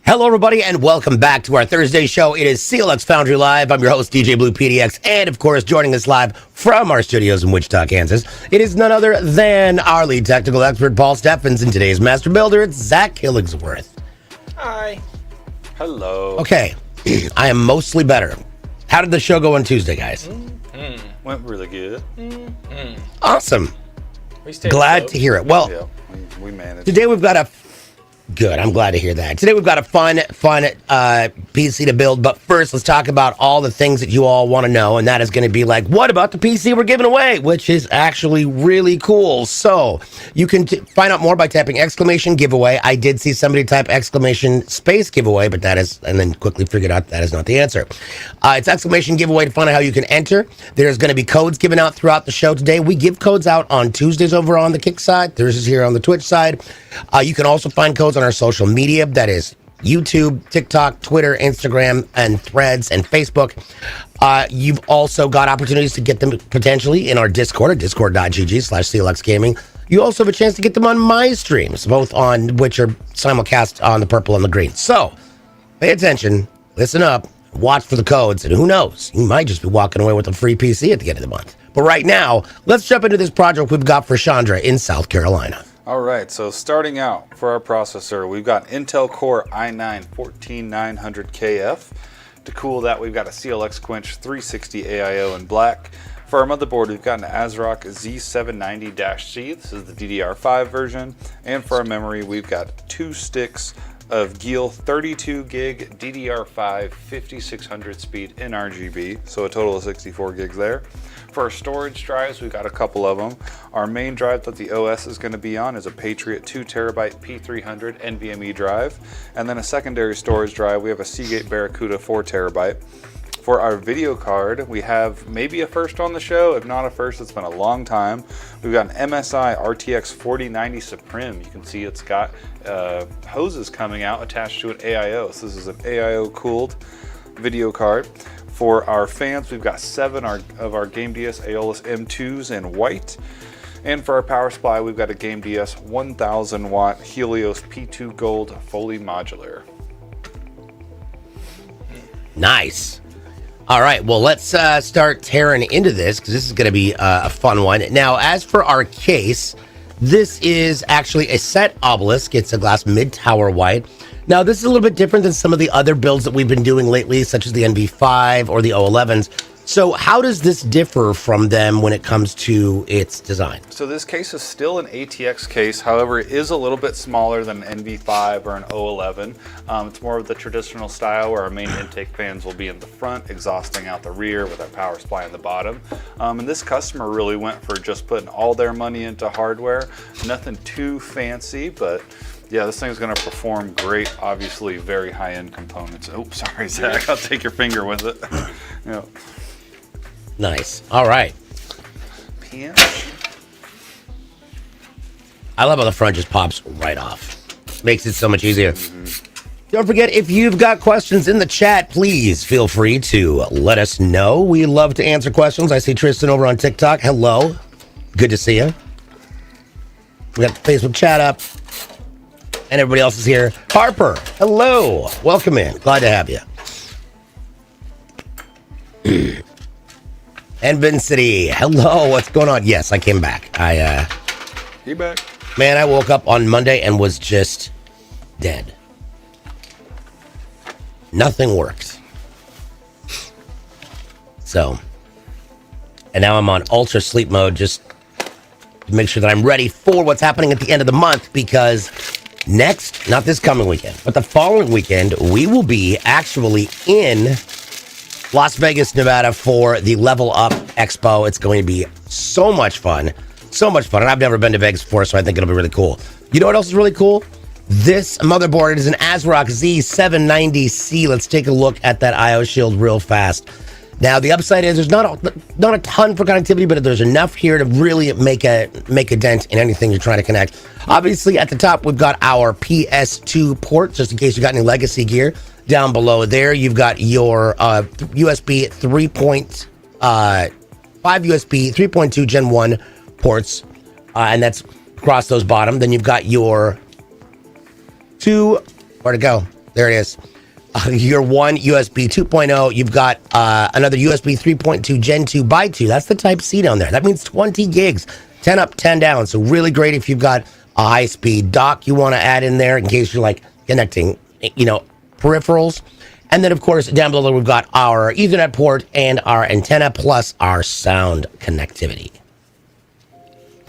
Hello, everybody, and welcome back to our Thursday show. It is CLX Foundry Live. I'm your host, DJ Blue PDX, and of course, joining us live from our studios in Wichita, Kansas, it is none other than our lead technical expert, Paul Steffens, and today's master builder, it's Zach Killingsworth. Hi. Hello. Okay, I am mostly better. How did the show go on Tuesday, guys? Went really good. Awesome. We stayed Glad close. to hear it. Well, Yeah, we managed. today we've got a good. I'm glad to hear that. Today we've got a fun PC to build. But first, let's talk about all the things that you all want to know, and that is going to be like, what about the PC we're giving away, which is actually really cool. So you can find out more by typing exclamation giveaway. I did see somebody type exclamation space giveaway, but that is, and then quickly figured out that is not the answer. It's exclamation giveaway to find out how you can enter. There's going to be codes given out throughout the show today. We give codes out on Tuesdays over on the Kick side. Thursdays here on the Twitch side. You can also find codes on our social media. That is YouTube, TikTok, Twitter, Instagram, and Threads, and Facebook. You've also got opportunities to get them potentially in our Discord at discord.gg/CLXgaming. You also have a chance to get them on my streams, both on which are simulcast on the purple and the green. So pay attention, listen up, watch for the codes, and who knows, you might just be walking away with a free PC at the end of the month. But right now, let's jump into this project we've got for Chandra in South Carolina. All right, so starting out for our processor, we've got Intel Core i9-14900KF. To cool that, we've got a CLX Quench 360 AIO in black. For our motherboard, we've got an ASRock Z790-C. This is the DDR5 version. And for our memory, we've got 2 sticks of Giel 32 gig DDR5 5600 speed nRGB, so a total of 64 gigs there. For our storage drives, we've got a couple of them. Our main drive that the OS is going to be on is a Patriot 2 terabyte P300 NVMe drive, and then a secondary storage drive, we have a Seagate Barracuda 4 terabyte. For our video card, we have maybe a first on the show. If not a first, it's been a long time. We've got an MSI RTX 4090 Supreme. You can see it's got hoses coming out attached to an AIO. So this is an AIO cooled video card. For our fans, we've got 7 of our Game DS Aeolus M2s in white. And for our power supply, we've got a Game DS 1000 watt Helios P2 Gold fully modular. Nice. All right, well, let's start tearing into this because this is going to be a fun one. Now, as for our case, this is actually a set obelisk. It's a glass mid-tower white. Now, this is a little bit different than some of the other builds that we've been doing lately, such as the NV5 or the O11s. So how does this differ from them when it comes to its design? So this case is still an ATX case, however, it is a little bit smaller than an NV5 or an O11. It's more of the traditional style where our main intake fans will be in the front, exhausting out the rear with our power supply in the bottom. And this customer really went for just putting all their money into hardware. Nothing too fancy, but yeah, this thing's going to perform great. Obviously, very high-end components. Oh, sorry, Zach. I'll take your finger with it. Yeah. Nice. All right. Pinch. I love how the front just pops right off. Makes it so much easier. Don't forget, if you've got questions in the chat, please feel free to let us know. We love to answer questions. I see Tristan over on TikTok. Hello. Good to see you. We got the Facebook chat up. And everybody else is here. Harper, hello. Welcome in. Glad to have you. And Vin City, hello. What's going on? Yes, I came back. You back? Man, I woke up on Monday and was just dead. Nothing worked. So, and now I'm on ultra sleep mode just to make sure that I'm ready for what's happening at the end of the month, because next, not this coming weekend, but the following weekend, we will be actually in Las Vegas, Nevada for the Level Up Expo. It's going to be so much fun. So much fun. And I've never been to Vegas before, so I think it'll be really cool. You know what else is really cool? This motherboard is an ASRock Z790C. Let's take a look at that IO shield real fast. Now, the upside is there's not a ton for connectivity, but there's enough here to really make a dent in anything you're trying to connect. Obviously, at the top, we've got our PS2 port, just in case you got any legacy gear. Down below there, you've got your USB 5 USB 3.2 Gen 1 ports, and that's across those bottom. Then you've got your where'd it go? There it is. Your one USB 2.0. You've got another USB 3.2 Gen 2 by 2. That's the Type C down there. That means 20 gigs, 10 up, 10 down. So really great if you've got a high-speed dock you want to add in there in case you're like connecting, peripherals. And then, of course, down below we've got our Ethernet port and our antenna plus our sound connectivity.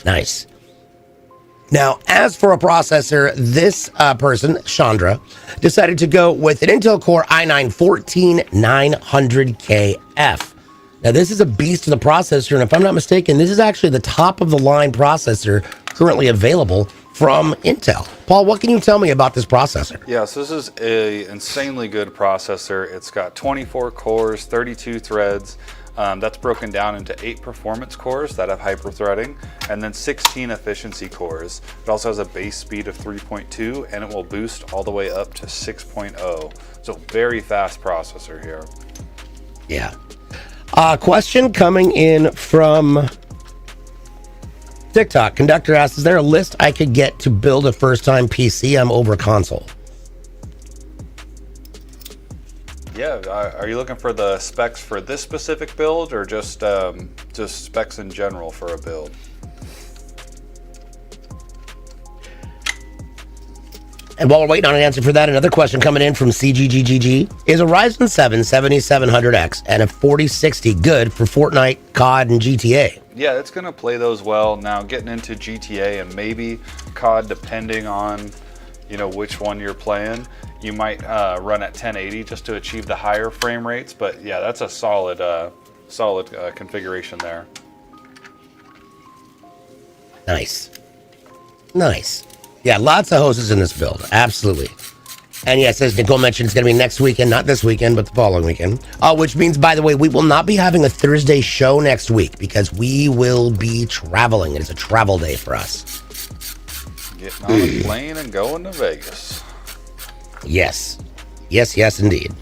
Nice. Now, as for a processor, this person, Chandra, decided to go with an Intel Core i9-14900KF. Now, this is a beast of the processor, and if I'm not mistaken, this is actually the top-of-the-line processor currently available from Intel. Paul, what can you tell me about this processor? Yeah, so this is a insanely good processor. It's got 24 cores, 32 threads. That's broken down into 8 performance cores that have hyper-threading, and then 16 efficiency cores. It also has a base speed of 3.2, and it will boost all the way up to 6.0. So very fast processor here. Yeah. Question coming in from TikTok. Conductor asks, is there a list I could get to build a first-time PC? I'm over console. Yeah, are you looking for the specs for this specific build, or just specs in general for a build? And while we're waiting on an answer for that, another question coming in from CGGGG. Is a Ryzen 7 7700X and a 4060 good for Fortnite, COD, and GTA? Yeah, it's going to play those well. Now, getting into GTA and maybe COD, depending on which one you're playing, you might run at 1080 just to achieve the higher frame rates. But yeah, that's a solid configuration there. Nice. Yeah, lots of hoses in this build. Absolutely. And yes, as Nicole mentioned, it's going to be next weekend, not this weekend, but the following weekend. Which means, by the way, we will not be having a Thursday show next week because we will be traveling. It is a travel day for us. Getting on a plane and going to Vegas. Yes, indeed.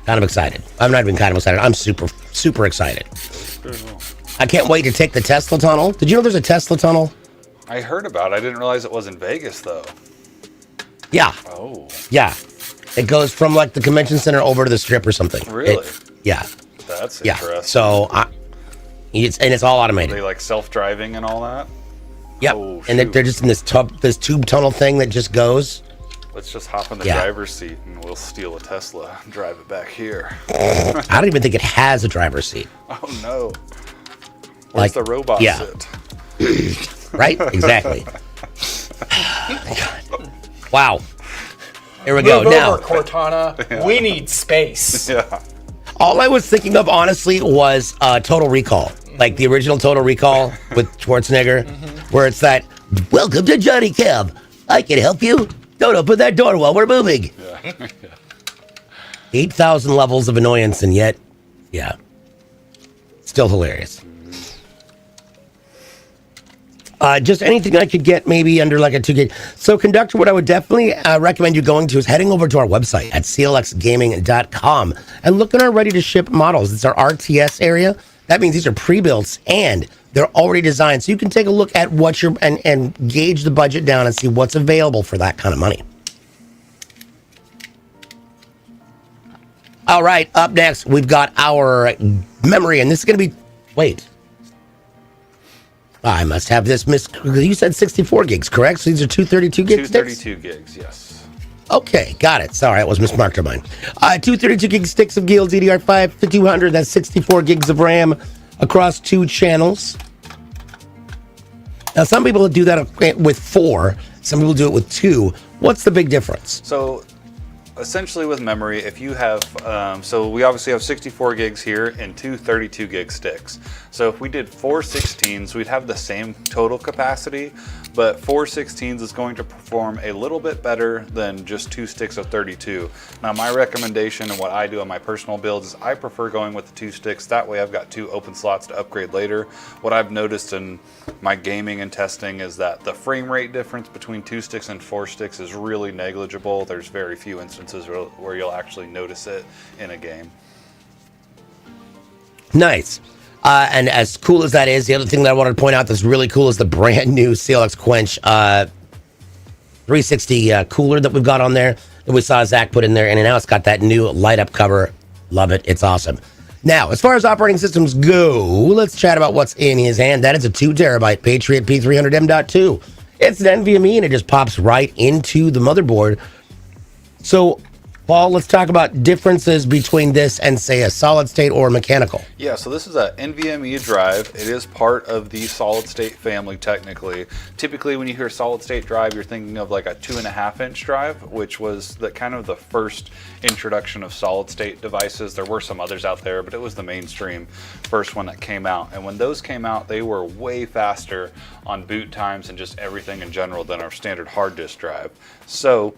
Kind of excited. I'm not even kind of excited. I'm super excited. I can't wait to take the Tesla tunnel. Did you know there's a Tesla tunnel? I heard about it. I didn't realize it was in Vegas, though. Yeah. Oh. Yeah. It goes from like the convention center over to the strip or something. Really? Yeah. That's interesting. So it's all automated. Are they like self-driving and all that? Yep. Oh, and they're just in this tube tunnel thing that just goes. Let's just hop in the driver's seat and we'll steal a Tesla and drive it back here. I don't even think it has a driver's seat. Oh no. Where's the robot sit? Right? Exactly. Wow. Here we go. Move now, over, Cortana. Yeah. We need space. Yeah. All I was thinking of, honestly, was Total Recall. Like the original Total Recall with Schwarzenegger, where it's that, welcome to Johnny Cab. I can help you. Don't open that door while we're moving. Yeah. 8,000 levels of annoyance, and yet, yeah, still hilarious. Just anything I could get maybe under like a 2 gig. So, Conductor, what I would definitely recommend you going to is heading over to our website at clxgaming.com and look at our ready-to-ship models. It's our RTS area. That means these are pre-built and they're already designed. So you can take a look at what you're and gauge the budget down and see what's available for that kind of money. All right, up next, we've got our memory, and this is going to be, wait. I must have this you said 64 gigs, correct? So these are 232 gig sticks? 232 gigs, yes. Okay, got it. Sorry, that was mismarked on mine. 232 gig sticks of Gale DDR5 5200. That's 64 gigs of RAM across 2 channels. Now, some people do that with 4. Some people do it with 2. What's the big difference? So, essentially with memory, if you have, so we obviously have 64 gigs here and 2 32 gig sticks. So if we did 4 16s, we'd have the same total capacity, but 4 16s is going to perform a little bit better than just 2 sticks of 32. Now my recommendation and what I do on my personal builds is I prefer going with the 2 sticks. That way I've got 2 open slots to upgrade later. What I've noticed in my gaming and testing is that the frame rate difference between 2 sticks and 4 sticks is really negligible. There's very few instances where you'll actually notice it in a game. Nice. And as cool as that is, the other thing that I wanted to point out that's really cool is the brand new CLX Quench 360 cooler that we've got on there. that we saw Zach put in there, and now it's got that new light up cover. Love it. It's awesome. Now, as far as operating systems go, let's chat about what's in his hand. That is a 2 terabyte Patriot P300M.2. It's an NVMe, and it just pops right into the motherboard. So, Paul, let's talk about differences between this and, say, a solid state or mechanical. Yeah, so this is a NVMe drive. It is part of the solid state family, technically. Typically, when you hear solid state drive, you're thinking of like a 2.5-inch drive, which was the kind of the first introduction of solid state devices. There were some others out there, but it was the mainstream first one that came out. And when those came out, they were way faster on boot times and just everything in general than our standard hard disk drive. So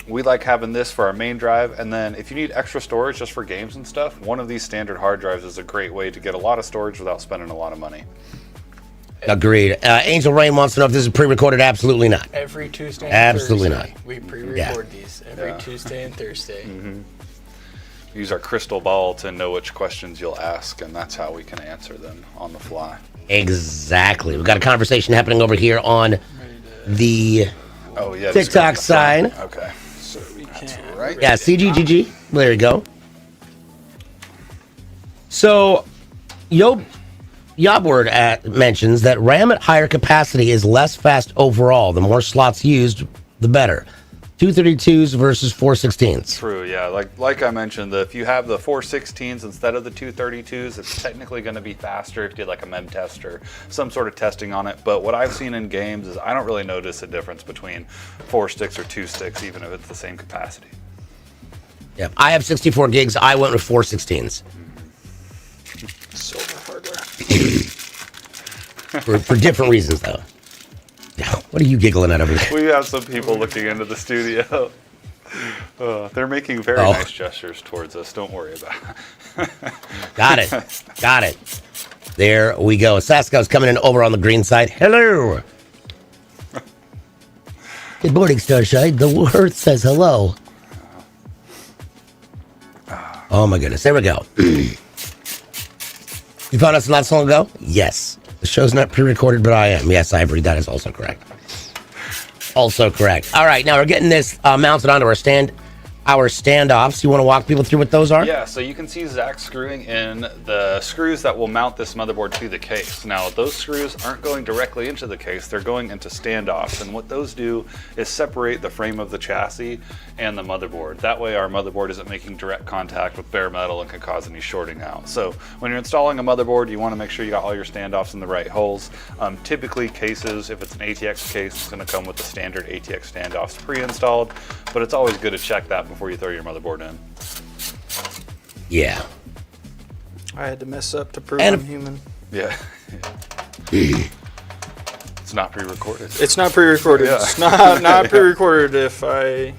we like having this for our main drive, and then if you need extra storage just for games and stuff, one of these standard hard drives is a great way to get a lot of storage without spending a lot of money. Agreed. Angel Rain wants to know if this is pre-recorded. Absolutely not. Every Tuesday and Absolutely Thursday, not. we pre-record these every Tuesday and Thursday. Use our crystal ball to know which questions you'll ask, and that's how we can answer them on the fly. Exactly. We've got a conversation happening over here on the TikTok side. Okay. So we can. Right. Yeah, CGGG. There you go. So, Yobword mentions that RAM at higher capacity is less fast overall. The more slots used, the better. 232s versus 416s. True, yeah. Like I mentioned, if you have the 416s instead of the 232s, it's technically going to be faster if you did like a mem test or some sort of testing on it. But what I've seen in games is I don't really notice a difference between 4 sticks or 2 sticks, even if it's the same capacity. Yeah, I have 64 gigs. I went with 416s. Silver hardware. for different reasons, though. What are you giggling at over there? We have some people looking into the studio. They're making very nice gestures towards us. Don't worry about it. Got it. There we go. Sasko's coming in over on the green side. Hello. Good morning, Starshine. The Earth says hello. Oh, my goodness. There we go. You found us not so long ago? Yes. The show's not pre-recorded, but I am. Yes, Ivory, that is also correct. Also correct. All right, now we're getting this mounted onto our standoffs. You want to walk people through what those are? Yeah, so you can see Zach screwing in the screws that will mount this motherboard to the case. Now, those screws aren't going directly into the case, they're going into standoffs, and what those do is separate the frame of the chassis and the motherboard. That way our motherboard isn't making direct contact with bare metal and can cause any shorting out. So when you're installing a motherboard, you want to make sure you got all your standoffs in the right holes. Typically cases, if it's an ATX case, it's going to come with the standard ATX standoffs pre-installed, but it's always good to check that before you throw your motherboard in. Yeah. I had to mess up to prove I'm human. Yeah. It's not pre-recorded. It's not pre-recorded. Yeah. It's not pre-recorded if I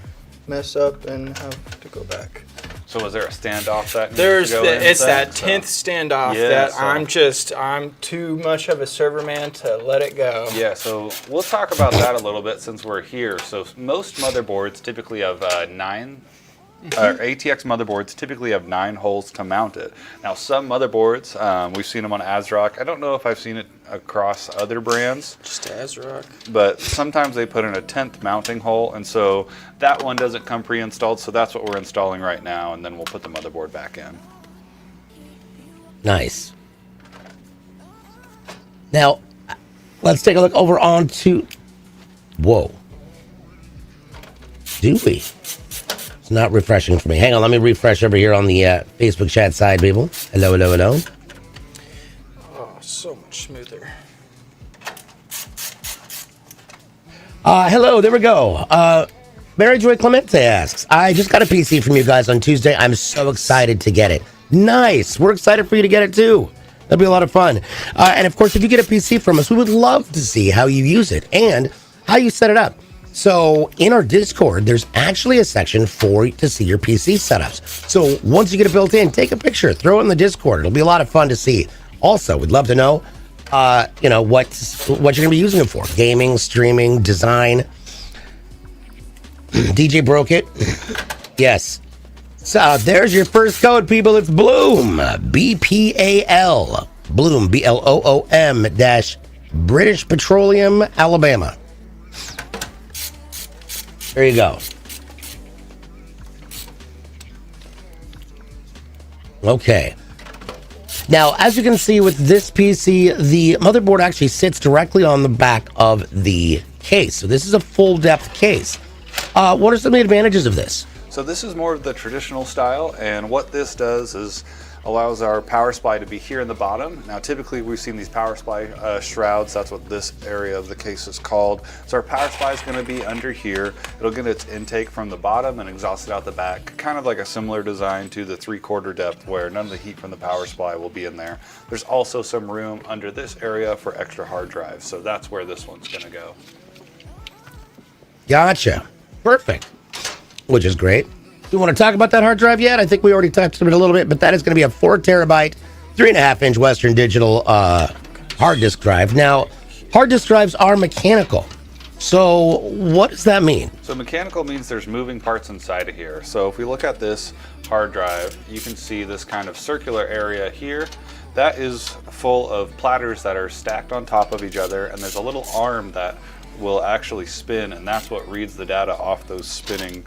mess up and have to go back. So was there a standoff that It's that 10th standoff that so I'm too much of a server man to let it go. Yeah, so we'll talk about that a little bit since we're here. So most motherboards typically have 9 ATX motherboards typically have 9 holes to mount it. Now, some motherboards, we've seen them on ASRock. I don't know if I've seen it across other brands. Just ASRock. But sometimes they put in a 10th mounting hole, and so that one doesn't come pre-installed, so that's what we're installing right now, and then we'll put the motherboard back in. Nice. Now, let's take a look over on to... Whoa. Do we? It's not refreshing for me. Hang on, let me refresh over here on the Facebook chat side, people. Hello, hello, hello. Oh, so much smoother. Hello, there we go. Mary Joy Clemente asks, I just got a PC from you guys on Tuesday. I'm so excited to get it. Nice. We're excited for you to get it too. That'll be a lot of fun. And of course, if you get a PC from us, we would love to see how you use it and how you set it up. So in our Discord, there's actually a section to see your PC setups. So once you get it built in, take a picture, throw it in the Discord. It'll be a lot of fun to see. Also, we'd love to know, what you're going to be using it for. Gaming, streaming, design. DJ broke it. Yes. So there's your first code, people. It's Bloom. BPAL. Bloom. BLOOM dash British Petroleum, Alabama. There you go. Okay. Now, as you can see with this PC, the motherboard actually sits directly on the back of the case. So this is a full-depth case. What are some of the advantages of this? So this is more of the traditional style, and what this does is allows our power supply to be here in the bottom. Now typically we've seen these power supply shrouds, that's what this area of the case is called. So our power supply is going to be under here. It'll get its intake from the bottom and exhaust it out the back, kind of like a similar design to the 3/4 depth where none of the heat from the power supply will be in there. There's also some room under this area for extra hard drives, so that's where this one's going to go. Gotcha. Perfect. Which is great. Do you want to talk about that hard drive yet? I think we already touched on it a little bit, but that is going to be a 4 terabyte, 3.5-inch Western Digital hard disk drive. Now, hard disk drives are mechanical. So what does that mean? So mechanical means there's moving parts inside of here. So if we look at this hard drive, you can see this kind of circular area here. That is full of platters that are stacked on top of each other, and there's a little arm that will actually spin, and that's what reads the data off those spinning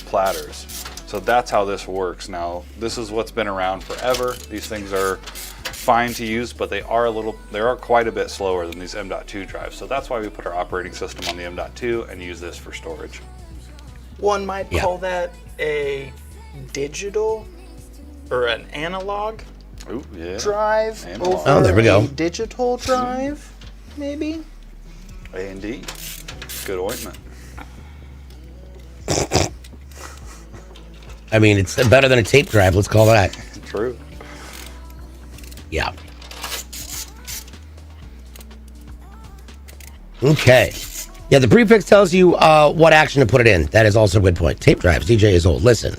platters. So that's how this works. Now, this is what's been around forever. These things are fine to use, but they are quite a bit slower than these M.2 drives. So that's why we put our operating system on the M.2 and use this for storage. One might call that a digital or an analog drive over oh, there we go. a digital drive, maybe? A&D, good ointment. I mean, it's better than a tape drive. Let's call that. True. Yeah. Okay. Yeah, the prefix tells you what action to put it in. That is also a good point. Tape drives. DJ is old. Listen,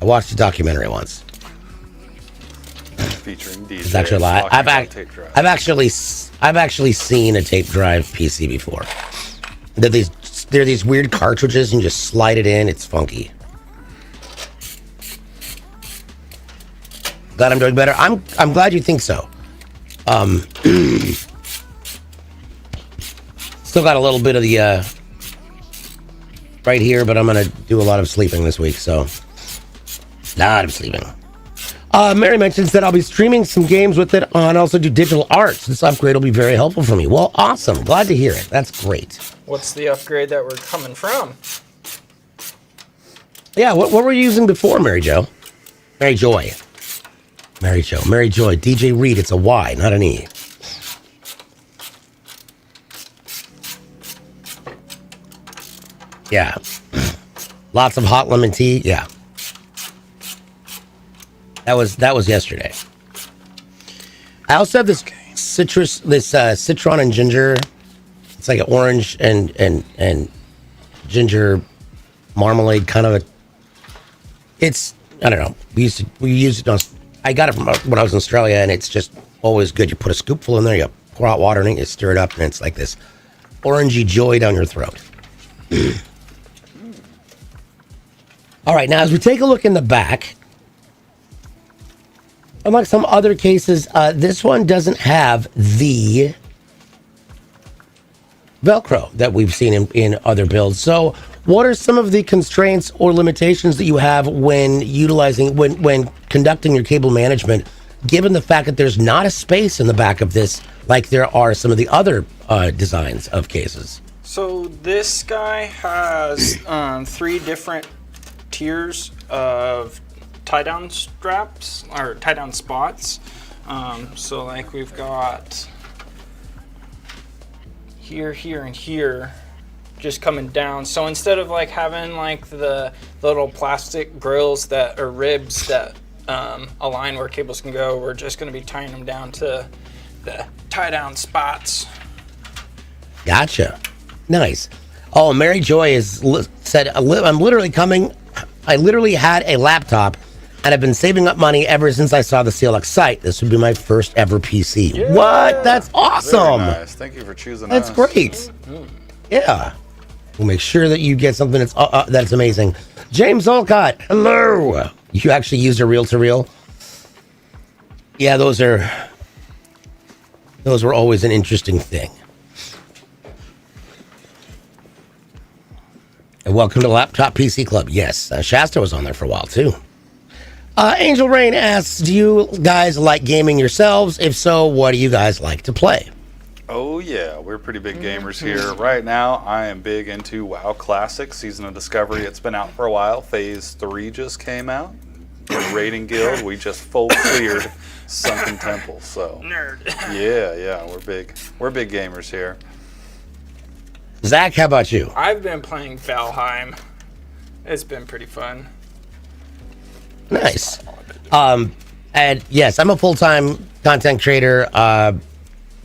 I watched a documentary once. Featuring DJ. It's actually a lie. I've actually seen a tape drive PC before. They're these weird cartridges and you just slide it in. It's funky. Glad I'm doing better. I'm glad you think so. Still got a little bit of the right here, but I'm gonna do a lot of sleeping this week, so lot of sleeping. Mary mentions that I'll be streaming some games with it and also do digital arts. This upgrade will be very helpful for me. Well, awesome. Glad to hear it. That's great. What's the upgrade that we're coming from? Yeah, what were you using before, Mary Jo? Mary Joy. Mary Jo. Mary Joy. DJ Reed. It's a Y, not an E. Yeah. Lots of hot lemon tea. Yeah. That was yesterday. I also have this citron and ginger. It's like an orange and ginger marmalade kind of a. It's, I don't know. We used it on. I got it from when I was in Australia, and it's just always good. You put a scoopful in there, you pour hot water in it, you stir it up, and it's like this orangey joy down your throat. All right, now as we take a look in the back. Unlike some other cases, this one doesn't have the Velcro that we've seen in other builds. So what are some of the constraints or limitations that you have when when conducting your cable management, given the fact that there's not a space in the back of this like there are some of the other designs of cases? So this guy has 3 different tiers of tie-down straps or tie-down spots. So like we've got here, and here, just coming down. So instead of like having like the little plastic grills that or ribs that align where cables can go, we're just going to be tying them down to the tie-down spots. Gotcha. Nice. Oh, Mary Joy said, I'm literally coming. I literally had a laptop and I've been saving up money ever since I saw the CLX site. This would be my first ever PC. Yeah. What? That's awesome. Very nice. Thank you for choosing us. That's great. Mm-hmm. Yeah. We'll make sure that you get something that's amazing. James Olcott, hello. You actually used a reel-to-reel? Yeah, those were always an interesting thing. And welcome to Laptop PC Club. Yes, Shasta was on there for a while too. Angel Rain asks, do you guys like gaming yourselves? If so, what do you guys like to play? Oh yeah, we're pretty big gamers here. Right now, I am big into WoW Classic, Season of Discovery. It's been out for a while. Phase 3 just came out. The Raiding Guild, we just full cleared Sunken Temple. So Nerd. yeah, we're big gamers here. Zach, how about you? I've been playing Valheim. It's been pretty fun. Nice. And yes, I'm a full-time content creator.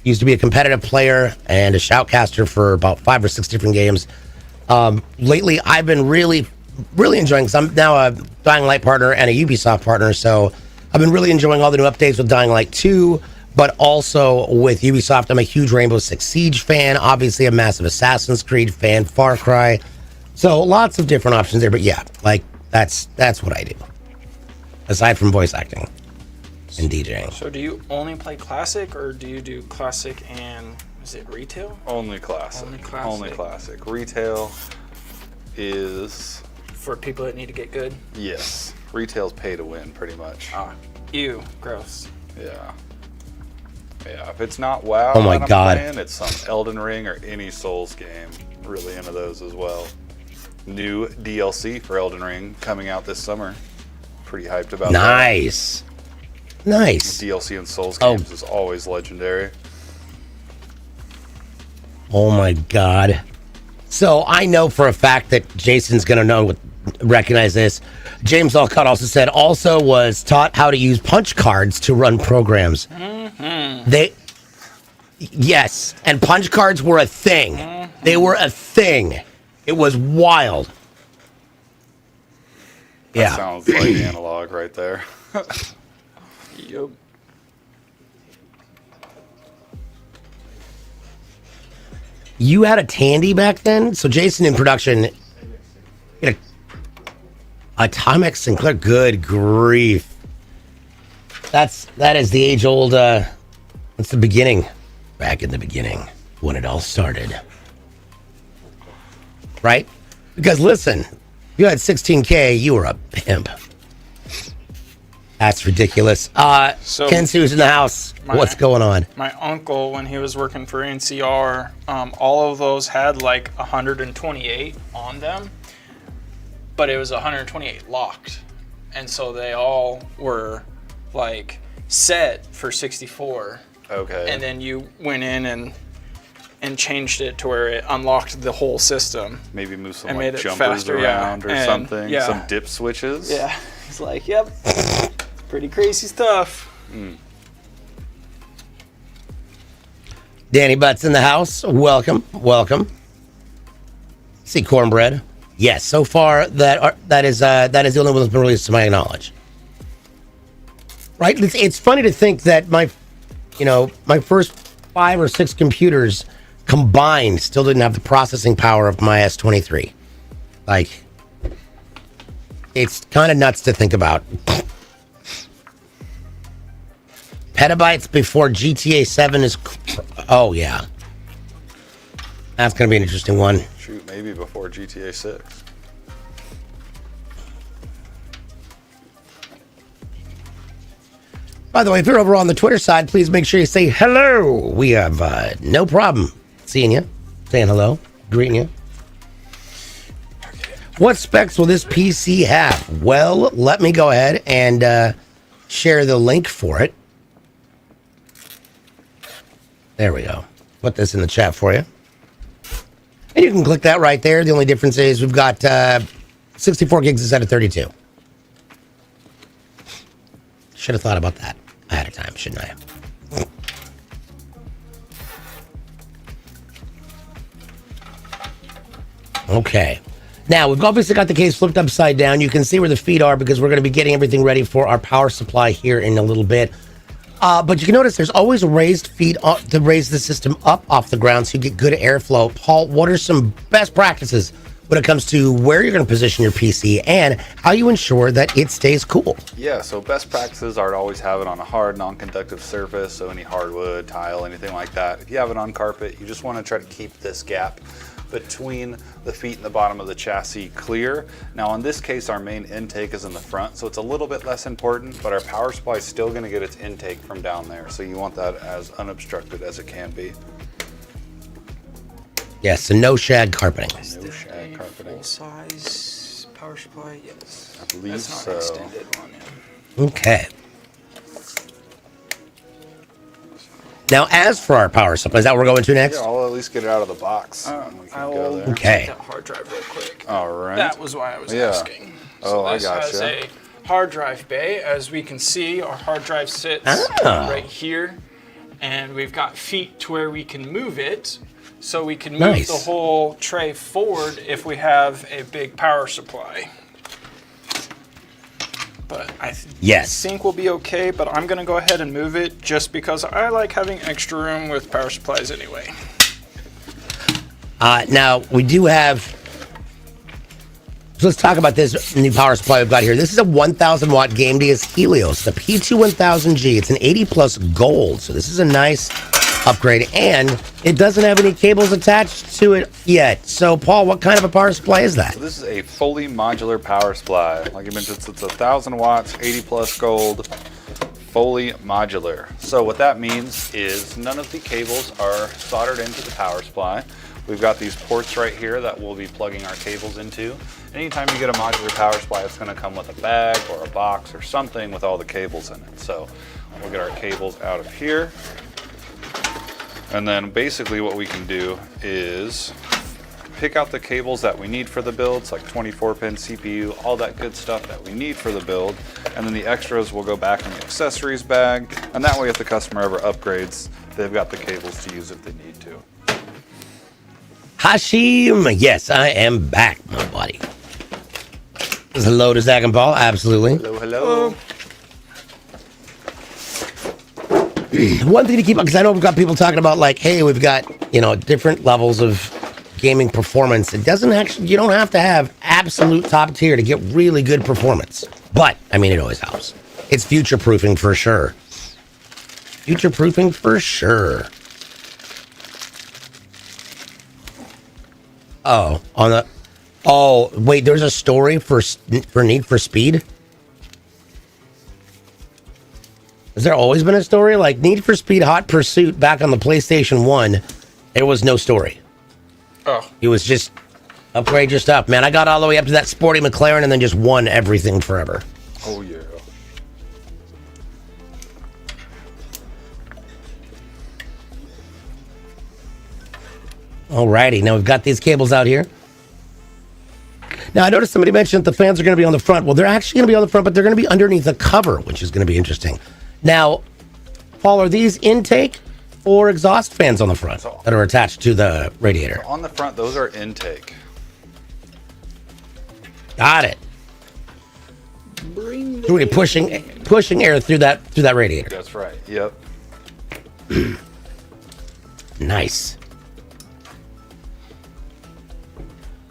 Used to be a competitive player and a shoutcaster for about 5 or 6 different games. Lately, I've been really enjoying, because I'm now a Dying Light partner and a Ubisoft partner, so I've been really enjoying all the new updates with Dying Light 2, but also with Ubisoft. I'm a huge Rainbow Six Siege fan, obviously a massive Assassin's Creed fan, Far Cry. So lots of different options there, but yeah, like that's what I do. Aside from voice acting and DJing. So do you only play Classic, or do you do Classic and, is it retail? Only Classic. Only Classic. Retail is... For people that need to get good? Yes. Retail's pay to win, pretty much. Ew. Gross. Yeah. Yeah, if it's not WoW Oh my that I'm God. playing, it's some Elden Ring or any Souls game. Really into those as well. New DLC for Elden Ring coming out this summer. Pretty hyped about Nice. Nice. that. DLC in Souls games is always legendary. Oh my God. So I know for a fact that Jason's going to recognize this. James Alcott also said, also was taught how to use punch cards to run programs. Yes, and punch cards were a thing. They were a thing. It was wild. That sounds like analog right there. Yup. You had a Tandy back then? So Jason in production, you had a Timex Sinclair. Good grief. That is the age old, that's the beginning. Back in the beginning, when it all started. Right? Because listen, if you had 16K, you were a pimp. That's ridiculous. So Kensu's in the house. What's going on? My uncle, when he was working for NCR, all of those had like 128 on them, but it was 128 locked. And so they all were like set for 64. Okay. And then you went in and changed it to where it unlocked the whole system. Maybe move some and like made it jumpers faster, around or and, something. yeah. Some dip switches. Yeah. He's like, yep. Pretty crazy stuff. Danny Butts in the house. Welcome. See Cornbread. Yes, so far that is the only one that's been released to my knowledge. Right? It's funny to think that my first 5 or 6 computers combined still didn't have the processing power of my S23. Like, it's kind of nuts to think about. Petabytes before GTA 7 is... Oh, yeah. That's going to be an interesting one. Shoot, maybe before GTA 6. By the way, if you're over on the Twitter side, please make sure you say hello. We have no problem seeing you, saying hello, greeting you. What specs will this PC have? Well, let me go ahead and share the link for it. There we go. Put this in the chat for you. And you can click that right there. The only difference is we've got 64 gigs instead of 32. Should have thought about that ahead of time, shouldn't I? Okay. Now, we've obviously got the case flipped upside down. You can see where the feet are because we're going to be getting everything ready for our power supply here in a little bit. But you can notice there's always raised feet to raise the system up off the ground so you get good airflow. Paul, what are some best practices when it comes to where you're going to position your PC and how you ensure that it stays cool. Yeah, so best practices are to always have it on a hard, non-conductive surface, so any hardwood, tile, anything like that. If you have it on carpet, you just want to try to keep this gap between the feet and the bottom of the chassis clear. Now in this case, our main intake is in the front, so it's a little bit less important, but our power supply is still going to get its intake from down there, so you want that as unobstructed as it can be. Yes, so no shag carpeting. No shag carpeting. Full size power supply, yes. I believe That's not so. extended one, yeah. Okay. Now, as for our power supply, is that what we're going to next? Yeah, I'll at least get it out of the box. And we can I go will there. Okay. take that hard drive real quick. All right. That was why I was Yeah. asking. Oh, I this has gotcha. a hard drive bay. As we can see, our hard drive sits right here, and we've got feet to where we can move it, so we can move Nice. the whole tray forward if we have a big power supply. But I Yes. think we'll be okay, but I'm gonna go ahead and move it just because I like having extra room with power supplies anyway. Now, we do have... So let's talk about this new power supply we've got here. This is a 1,000 watt Game Diaz Helios, the P21000G. It's an 80 plus gold, so this is a nice upgrade, and it doesn't have any cables attached to it yet. So, Paul, what kind of a power supply is that? So this is a fully modular power supply. Like you mentioned, it's 1,000 watts, 80 plus gold, fully modular. So what that means is none of the cables are soldered into the power supply. We've got these ports right here that we'll be plugging our cables into. Anytime you get a modular power supply, it's going to come with a bag or a box or something with all the cables in it. So we'll get our cables out of here. And then basically what we can do is pick out the cables that we need for the builds, like 24-pin CPU, all that good stuff that we need for the build. And then the extras will go back in the accessories bag. And that way if the customer ever upgrades, they've got the cables to use if they need to. Hashim, yes, I am back, my buddy. Hello to Zach and Paul, absolutely. Hello, hello. One thing to keep on, because I know we've got people talking about like, hey, we've got, different levels of gaming performance. It doesn't actually, you don't have to have absolute top tier to get really good performance. But, it always helps. It's future proofing for sure. Future proofing for sure. Oh, wait, there's a story for Need for Speed? Has there always been a story? Like Need for Speed Hot Pursuit back on the PlayStation 1, there was no story. Oh. It was just upgrade your stuff, man. I got all the way up to that sporty McLaren and then just won everything forever. Oh, yeah. Alrighty, now we've got these cables out here. Now, I noticed somebody mentioned the fans are going to be on the front. Well, they're actually going to be on the front, but they're going to be underneath the cover, which is going to be interesting. Now, Paul, are these intake or exhaust fans on the front that are attached to the radiator? On the front, those are intake. Got it. Bring So we're pushing air through that radiator. That's right. Yep. Nice.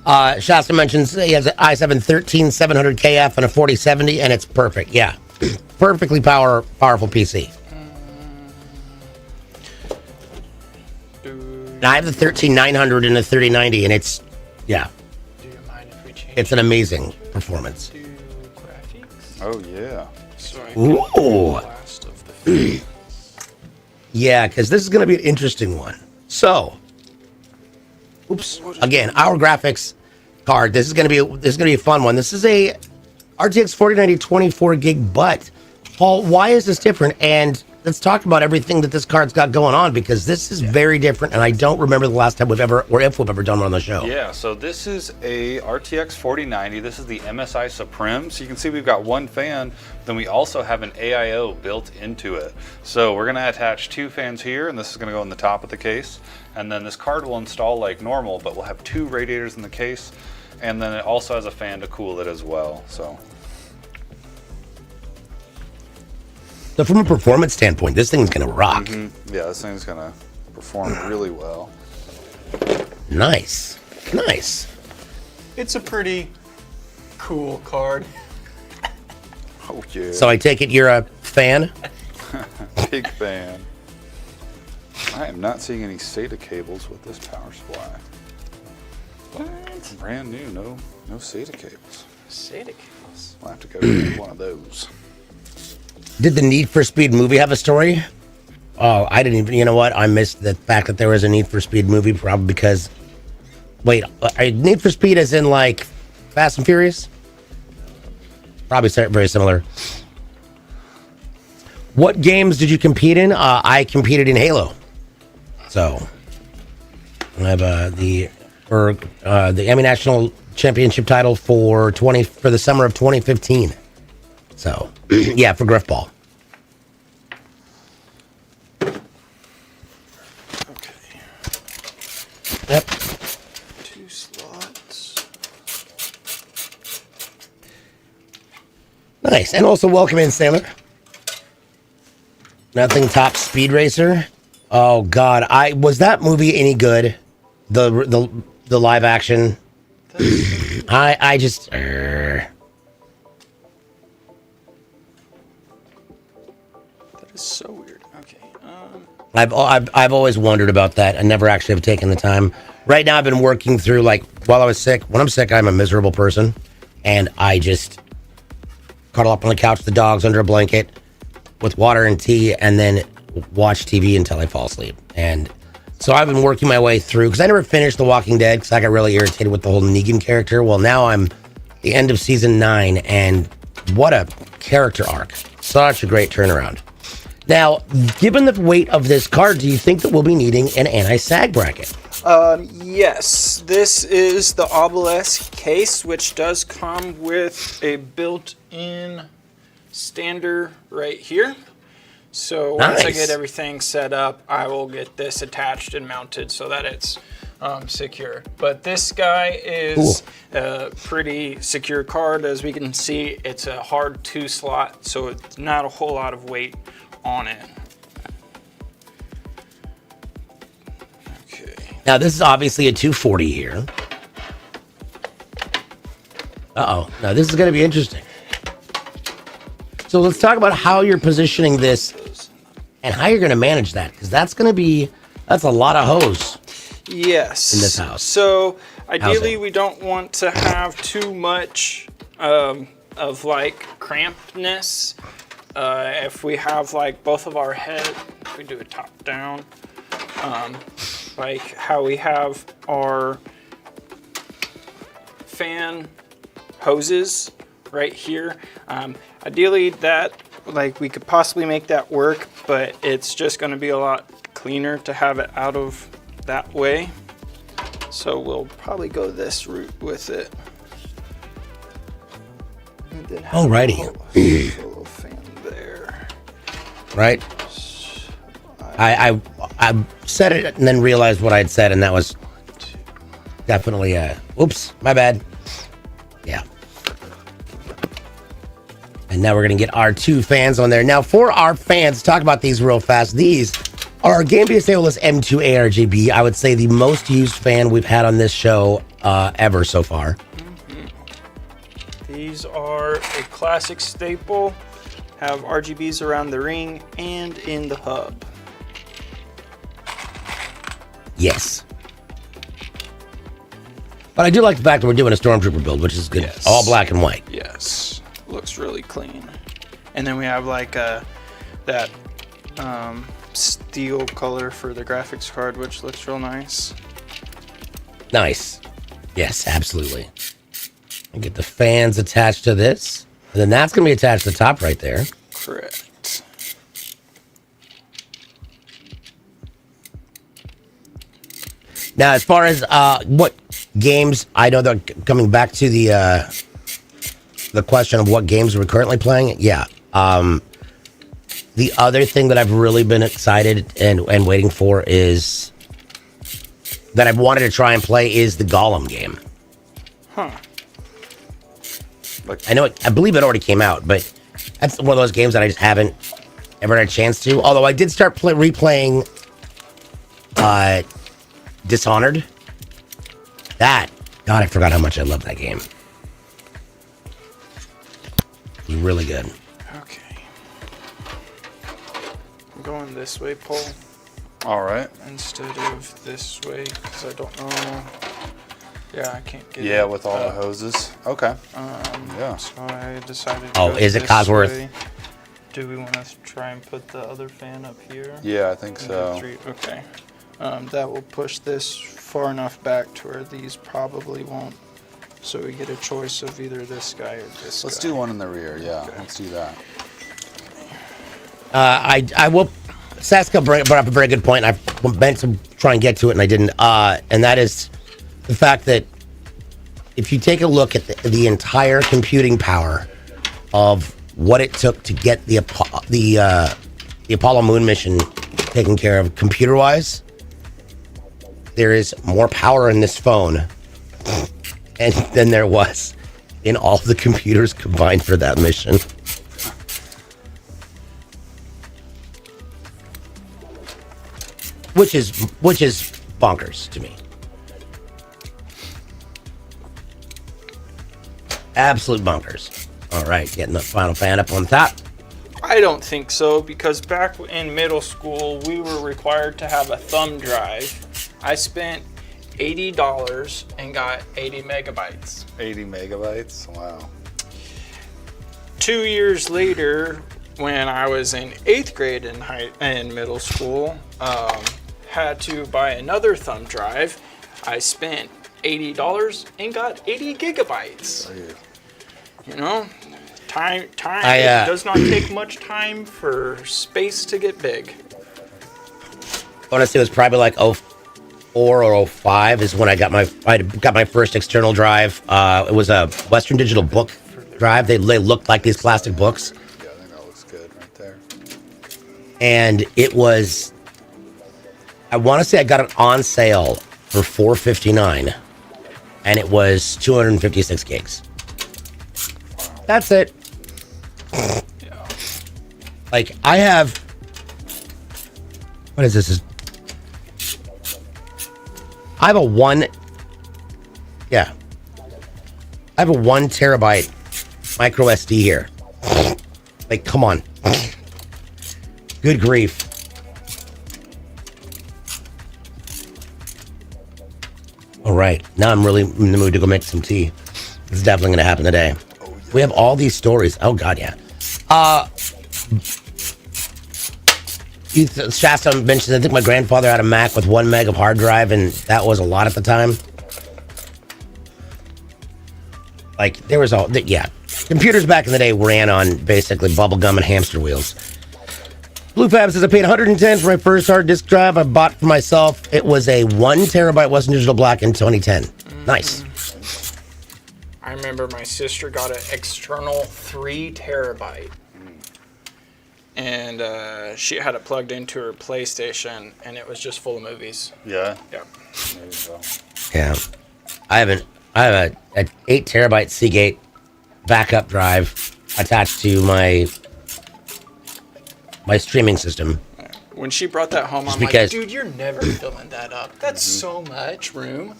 Shasta mentions he has an i7 13700KF and a 4070, and it's perfect. Yeah, perfectly powerful PC. And I have the 13900 and the 3090, and it's Do you mind if we change it's an amazing performance. to graphics? Oh, yeah. So I can Ooh. blast of the feed. Yeah, because this is going to be an interesting one. So, oops. Again, our graphics card. This is going to be a fun one. This is a RTX 4090 24 gig. But Paul, why is this different? And let's talk about everything that this card's got going on, because this is very different. And I don't remember the last time we've ever, or if we've ever done one on the show. Yeah, so this is a RTX 4090. This is the MSI Supreme. So you can see we've got one fan, then we also have an AIO built into it. So we're gonna attach two fans here, and this is gonna go in the top of the case. And then this card will install like normal, but we'll have two radiators in the case. And then it also has a fan to cool it as well, so. So from a performance standpoint, this thing's going to rock. Yeah, this thing's gonna perform really well. Nice. Nice. It's a pretty cool card. Oh yeah. So I take it you're a fan? Big fan. I am not seeing any SATA cables with this power supply. What? Brand new, no SATA cables. SATA cables. I'll have to go get one of those. Did the Need for Speed movie have a story? Oh, I didn't even. You know what? I missed the fact that there was a Need for Speed movie, probably because. Wait, Need for Speed as in like Fast and Furious? Probably very similar. What games did you compete in? I competed in Halo. So I have the Emmy National Championship title for the summer of 2015. So yeah, for Griffball. Okay. Yep. 2 slots. Nice, and also welcome in, Sailor. Nothing tops Speed Racer. Oh God, was that movie any good? The live action. I just. That is so weird. Okay. I've always wondered about that. I never actually have taken the time. Right now, I've been working through while I was sick. When I'm sick, I'm a miserable person, and I just cuddle up on the couch, the dogs under a blanket, with water and tea, and then watch TV until I fall asleep. And so I've been working my way through, because I never finished The Walking Dead because I got really irritated with the whole Negan character. Well, now I'm the end of season 9, and what a character arc. Such a great turnaround. Now, given the weight of this card, do you think that we'll be needing an anti-sag bracket? Yes, this is the Obelisk case, which does come with a built-in stander right here. So once I get everything set up, I will get this attached and mounted so that it's secure. But this guy is a pretty secure card. As we can see, it's a hard 2-slot, so it's not a whole lot of weight on it. Okay. Now, this is obviously a 240 here. Uh-oh. Now, this is going to be interesting. So let's talk about how you're positioning this and how you're going to manage that, because that's a lot of hose. Yes. In this house. So ideally, we don't want to have too much of crampedness. If we have both of our head, if we do a top down, like how we have our fan hoses right here. Ideally that we could possibly make that work, but it's just going to be a lot cleaner to have it out of that way. So we'll probably go this route with it. And then alrighty. A little fan there. Right. I said it and then realized what I had said, and that was definitely oops, my bad. Yeah. And now we're going to get our 2 fans on there. Now, for our fans, talk about these real fast. These are Game BSAOLS M2 ARGB. I would say the most used fan we've had on this show ever so far. Mm-hmm. These are a classic staple. Have RGBs around the ring and in the hub. Yes. But I do like the fact that we're doing a Stormtrooper build, which is good. Yes. All black and white. Yes. Looks really clean. And then we have that steel color for the graphics card, which looks real nice. Nice. Yes, absolutely. And get the fans attached to this. And then that's going to be attached to the top right there. Correct. Now, as far as what games, I know that coming back to the question of what games we're currently playing. Yeah. The other thing that I've really been excited and waiting for is that I've wanted to try and play is the Gollum game. Huh. I believe it already came out, but that's one of those games that I just haven't ever had a chance to. Although I did start replaying Dishonored. That God, I forgot how much I love that game. It's really good. Okay. I'm going this way, Paul, All right. instead of this way, because I don't know. Yeah, I can't get it. Yeah, with all the hoses. Okay. Yeah. So I decided to Oh, go is it this Cosworth? way. Do we want to try and put the other fan up here? Yeah, I think so. Okay. That will push this far enough back to where these probably won't. So we get a choice of either this guy or this Let's guy. do one in the rear. Yeah, Okay. let's do that. I will. Saska brought up a very good point. I meant to try and get to it, and I didn't. And that is the fact that if you take a look at the entire computing power of what it took to get the Apollo moon mission taken care of computer-wise, there is more power in this phone than there was in all the computers combined for that mission. Which is bonkers to me. Absolute bonkers. All right, getting the final fan up on top. I don't think so, because back in middle school, we were required to have a thumb drive. I spent $80 and got 80 megabytes. 80 megabytes. Wow. 2 years later, when I was in 8th grade in middle school, had to buy another thumb drive. I spent $80 and got 80 gigabytes. You know, time. It does not take much time for space to get big. I want to say it was probably like 04 or 05 is when I got my first external drive. It was a Western Digital book drive. They looked like these plastic books. Yeah, I think that looks good right there. And it was, I want to say I got it on sale for $459, and it was 256 gigs. That's it. Yeah. Like, I have, what is this? I have a 1 terabyte micro SD here. Like, come on. Good grief. All right, now I'm really in the mood to go make some tea. It's definitely going to happen today. We have all these stories. Oh, God, yeah. Shasta mentioned, I think my grandfather had a Mac with 1 meg of hard drive, and that was a lot at the time. Like, there was all, yeah. Computers back in the day ran on basically bubblegum and hamster wheels. Blue Fab says, I paid $110 for my first hard disk drive I bought for myself. It was a 1 terabyte Western Digital Black in 2010. Nice. I remember my sister got an external 3 terabyte. And she had it plugged into her PlayStation, and it was just full of movies. Yeah. Yep. There you go. Yeah. I have an 8 terabyte Seagate backup drive attached to my streaming system. When she brought that home, I'm like, dude, you're never filling that up. That's so much room.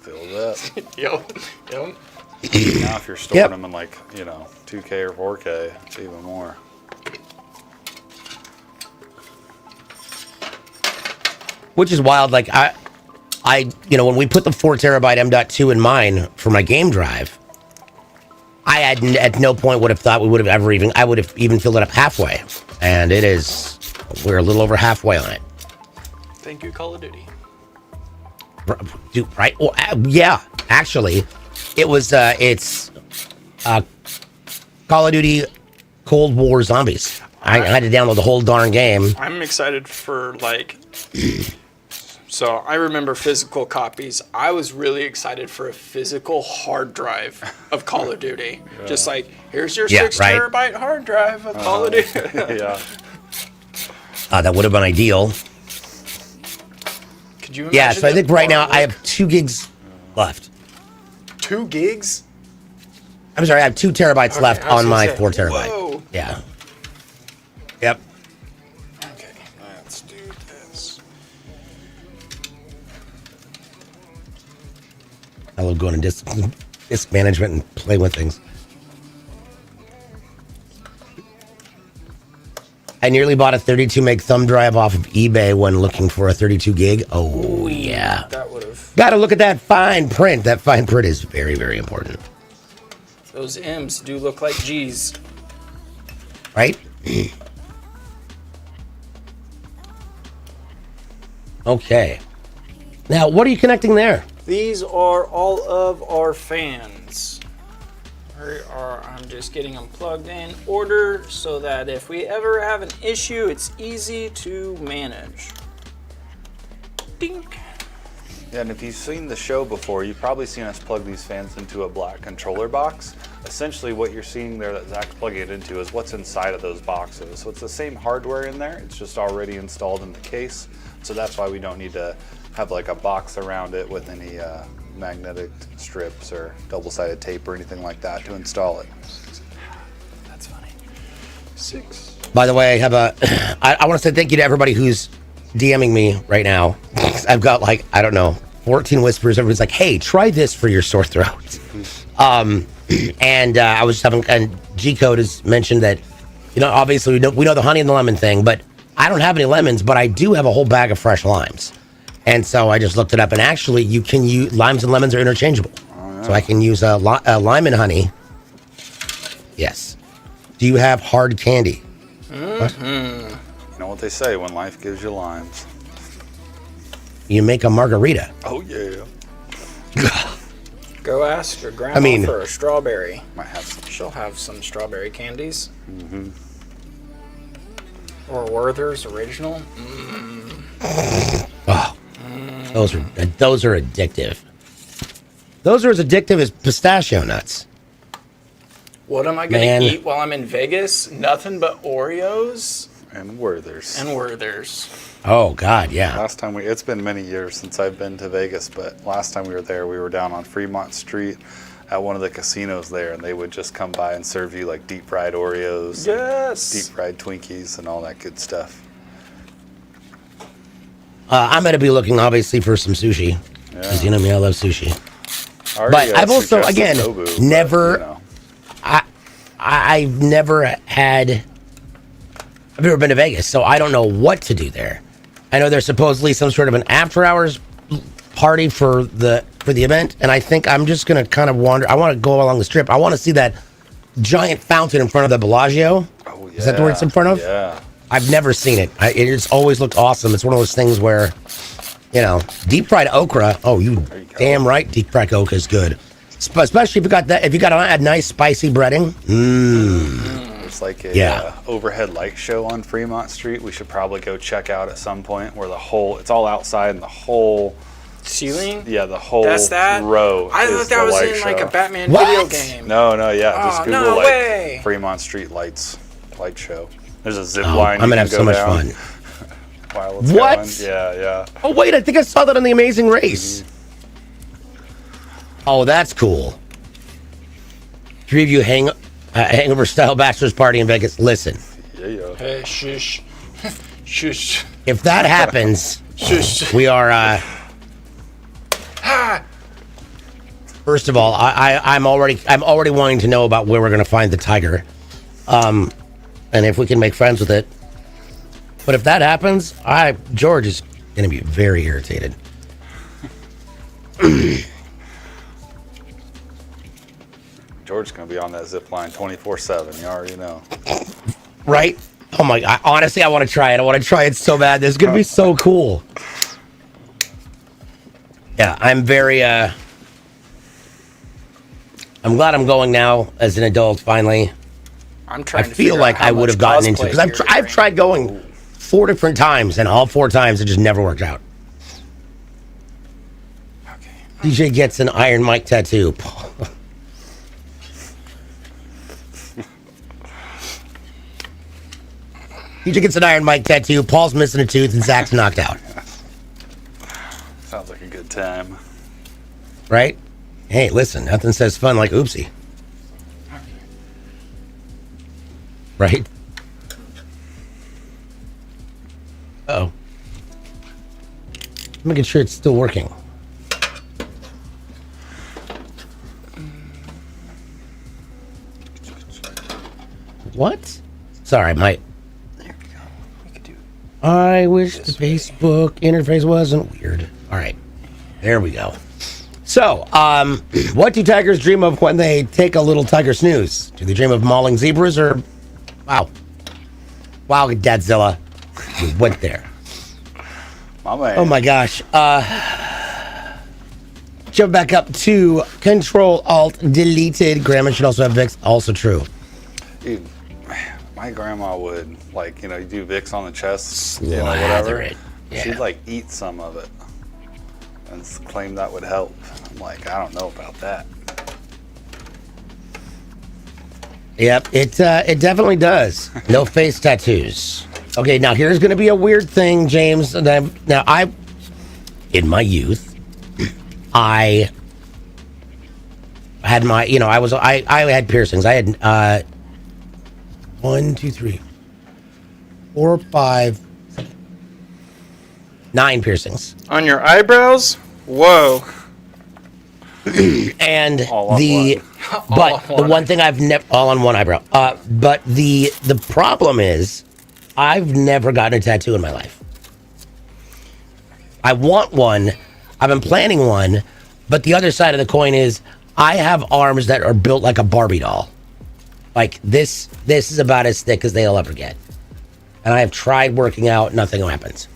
Fill it up. Yep. Now if you're storing them in 2K or 4K, it's even more. Which is wild. Like I when we put the 4 terabyte M.2 in mine for my game drive, I had at no point would have thought we would have ever I would have even filled it up halfway. And we're a little over halfway on it. Thank you, Call of Duty. Dude, right? Well, yeah, actually, it's Call of Duty Cold War Zombies. I had to download the whole darn game. I'm excited for so I remember physical copies. I was really excited for a physical hard drive of Call of Duty. Yeah. Just like, here's your 6 terabyte hard drive of Call of Duty. Yeah. That would have been ideal. Could you imagine? Yeah, so I think right now I have 2 gigs left. 2 gigs? I'm sorry, I have 2 terabytes left on my 4 terabyte. Whoa. Yeah. Yep. Okay, let's do this. I love going to disk management and play with things. I nearly bought a 32 meg thumb drive off of eBay when looking for a 32 gig. Oh, yeah. That would have. Got to look at that fine print. That fine print is very, very important. Those M's do look like G's. Right? Okay. Now, what are you connecting there? These are all of our fans. I'm just getting them plugged in order so that if we ever have an issue, it's easy to manage. Dink. Yeah, and if you've seen the show before, you've probably seen us plug these fans into a black controller box. Essentially what you're seeing there that Zach's plugging it into is what's inside of those boxes. So it's the same hardware in there, it's just already installed in the case. So that's why we don't need to have like a box around it with any magnetic strips or double-sided tape or anything like that to install it. That's funny. 6. By the way, I want to say thank you to everybody who's DMing me right now. I've got like, I don't know, 14 whispers. Everybody's like, hey, try this for your sore throat. And I was having, and G-Code has mentioned that, you know, obviously we know the honey and the lemon thing, but I don't have any lemons, but I do have a whole bag of fresh limes. And so I just looked it up, and actually you can use, limes and lemons are interchangeable. Oh, yeah. So I can use lime and honey. Yes. Do you have hard candy? Mm-hmm. You know what they say, when life gives you limes. You make a margarita. Oh, yeah. Go ask your grandma for a strawberry. Might have some. She'll have some strawberry candies. Mm-hmm. Or Werther's original. Oh, those are addictive. Those are as addictive as pistachio nuts. What am I going to eat while I'm in Vegas? Nothing but Oreos. And Werther's. Oh, God, yeah. Last time it's been many years since I've been to Vegas, but last time we were there, we were down on Fremont Street at one of the casinos there, and they would just come by and serve you like deep fried Oreos, yes, deep fried Twinkies, and all that good stuff. I'm going to be looking, obviously, for some sushi. Because you know me, I love sushi. Already, but I've also, again, Nobu, never... But, you know. I've never been to Vegas, so I don't know what to do there. I know there's supposedly some sort of an after-hours party for the event, and I think I'm just going to kind of wander. I want to go along the strip. I want to see that giant fountain in front of the Bellagio. Oh, yeah. Is that the word it's in front of? Yeah. I've never seen it. It's always looked awesome. It's one of those things where, you know, deep-fried okra. Oh, you damn right deep-fried okra is good. Especially if you got that, if you got a nice spicy breading. There's like a overhead light show on Fremont Street. We should probably go check out at some point where it's all outside and the whole ceiling. Yeah, the whole row. I thought that was in like a Batman video game. No, just Google Fremont Street light show. There's a zip line. I'm gonna have so much fun. What? Going. Yeah. Oh wait, I think I saw that on The Amazing Race. Oh, that's cool. 3 of you hangover style bachelor's party in Vegas. Listen. Yeah. Hey, shush. Shush. If that happens, we are first of all, I'm already wanting to know about where we're gonna find the tiger. And if we can make friends with it. But if that happens, George is gonna be very irritated. George's gonna be on that zip line 24/7. You already know. Right? Oh my God! Honestly, I want to try it. I want to try it so bad. This is gonna be so cool. Yeah, I'm very. I'm glad I'm going now as an adult. Finally, I'm trying. I feel like I would have gotten into it because I've tried going 4 different times, and all 4 times it just never worked out. Okay. DJ gets an Iron Mike tattoo. DJ gets an Iron Mike tattoo. Paul's missing a tooth, and Zach's knocked out. Sounds like a good time. Right? Hey, listen, nothing says fun like oopsie. Right? Uh-oh. I'm making sure it's still working. What? Sorry, There we go. We could do I wish the Facebook interface wasn't weird. All right, there we go. So, what do tigers dream of when they take a little tiger snooze? Do they dream of mauling zebras or... Wow, Dadzilla. We went there. My man. Oh my gosh. Jump back up to Control-Alt-Deleted. Grandma should also have Vicks. Also true. Dude, my grandma would, like, you do Vicks on the chest, Slather whatever. it. Yeah. She'd, like, eat some of it and claim that would help. I'm like, I don't know about that. Yep, it definitely does. No face tattoos. Okay, now here's going to be a weird thing, James. And in my youth, I had my, I had piercings. I had 1, 2, 3, 4, 5, 9 piercings. on your eyebrows. Whoa. And All on the one thing I've never all on one eyebrow. But the problem is I've never gotten a tattoo in my life. I want one. I've been planning one, but the other side of the coin is I have arms that are built like a Barbie doll. Like this is about as thick as they'll ever get. And I have tried working out, nothing happens.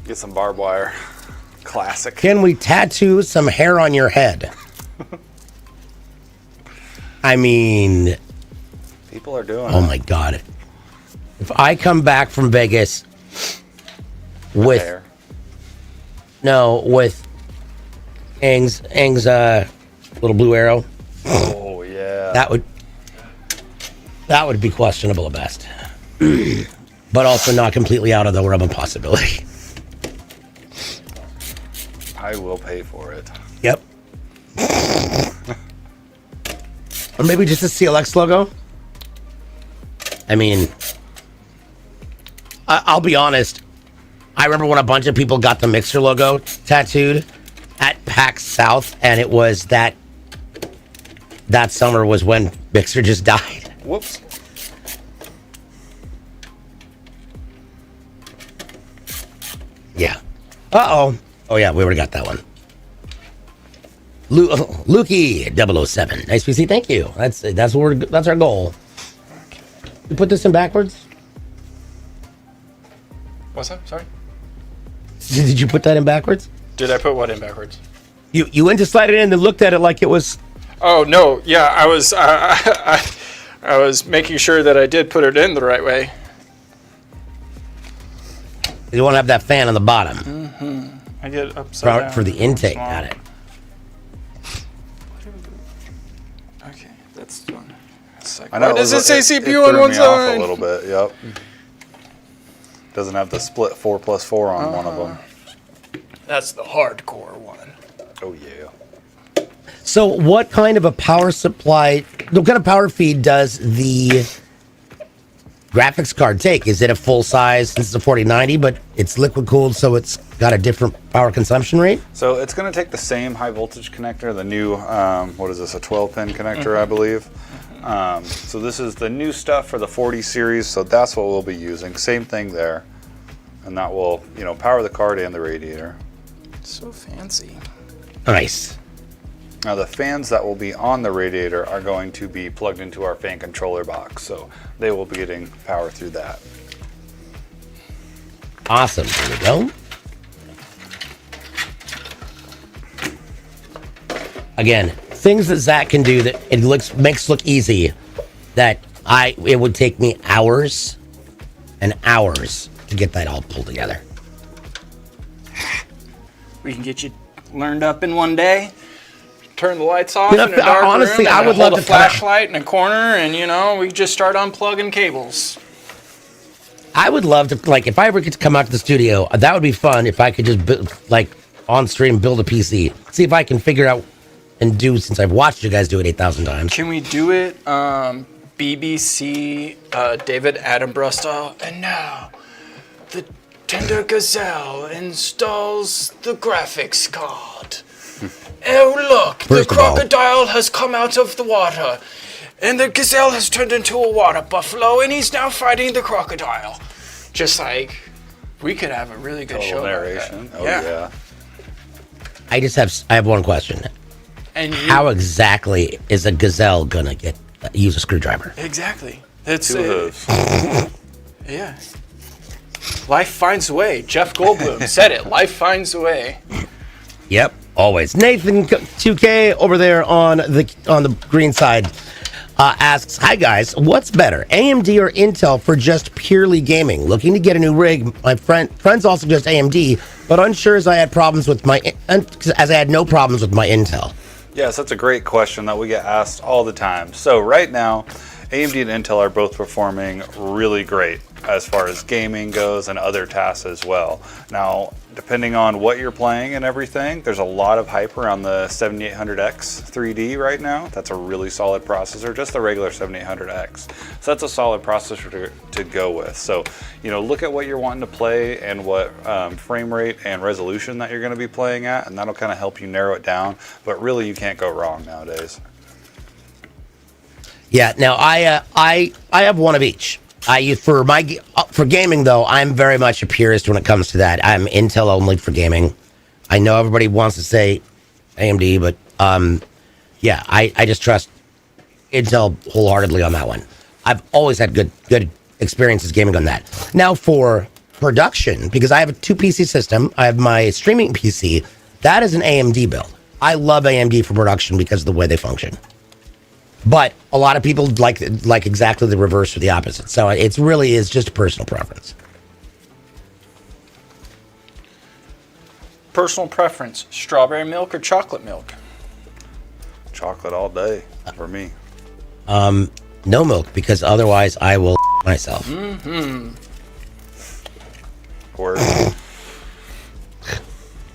Get some barbed wire. Classic. Can we tattoo some hair on your head? I mean, People are doing oh it. my God. If I come back from Vegas with Hair. with Aang's little blue arrow, Oh, yeah. that would be questionable at best. But also not completely out of the realm of possibility. I will pay for it. Yep. Or maybe just a CLX logo. I mean, I'll be honest. I remember when a bunch of people got the Mixer logo tattooed at PAX South, and it was that summer was when Mixer just died. Whoops. Yeah. Uh-oh. Oh, yeah, we already got that one. Lukey 007. Nice PC. Thank you. That's our goal. You put this in backwards? What's that? Sorry. Did you put that in backwards? Did I put what in backwards? You went to slide it in and looked at it like it was... Oh no, yeah, I was I was making sure that I did put it in the right way. You want to have that fan on the bottom I get it upside down. for the intake. Small. Got it. Okay, that's done. I know. Why does it say it CPU on threw one me off side? a little bit. Yep. Doesn't have the split 4+4 on one of them. That's the hardcore one. Oh yeah. So what kind of a power supply, what kind of power feed does the graphics card take? Is it a full size? This is a 4090, but it's liquid cooled, so it's got a different power consumption rate? So it's going to take the same high voltage connector, the new, what is this, a 12-pin connector, I believe. So this is the new stuff for the 40 series, so that's what we'll be using. Same thing there. And that will, power the card and the radiator. So fancy. Nice. Now the fans that will be on the radiator are going to be plugged into our fan controller box, so they will be getting power through that. Awesome. There we go. Again, things that Zach can do that it makes look easy, that it would take me hours and hours to get that all pulled together. We can get you learned up in one day. Turn the lights off You know, in a dark honestly, room. I and would hold love a to come out. flashlight in a corner, and we just start unplugging cables. I would love to, like, if I ever get to come out to the studio, that would be fun if I could just, on stream, build a PC. See if I can figure out and do, since I've watched you guys do it 8,000 times. Can we do it BBC David Attenborough style? And now, the Tender Gazelle installs the graphics card. Oh look, First the of all- crocodile has come out of the water. And the gazelle has turned into a water buffalo, and he's now fighting the crocodile. Just like, we could have a really good show narration. About that. Yeah. I have one question. And How exactly is a gazelle gonna use a screwdriver? Exactly. It's Two hooves. yeah. Life finds a way. Jeff Goldblum said it. Life finds a way. Yep, always. Nathan 2K over there on the green side asks, "Hi guys, what's better, AMD or Intel for just purely gaming? Looking to get a new rig. My friends also suggest AMD, but unsure as I had no problems with my Intel." Yes, that's a great question that we get asked all the time. So right now, AMD and Intel are both performing really great as far as gaming goes and other tasks as well. Now, depending on what you're playing and everything, there's a lot of hype around the 7800X 3D right now. That's a really solid processor, just the regular 7800X. So that's a solid processor to go with. So, look at what you're wanting to play and what frame rate and resolution that you're going to be playing at, and that'll kind of help you narrow it down. But really, you can't go wrong nowadays. Yeah. Now I have one of each. For gaming though, I'm very much a purist when it comes to that. I'm Intel only for gaming. I know everybody wants to say AMD, but yeah, I just trust Intel wholeheartedly on that one. I've always had good experiences gaming on that. Now for production, because I have a 2 PC system, I have my streaming PC. That is an AMD build. I love AMD for production because of the way they function. But a lot of people like exactly the reverse or the opposite. So it really is just a personal preference. Personal preference, strawberry milk or chocolate milk? Chocolate all day for me. No milk, because otherwise I will myself. Word.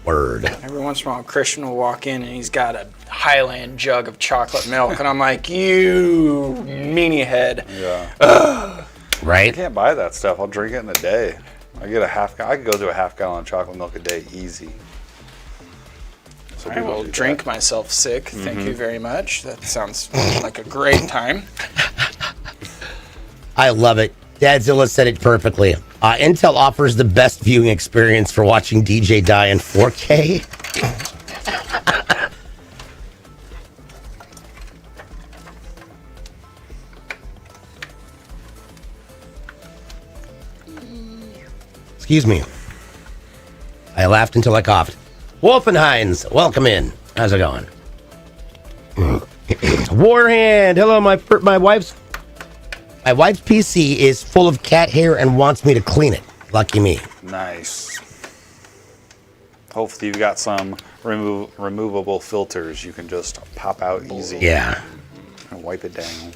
Word. Every once in a while, Christian will walk in and he's got a Highland jug of chocolate milk, and I'm like, you meanie head. Yeah. Right? I can't buy that stuff. I'll drink it in a day. I could go through a half gallon of chocolate milk a day easy. So I will drink myself sick. Thank you very much. That sounds like a great time. I love it. Dadzilla said it perfectly. Intel offers the best viewing experience for watching DJ die in 4K. Excuse me. I laughed until I coughed. Wolfenheinz, welcome in. How's it going? Warhand, hello. My wife's PC is full of cat hair and wants me to clean it. Lucky me. Nice. Hopefully you've got some removable filters you can just pop out easy. Yeah. And wipe it down.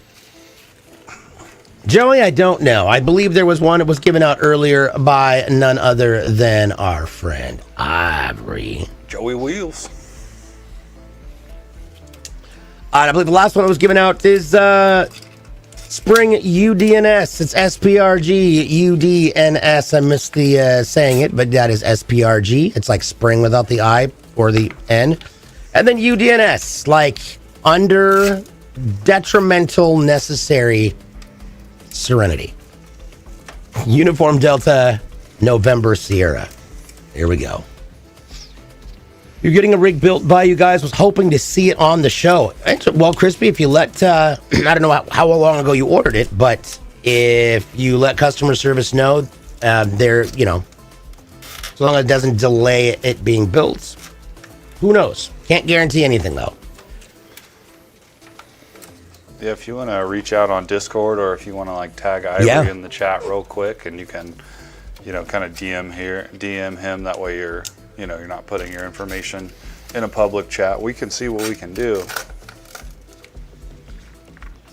Joey, I don't know. I believe there was one that was given out earlier by none other than our friend Ivory. Joey Wheels. I believe the last one that was given out is Spring UDNS. It's SPRG UDNS. I missed the saying it, but that is SPRG. It's like spring without the I or the N. And then UDNS, like under detrimental necessary serenity. Uniform Delta November Sierra. Here we go. You're getting a rig built by you guys. Was hoping to see it on the show. Well, Crispy, if you let, I don't know how long ago you ordered it, but if you let customer service know, they're, as long as it doesn't delay it being built, who knows? Can't guarantee anything, though. Yeah, if you want to reach out on Discord or if you want to tag Ivory in the chat real quick, and you can, kind of DM him. That way you're not putting your information in a public chat. We can see what we can do.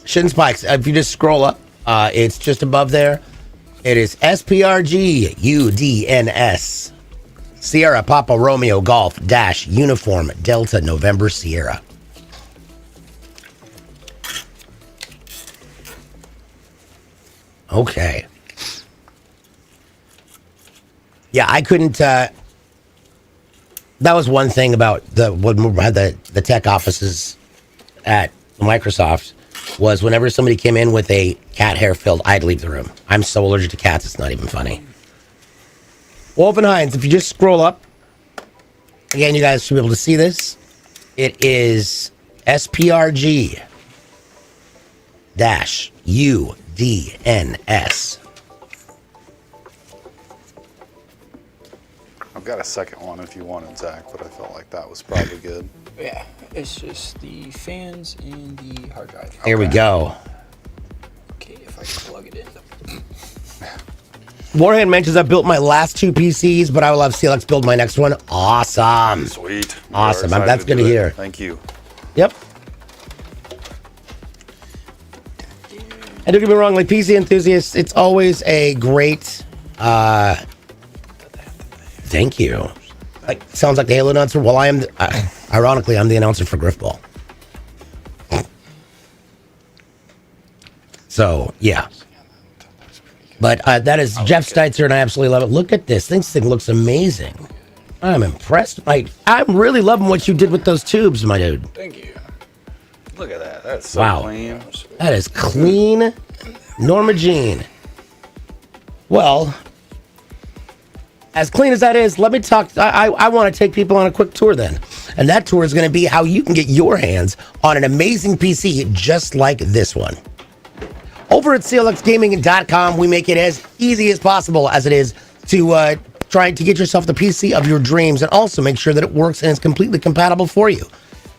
Shin Spikes, if you just scroll up, it's just above there. It is SPRG UDNS Sierra Papa Romeo Golf Dash Uniform Delta November Sierra. Okay. Yeah, I couldn't. That was one thing about when we had the tech offices at Microsoft. was whenever somebody came in with a cat hair filled, I'd leave the room. I'm so allergic to cats, it's not even funny. Wolf and Hines, if you just scroll up, again, you guys should be able to see this. It is SPRG UDNS. I've got a second one if you wanted, Zach, but I felt like that was probably good. Yeah, it's just the fans and the hard drive. Here we go. Okay, if I can plug it in. Warhead mentions I built my last 2 PCs, but I will have CLX build my next one. Awesome. Sweet. Awesome. That's good to hear. Thank you. Yep. And don't get me wrong, like PC enthusiasts, it's always a great thank you. Like, sounds like the Halo announcer. Well, I am ironically I'm the announcer for Griffball. So yeah. But that is Jeff Steitzer, and I absolutely love it. Look at this. This thing looks amazing. I'm impressed. Like, I'm really loving what you did with those tubes, my dude. Thank you. Look at that. That's so clean. That is clean. Norma Jean. Well, as clean as that is, let me talk. I want to take people on a quick tour then. And that tour is going to be how you can get your hands on an amazing PC just like this one. Over at CLXgaming.com, we make it as easy as possible as it is to try to get yourself the PC of your dreams and also make sure that it works and is completely compatible for you.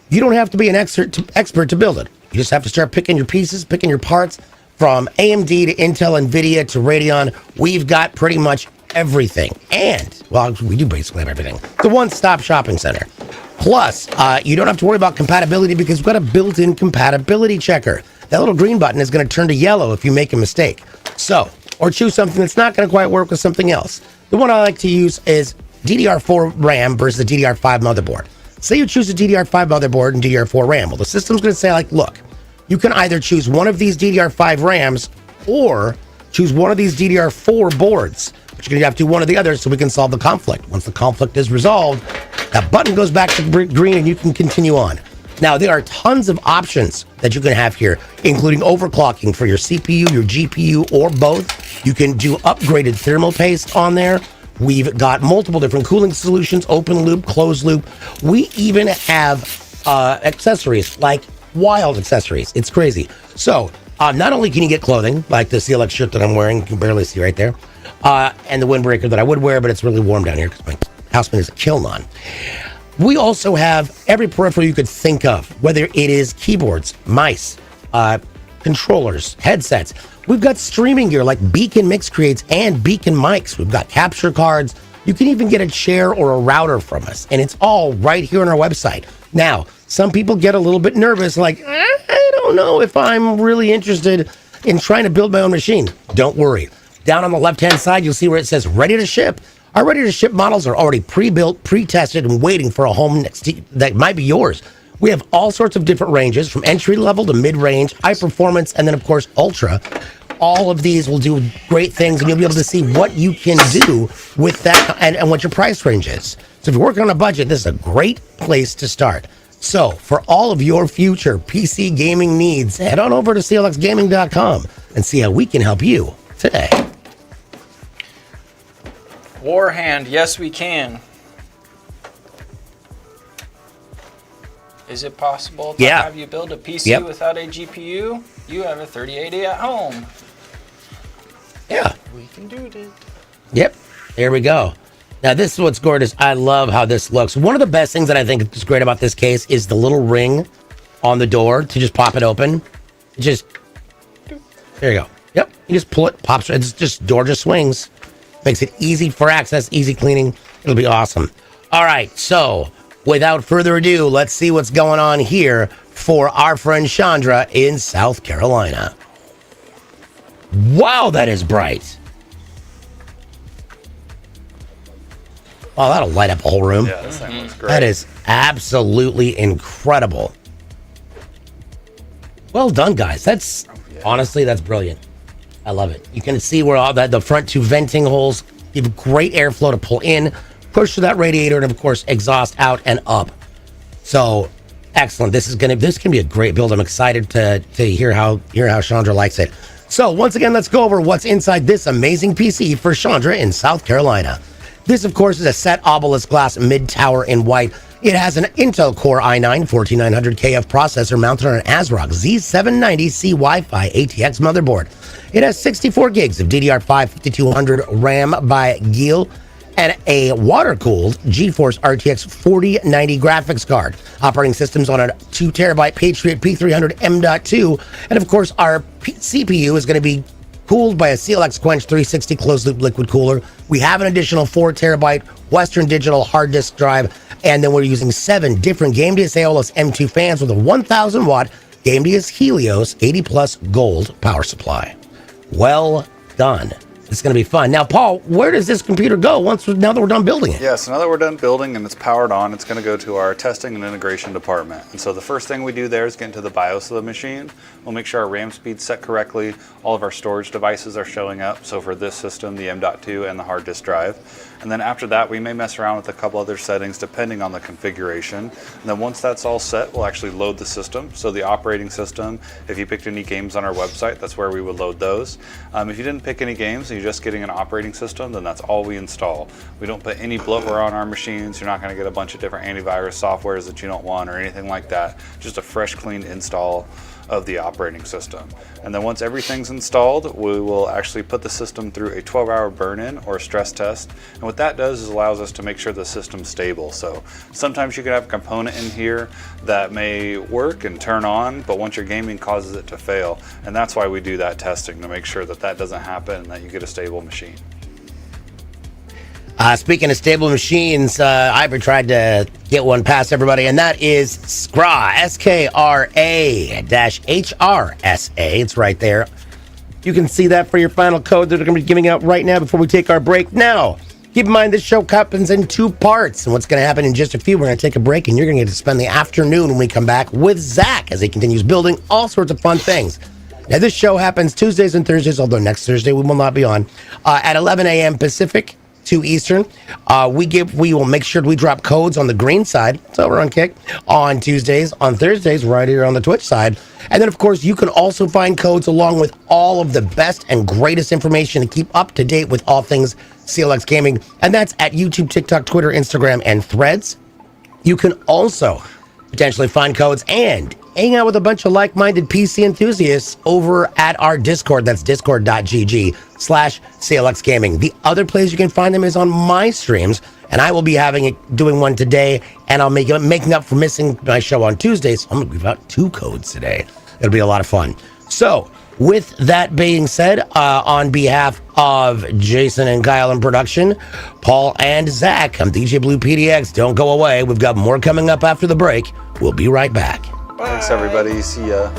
You don't have to be an expert to build it. You just have to start picking your pieces, picking your parts from AMD to Intel, NVIDIA to Radeon. We've got pretty much everything. And, well, we do basically have everything. The one-stop shopping center. Plus, you don't have to worry about compatibility because we've got a built-in compatibility checker. That little green button is going to turn to yellow if you make a mistake. So, or choose something that's not going to quite work with something else. The one I like to use is DDR4 RAM versus the DDR5 motherboard. Say you choose a DDR5 motherboard and DDR4 RAM. Well, the system's going to say, like, look, you can either choose one of these DDR5 RAMs or choose one of these DDR4 boards. But you're going to have to do one or the other so we can solve the conflict. Once the conflict is resolved, that button goes back to green and you can continue on. Now, there are tons of options that you can have here, including overclocking for your CPU, your GPU, or both. You can do upgraded thermal paste on there. We've got multiple different cooling solutions, open loop, closed loop. We even have accessories, like wild accessories. It's crazy. So, not only can you get clothing, like the CLX shirt that I'm wearing, you can barely see right there, and the windbreaker that I would wear, but it's really warm down here because my housemate is a kiln on. We also have every peripheral you could think of, whether it is keyboards, mice, controllers, headsets. We've got streaming gear like Beacon Mix Creates and Beacon Mics. We've got capture cards. You can even get a chair or a router from us, and it's all right here on our website. Now, some people get a little bit nervous, like, I don't know if I'm really interested in trying to build my own machine. Don't worry. Down on the left-hand side, you'll see where it says ready to ship. Our ready-to-ship models are already pre-built, pre-tested, and waiting for a home that might be yours. We have all sorts of different ranges, from entry-level to mid-range, high-performance, and then, of course, ultra. All of these will do great things, and you'll be able to see what you can do with that and what your price range is. So if you're working on a budget, this is a great place to start. So for all of your future PC gaming needs, head on over to CLXgaming.com and see how we can help you today. Warhand, yes we can. Is it possible to have you build a PC without a GPU? You have a 3080 at home. Yeah. We can do it. Yep. Here we go. Now, this is what's gorgeous. I love how this looks. One of the best things that I think is great about this case is the little ring on the door to just pop it open. Just, there you go. Yep. You just pull it, pops, it's just, door just swings. Makes it easy for access, easy cleaning. It'll be awesome. All right. So, without further ado, let's see what's going on here for our friend Chandra in South Carolina. Wow, that is bright. Oh, that'll light up a whole room. Yeah, this thing looks great. That is absolutely incredible. Well done, guys. That's honestly, that's brilliant. I love it. You can see where all that the front 2 venting holes give great airflow to pull in, push through that radiator, and of course exhaust out and up. So Excellent. This can be a great build. I'm excited to hear how Chandra likes it. So once again, let's go over what's inside this amazing PC for Chandra in South Carolina. This, of course, is a set obelisk glass mid-tower in white. It has an Intel Core i9-14900KF processor mounted on an ASRock Z790C Wi-Fi ATX motherboard. It has 64 gigs of DDR5 5200 RAM by Giel and a water-cooled GeForce RTX 4090 graphics card. Operating systems on a 2TB Patriot P300 M.2, and of course our CPU is going to be cooled by a CLX Quench 360 closed-loop liquid cooler. We have an additional 4TB Western Digital hard disk drive, and then we're using 7 different GameDeus Aeolus M2 fans with a 1,000-watt GameDeus Helios 80+ Gold power supply. Well done. It's going to be fun. Now, Paul, where does this computer go now that we're done building it? Yeah, so now that we're done building and it's powered on, it's going to go to our testing and integration department. And so the first thing we do there is get into the BIOS of the machine. We'll make sure our RAM speed's set correctly. All of our storage devices are showing up. So for this system, the M.2 and the hard disk drive. And then after that, we may mess around with a couple other settings depending on the configuration. And then once that's all set, we'll actually load the system. So the operating system, if you picked any games on our website, that's where we would load those. If you didn't pick any games and you're just getting an operating system, then that's all we install. We don't put any bloatware on our machines. You're not going to get a bunch of different antivirus softwares that you don't want or anything like that. Just a fresh, clean install of the operating system. And then once everything's installed, we will actually put the system through a 12-hour burn-in or stress test. And what that does is allows us to make sure the system's stable. So sometimes you can have a component in here that may work and turn on, but once your gaming causes it to fail. And that's why we do that testing, to make sure that that doesn't happen and that you get a stable machine. Speaking of stable machines, I've tried to get one past everybody, and that is SKRA, SKRA-HRSA. It's right there. You can see that for your final code that they're going to be giving out right now before we take our break. Now, keep in mind this show happens in 2 parts, and what's going to happen in just a few, we're going to take a break, and you're going to get to spend the afternoon when we come back with Zach as he continues building all sorts of fun things. Now, this show happens Tuesdays and Thursdays, although next Thursday we will not be on, at 11 a.m. Pacific, 2 Eastern. We will make sure we drop codes on the green side, so we're on Kick, on Tuesdays. On Thursdays, right here on the Twitch side. And then, of course, you can also find codes along with all of the best and greatest information to keep up to date with all things CLX Gaming. And that's at YouTube, TikTok, Twitter, Instagram, and Threads. You can also potentially find codes and hang out with a bunch of like-minded PC enthusiasts over at our Discord. That's discord.gg/CLX Gaming. The other place you can find them is on my streams, and I will be doing one today, and I'll making up for missing my show on Tuesdays. I'm going to give out 2 codes today. It'll be a lot of fun. So, with that being said, on behalf of Jason and Kyle in production, Paul and Zach, I'm DJ Blue PDX. Don't go away. We've got more coming up after the break. We'll be right back. Bye. Thanks, everybody. See ya.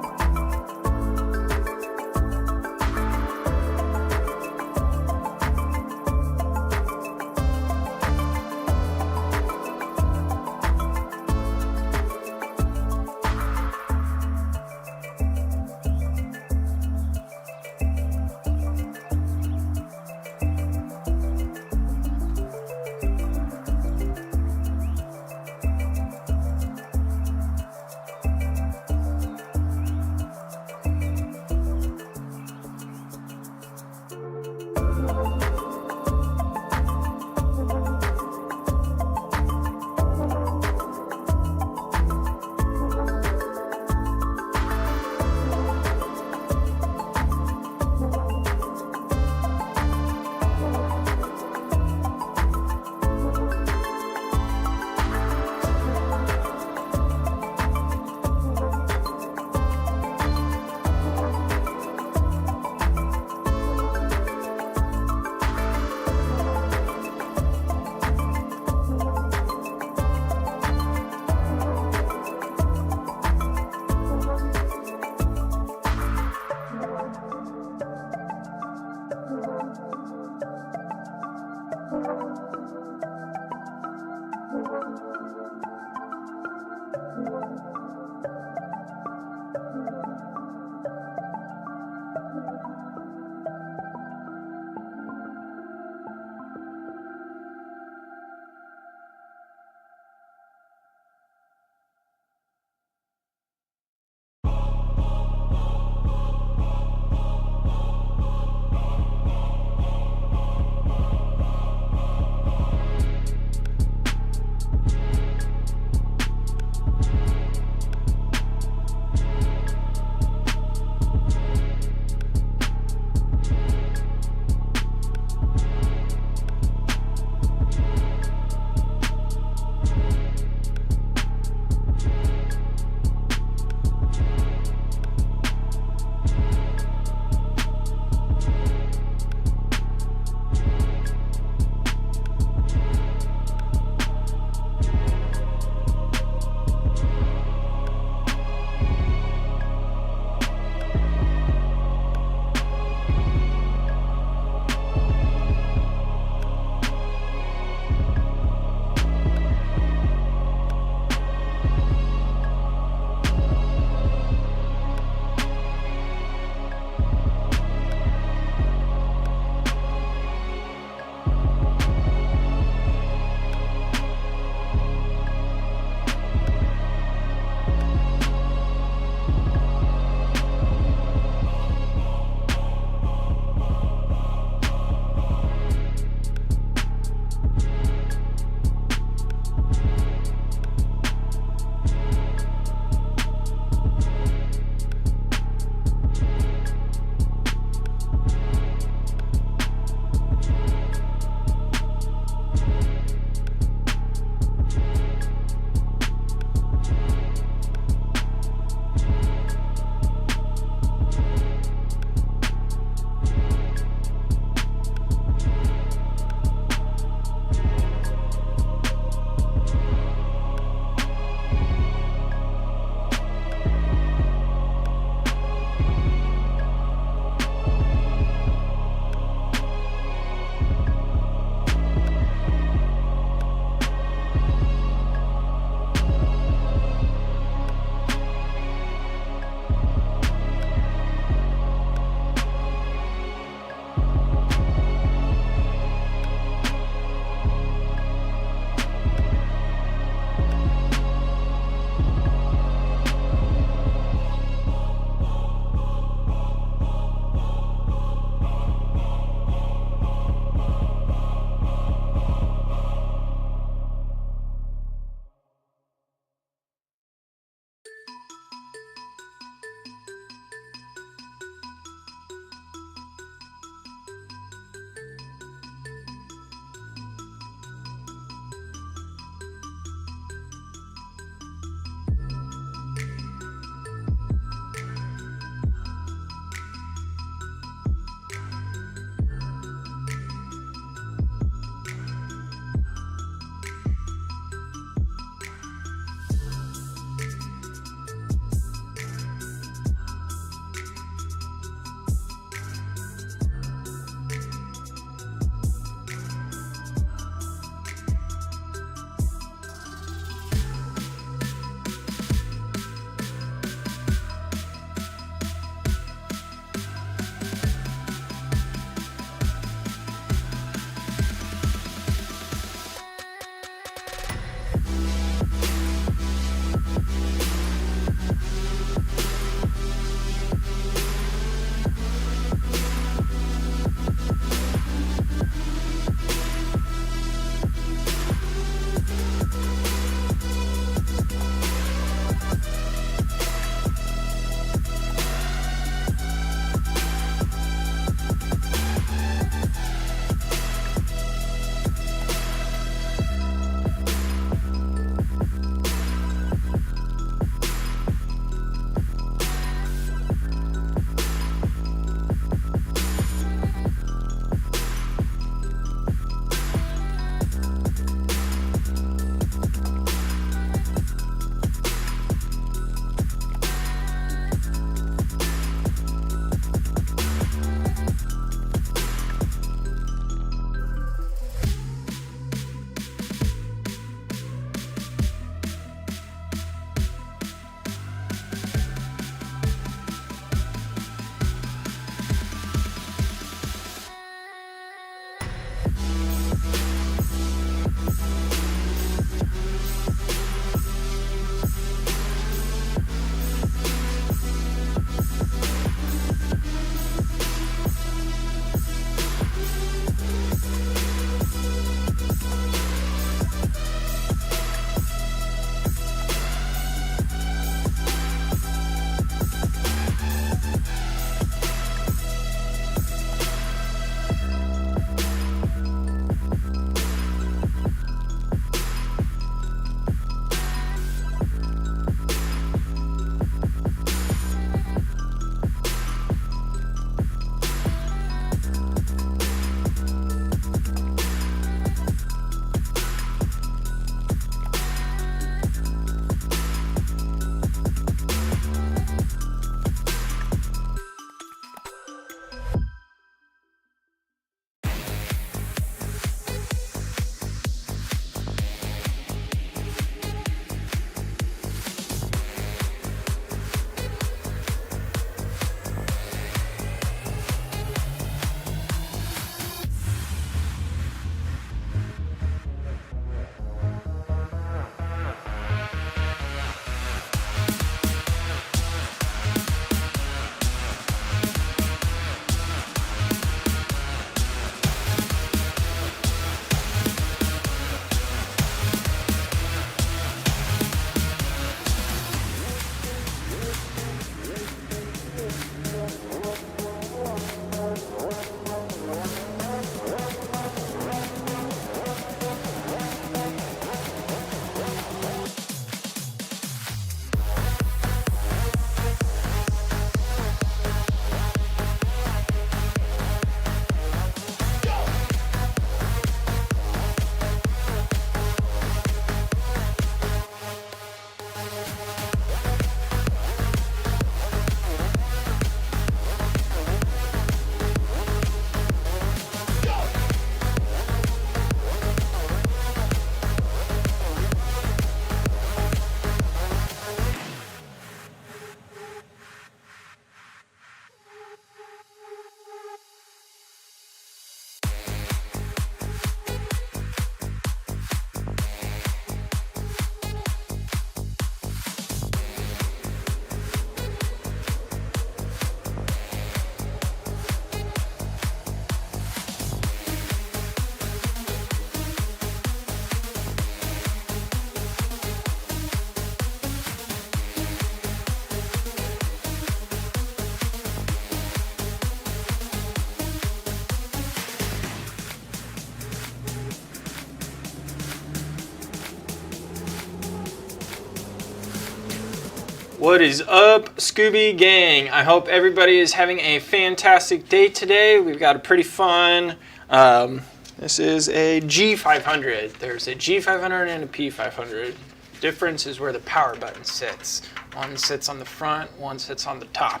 What is up, Scooby Gang? I hope everybody is having a fantastic day today. We've got a pretty fun, this is a G500. There's a G500 and a P500. Difference is where the power button sits. One sits on the front, one sits on the top.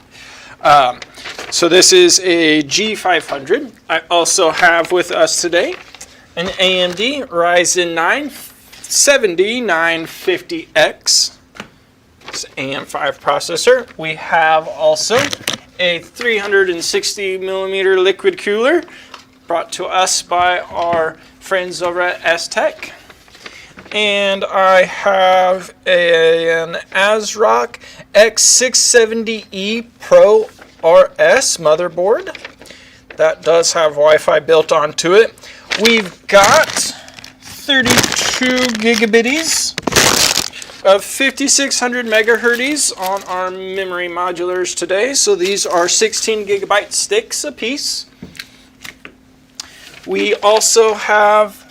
So this is a G500. I also have with us today an AMD Ryzen 9 7950X. AM5 processor. We have also a 360 millimeter liquid cooler brought to us by our friends over at S-Tech. And I have an ASRock X670E Pro RS motherboard that does have Wi-Fi built onto it. We've got 32 gigabits of 5600 megahertz on our memory modulars today. So these are 16 gigabyte sticks a piece. We also have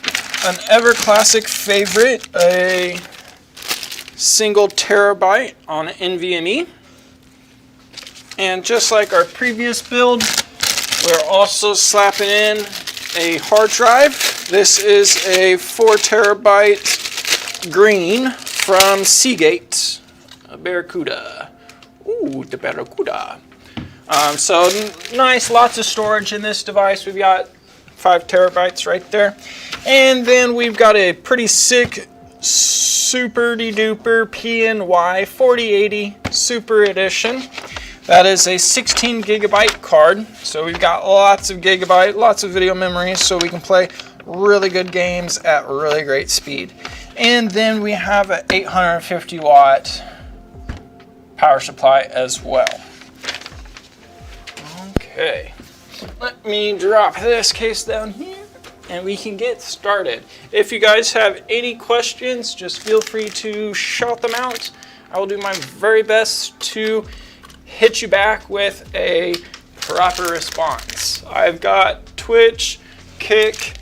an ever classic favorite, a single terabyte on NVMe. And just like our previous build, we're also slapping in a hard drive. This is a 4 terabyte green from Seagate, a Barracuda. Ooh, the Barracuda. So nice, lots of storage in this device. We've got 5 terabytes right there. And then we've got a pretty sick super-de-duper PNY 4080 Super Edition. That is a 16 gigabyte card. So we've got lots of gigabyte, lots of video memory, so we can play really good games at really great speed. And then we have an 850 watt power supply as well. Okay, let me drop this case down here and we can get started. If you guys have any questions, just feel free to shout them out. I will do my very best to hit you back with a proper response. I've got Twitch, Kick,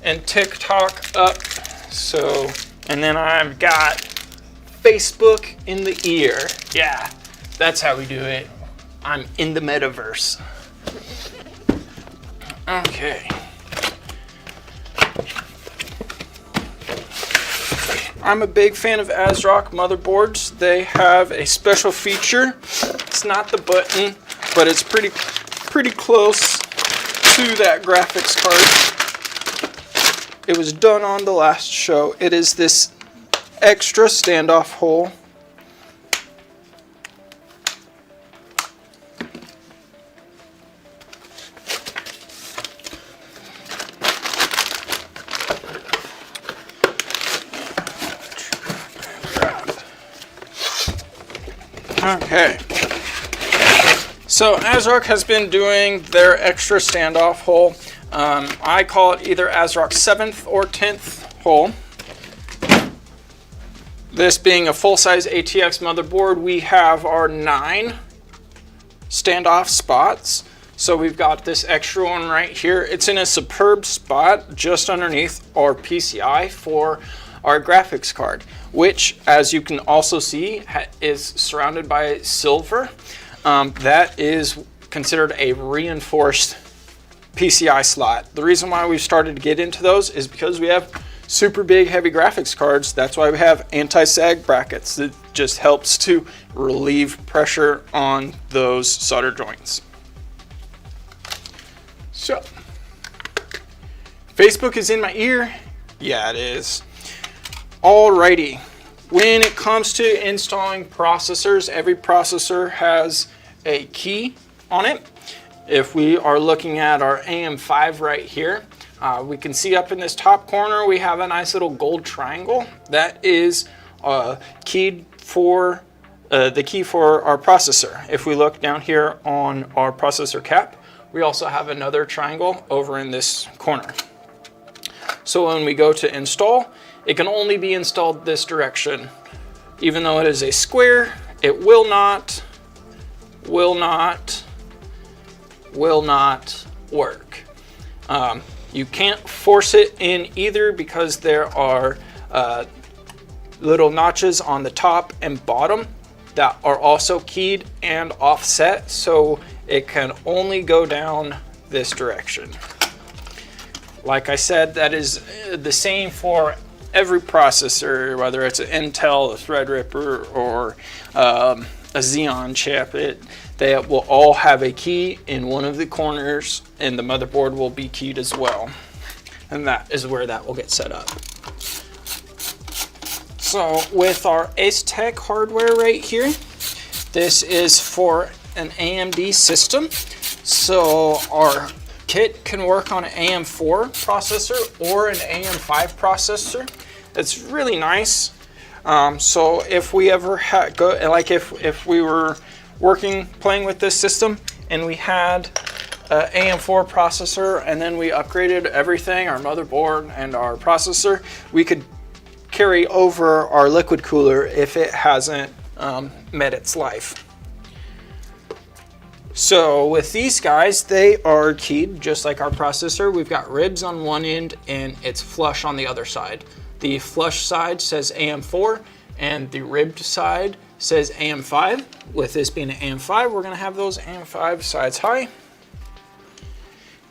and TikTok up, and then I've got Facebook in the ear. Yeah, that's how we do it. I'm in the metaverse. Okay. I'm a big fan of ASRock motherboards. They have a special feature. It's not the button, but it's pretty close to that graphics card. It was done on the last show. It is this extra standoff hole. Okay. So ASRock has been doing their extra standoff hole. I call it either ASRock 7th or 10th hole. This being a full-size ATX motherboard, we have our 9 standoff spots. So we've got this extra one right here. It's in a superb spot just underneath our PCI for our graphics card, which, as you can also see, is surrounded by silver. That is considered a reinforced PCI slot. The reason why we've started to get into those is because we have super big heavy graphics cards. That's why we have anti-sag brackets. That just helps to relieve pressure on those solder joints. So, Facebook is in my ear. Yeah, it is. Alrighty. When it comes to installing processors, every processor has a key on it. If we are looking at our AM5 right here, we can see up in this top corner we have a nice little gold triangle. That is keyed for the key for our processor. If we look down here on our processor cap, we also have another triangle over in this corner. So when we go to install, it can only be installed this direction. Even though it is a square, it will not work. You can't force it in either because there are little notches on the top and bottom that are also keyed and offset, so it can only go down this direction. Like I said, that is the same for every processor, whether it's an Intel, a Threadripper, or a Xeon chip. They will all have a key in one of the corners, and the motherboard will be keyed as well. And that is where that will get set up. So with our Asetek hardware right here, this is for an AMD system. So our kit can work on an AM4 processor or an AM5 processor. It's really nice. So if we ever if we were playing with this system and we had an AM4 processor and then we upgraded everything, our motherboard and our processor, we could carry over our liquid cooler if it hasn't met its life. So with these guys, they are keyed just like our processor. We've got ribs on one end and it's flush on the other side. The flush side says AM4 and the ribbed side says AM5. With this being an AM5, we're gonna have those AM5 sides high.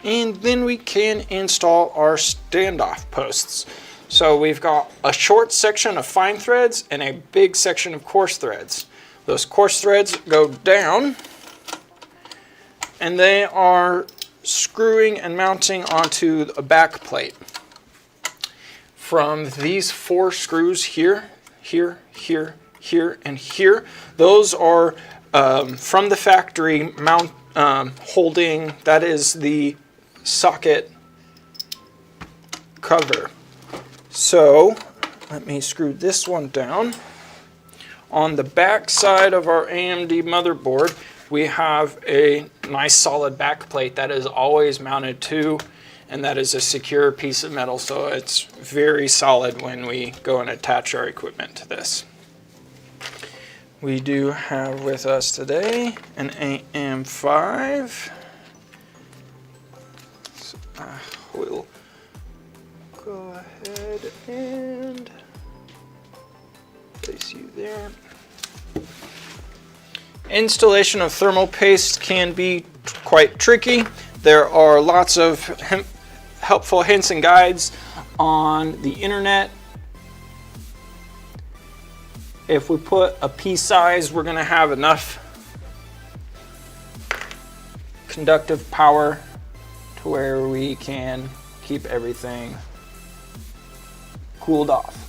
And then we can install our standoff posts. So we've got a short section of fine threads and a big section of coarse threads. Those coarse threads go down and they are screwing and mounting onto a back plate. From these 4 screws here, here, here, here, and here, those are from the factory mount holding, that is the socket cover. So let me screw this one down. On the back side of our AMD motherboard, we have a nice solid back plate that is always mounted to, and that is a secure piece of metal, so it's very solid when we go and attach our equipment to this. We do have with us today an AM5. So I will go ahead and place you there. Installation of thermal paste can be quite tricky. There are lots of helpful hints and guides on the internet. If we put a pea size, we're going to have enough conductive power to where we can keep everything cooled off.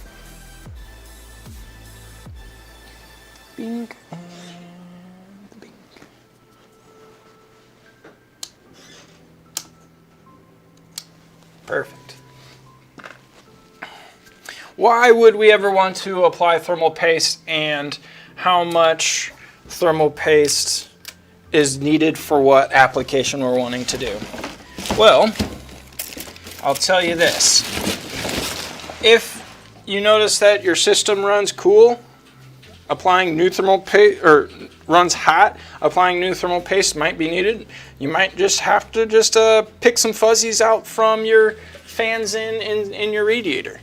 Bing and bing. Perfect. Why would we ever want to apply thermal paste, and how much thermal paste is needed for what application we're wanting to do? Well, I'll tell you this. If you notice that your system runs cool, applying new thermal paste, or runs hot, applying new thermal paste might be needed. You might just have to pick some fuzzies out from your fans in your radiator.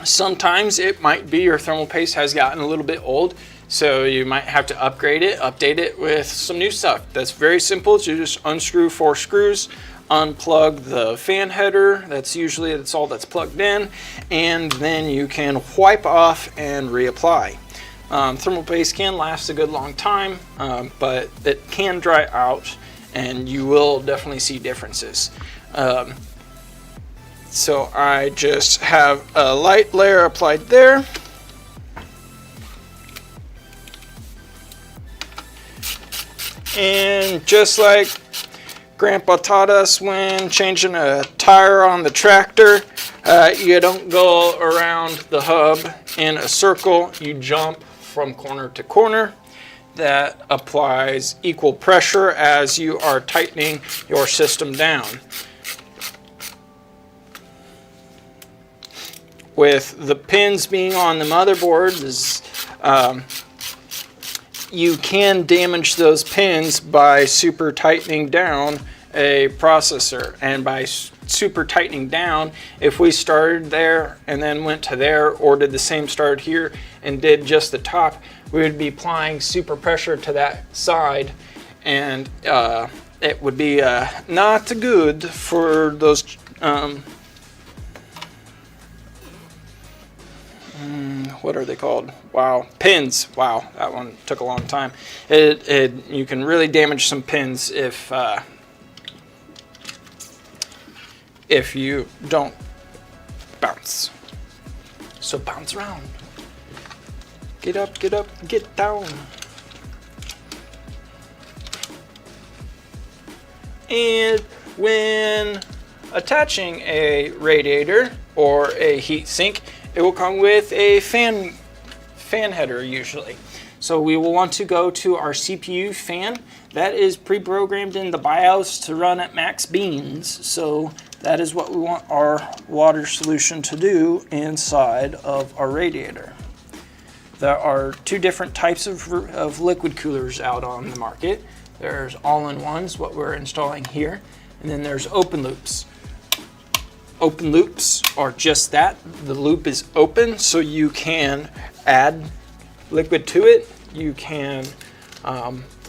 Sometimes it might be your thermal paste has gotten a little bit old, so you might have to upgrade it, update it with some new stuff. That's very simple. So you just unscrew 4 screws, unplug the fan header, that's all that's plugged in, and then you can wipe off and reapply. Thermal paste can last a good long time, but it can dry out and you will definitely see differences. So I just have a light layer applied there. And just like Grandpa taught us when changing a tire on the tractor, you don't go around the hub in a circle, you jump from corner to corner. That applies equal pressure as you are tightening your system down. With the pins being on the motherboard, you can damage those pins by super tightening down a processor, and by super tightening down. If we started there and then went to there, or did the same start here and did just the top, we would be applying super pressure to that side, and it would be not good for those what are they called? Wow, pins. Wow, that one took a long time. You can really damage some pins if you don't bounce. So bounce around. Get up, get down. And when attaching a radiator or a heat sink, it will come with a fan header usually. So we will want to go to our CPU fan. That is pre-programmed in the BIOS to run at max beans. So that is what we want our water solution to do inside of our radiator. There are two different types of liquid coolers out on the market. There's all-in-ones, what we're installing here, and then there's open loops. Open loops are just that. The loop is open, so you can add liquid to it. You can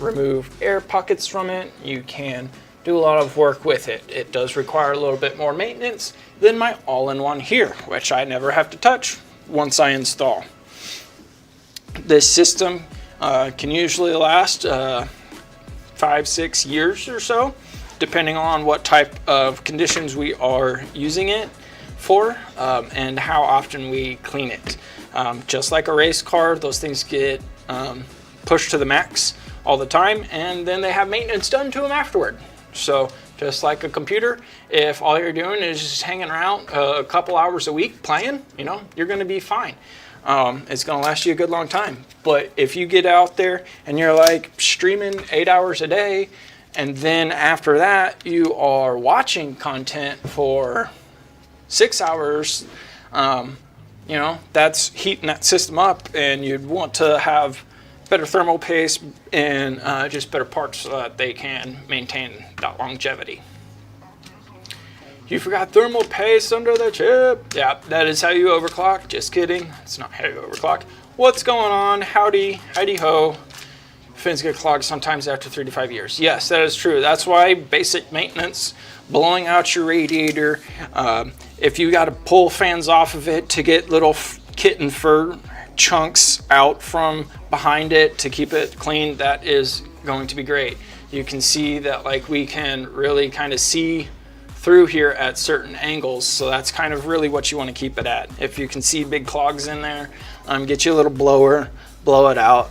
remove air pockets from it. You can do a lot of work with it. It does require a little bit more maintenance than my all-in-one here, which I never have to touch once I install. This system can usually last 5-6 years or so, depending on what type of conditions we are using it for and how often we clean it. Just like a race car, those things get pushed to the max all the time, and then they have maintenance done to them afterward. So just like a computer, if all you're doing is just hanging around a couple hours a week playing, you're going to be fine. It's going to last you a good long time. But if you get out there and you're like streaming 8 hours a day, and then after that you are watching content for 6 hours, that's heating that system up, and you'd want to have better thermal paste and just better parts so that they can maintain that longevity. You forgot thermal paste under the chip. Yeah, that is how you overclock. Just kidding. It's not how you overclock. What's going on? Howdy ho. Fins get clogged sometimes after 3 to 5 years. Yes, that is true. That's why basic maintenance, blowing out your radiator, if you got to pull fans off of it to get little kitten fur chunks out from behind it to keep it clean, that is going to be great. You can see that we can really kind of see through here at certain angles, so that's kind of really what you want to keep it at. If you can see big clogs in there, get you a little blower, blow it out,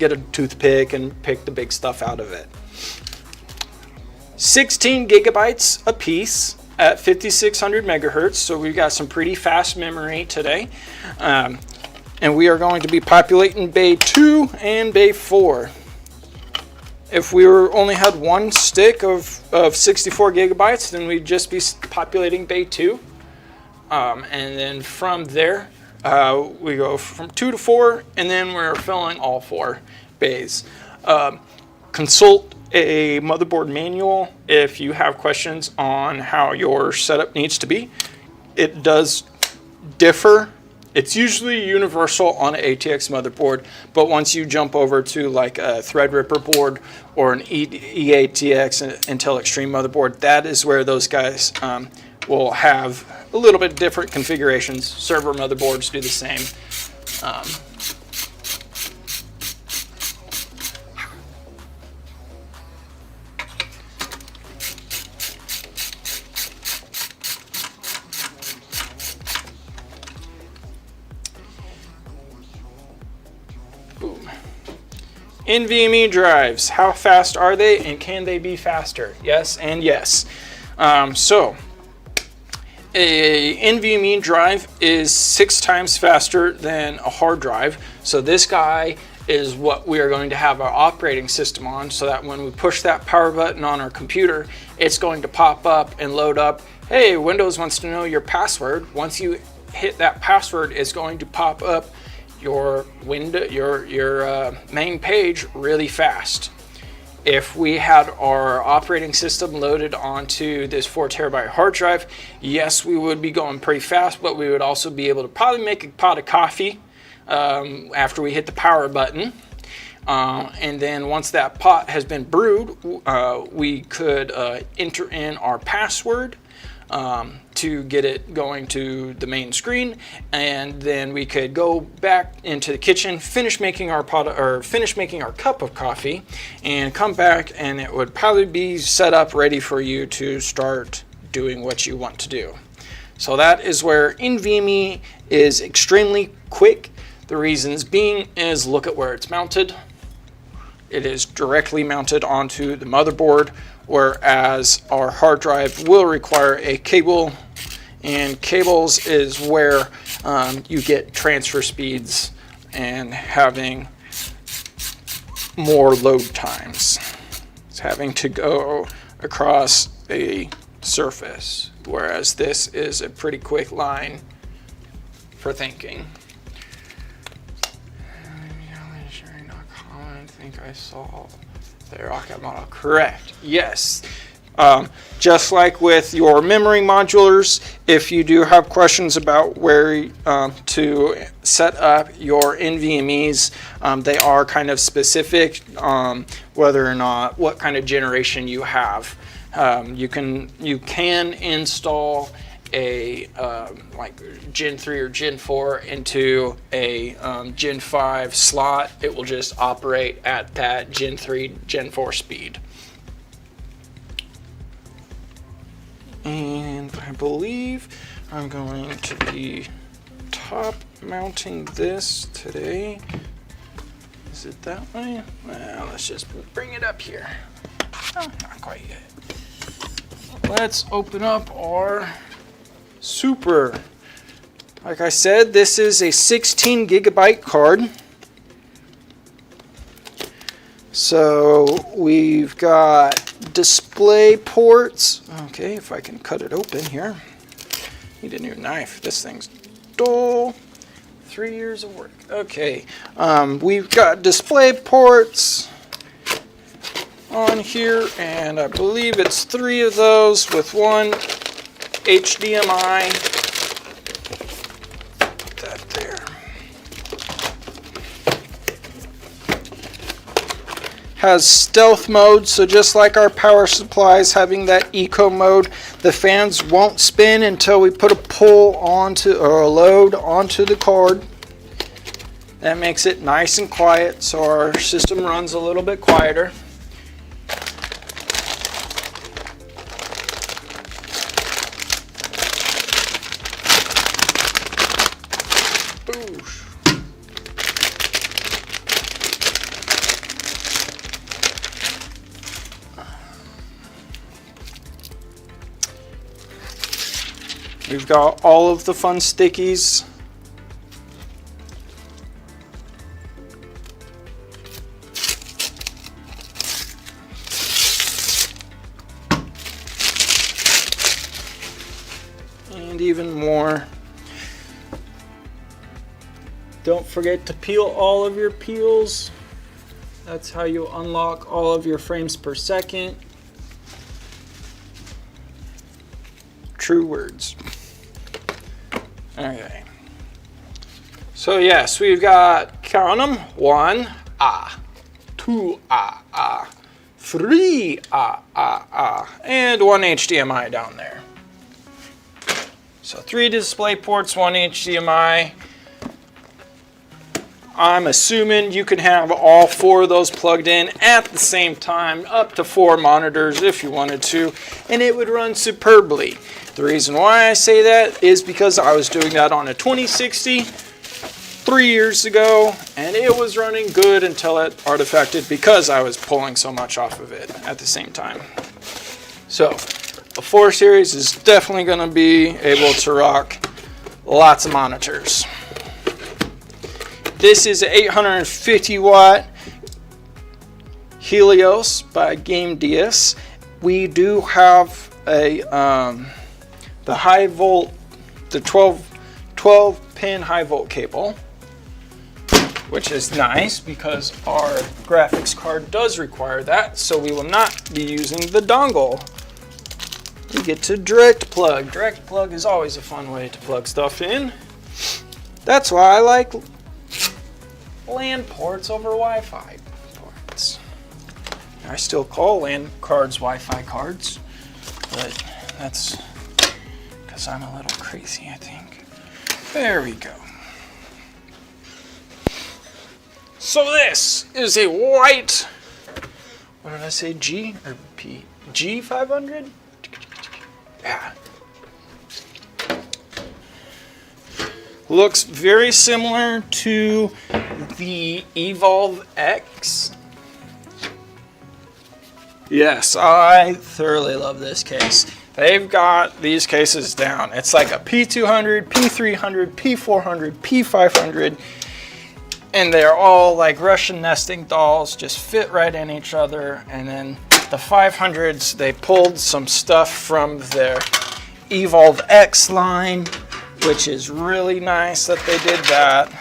get a toothpick and pick the big stuff out of it. 16 gigabytes a piece at 5600 megahertz, so we've got some pretty fast memory today. And we are going to be populating Bay 2 and Bay 4. If we only had one stick of 64 gigabytes, then we'd just be populating Bay 2. And then from there, we go from 2 to 4, and then we're filling all 4 bays. Consult a motherboard manual if you have questions on how your setup needs to be. It does differ. It's usually universal on an ATX motherboard, but once you jump over to like a Threadripper board or an EATX Intel Extreme motherboard, that is where those guys will have a little bit different configurations. Server motherboards do the same. NVMe drives, how fast are they and can they be faster? Yes and yes. So a NVMe drive is 6 times faster than a hard drive. So this guy is what we are going to have our operating system on, so that when we push that power button on our computer, it's going to pop up and load up, hey, Windows wants to know your password. Once you hit that password, it's going to pop up your window, your main page really fast. if we had our operating system loaded onto this 4 terabyte hard drive, yes, we would be going pretty fast, but we would also be able to probably make a pot of coffee after we hit the power button. And then once that pot has been brewed, we could enter in our password to get it going to the main screen, and then we could go back into the kitchen, finish making our cup of coffee, and come back, and it would probably be set up ready for you to start doing what you want to do. So that is where NVMe is extremely quick. The reasons being is, look at where it's mounted. It is directly mounted onto the motherboard, whereas our hard drive will require a cable, and cables is where you get transfer speeds and having more load times. It's having to go across a surface, whereas this is a pretty quick line for thinking. I think I saw the rocket model. Correct. Yes. Just like with your memory modulars, if you do have questions about where to set up your NVMEs, they are kind of specific, whether or not what kind of generation you have. You can install a like Gen 3 or Gen 4 into a Gen 5 slot. It will just operate at that Gen 3, Gen 4 speed. And I believe I'm going to be top mounting this today. Is it that way? Well, let's just bring it up here. Oh, not quite yet. Let's open up our Super. Like I said, this is a 16 gigabyte card. So we've got display ports. Okay, if I can cut it open here. Need a new knife. This thing's dull. 3 years of work. Okay, we've got display ports on here, and I believe it's 3 of those with one HDMI. Put that there. Has stealth mode, so just like our power supplies having that eco mode, the fans won't spin until we put a pull onto or a load onto the card. That makes it nice and quiet, so our system runs a little bit quieter. We've got all of the fun stickies. And even more. Don't forget to peel all of your peels. That's how you unlock all of your frames per second. True words. Okay. So yes, we've got, count them, 1 2 3 and 1 HDMI down there. So 3 display ports, 1 HDMI. I'm assuming you can have all 4 of those plugged in at the same time, up to 4 monitors if you wanted to, and it would run superbly. The reason why I say that is because I was doing that on a 2060 3 years ago, and it was running good until it artifacted because I was pulling so much off of it at the same time. So, a 4 series is definitely going to be able to rock lots of monitors. This is an 850 watt Helios by Game DS. We do have a the high volt, the 12 pin high volt cable. which is nice because our graphics card does require that, so we will not be using the dongle. We get to direct plug. Direct plug is always a fun way to plug stuff in. That's why I like LAN ports over Wi-Fi ports. I still call LAN cards Wi-Fi cards, but that's because I'm a little crazy, I think. There we go. So this is a white, what did I say, G or P? G500? Yeah. Looks very similar to the Evolve X. Yes, I thoroughly love this case. They've got these cases down. It's like a P200, P300, P400, P500, and they're all like Russian nesting dolls, just fit right in each other. And then the 500s, they pulled some stuff from their Evolve X line, which is really nice that they did that.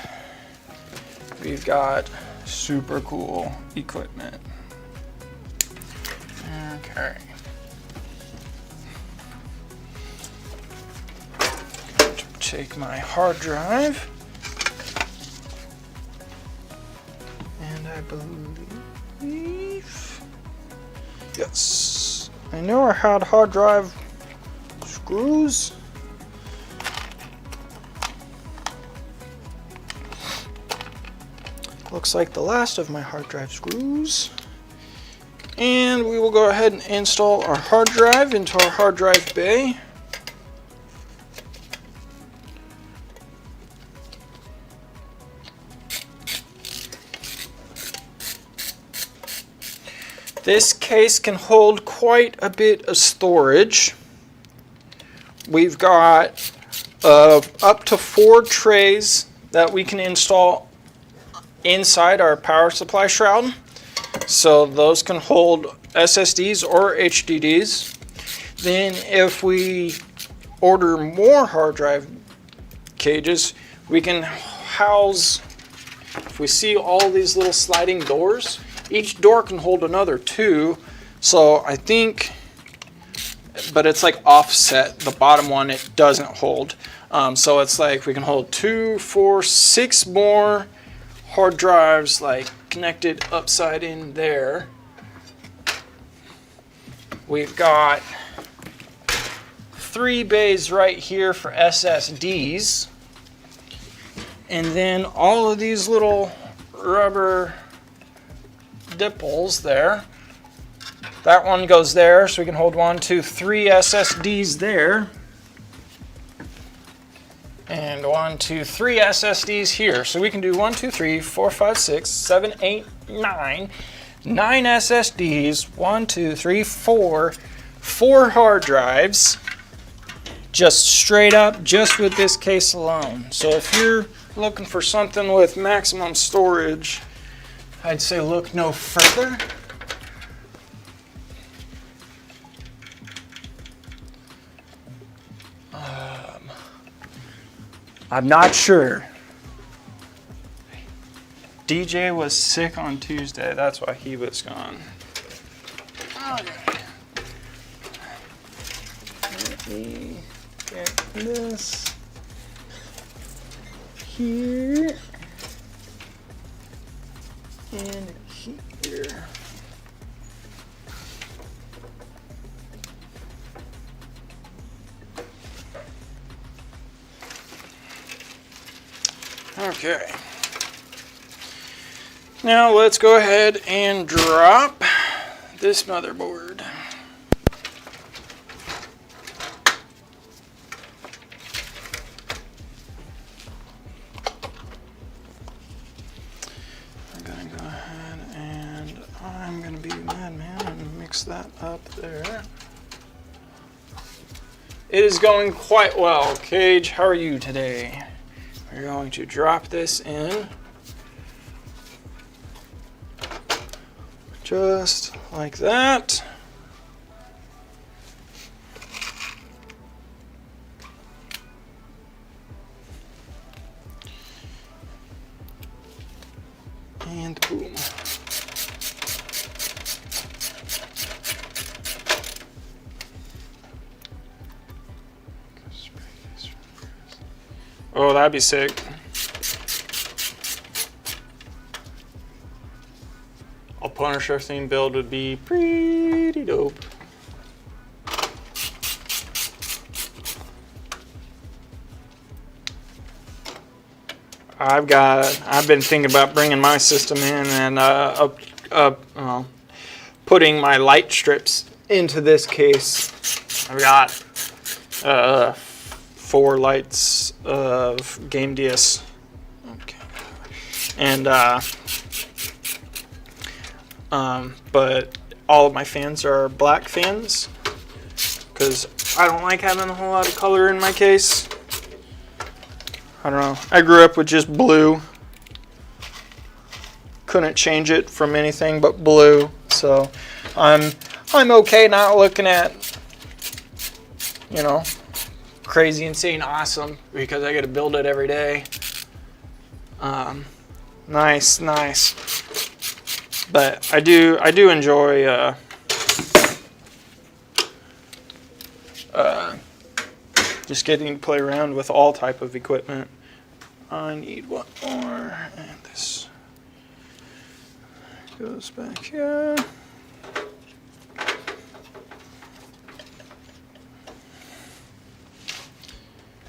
We've got super cool equipment. Okay. Take my hard drive, and I believe, yes, I know I had hard drive screws. Looks like the last of my hard drive screws. And we will go ahead and install our hard drive into our hard drive bay. This case can hold quite a bit of storage. We've got up to 4 trays that we can install inside our power supply shroud. So those can hold SSDs or HDDs. Then if we order more hard drive cages, we can house, if we see all these little sliding doors, each door can hold another 2. So I think, but it's like offset. The bottom one, it doesn't hold. So it's like we can hold 2, 4, 6 more hard drives like connected upside in there. We've got 3 bays right here for SSDs. And then all of these little rubber dipples there. That one goes there, so we can hold 1, 2, 3 SSDs there. And 1, 2, 3 SSDs here. So we can do 1, 2, 3, 4, 5, 6, 7, 8, 9. 9 SSDs, 1, 2, 3, 4. 4 hard drives. Just straight up, just with this case alone. So if you're looking for something with maximum storage, I'd say look no further. I'm not sure. DJ was sick on Tuesday. That's why he was gone. Okay. Let me get this here and here. Okay. Now let's go ahead and drop this motherboard. I'm gonna go ahead and I'm gonna be madman and mix that up there. It is going quite well. Cage, how are you today? We're going to drop this in just like that. And boom. Oh, that'd be sick. A Punisher theme build would be pretty dope. I've been thinking about bringing my system in and putting my light strips into this case. I've got 4 lights of Game DS. Okay. And but all of my fans are black fans because I don't like having a whole lot of color in my case. I don't know. I grew up with just blue. Couldn't change it from anything but blue. So I'm okay not looking at, you know, crazy, insane, awesome because I got to build it every day. Nice. But I do enjoy just getting to play around with all type of equipment. I need one more, and this goes back here.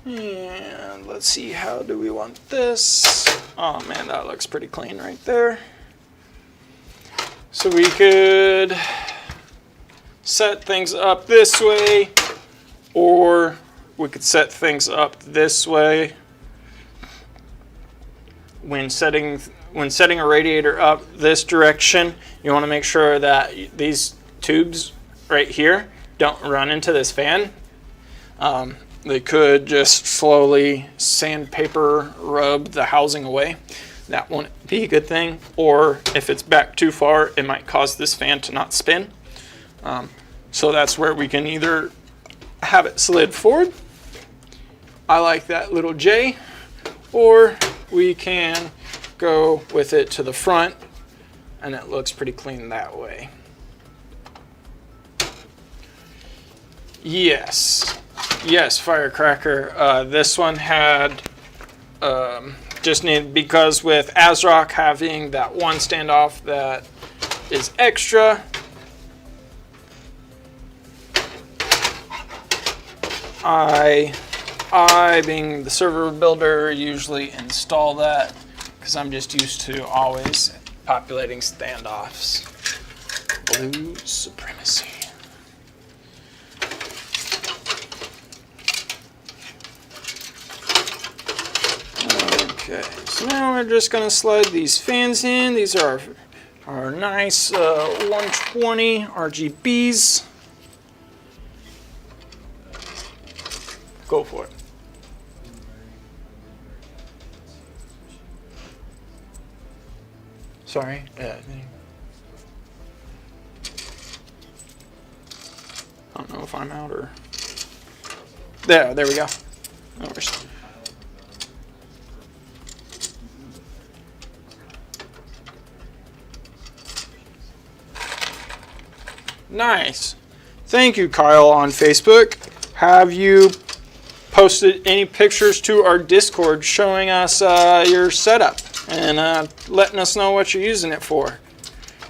And let's see, how do we want this? Oh man, that looks pretty clean right there. So we could set things up this way, or we could set things up this way. When setting a radiator up this direction, you want to make sure that these tubes right here don't run into this fan. They could just slowly sandpaper rub the housing away. That wouldn't be a good thing. Or if it's back too far, it might cause this fan to not spin. So that's where we can either have it slid forward. I like that little J. Or we can go with it to the front, and it looks pretty clean that way. Yes, Firecracker. This one had just needed, because with ASRock having that one standoff that is extra, I being the server builder usually install that because I'm just used to always populating standoffs. Blue supremacy. Okay, so now we're just going to slide these fans in. These are our nice 120 RGBs. Go for it. Sorry. I don't know if I'm out or... There we go. No worries. Nice. Thank you, Kyle, on Facebook. Have you posted any pictures to our Discord showing us your setup and letting us know what you're using it for?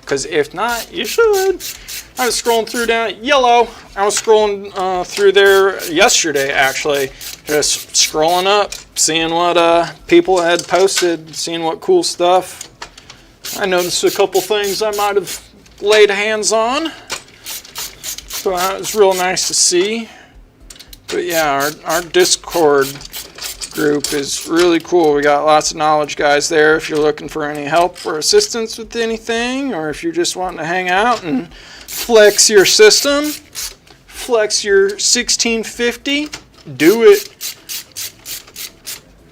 Because if not, you should. I was scrolling through down at Yellow. I was scrolling through there yesterday, actually. Just scrolling up, seeing what people had posted, seeing what cool stuff. I noticed a couple things I might have laid hands on. So that was real nice to see. But yeah, our Discord group is really cool. We got lots of knowledge guys there if you're looking for any help or assistance with anything, or if you're just wanting to hang out and flex your system, flex your 1650, do it.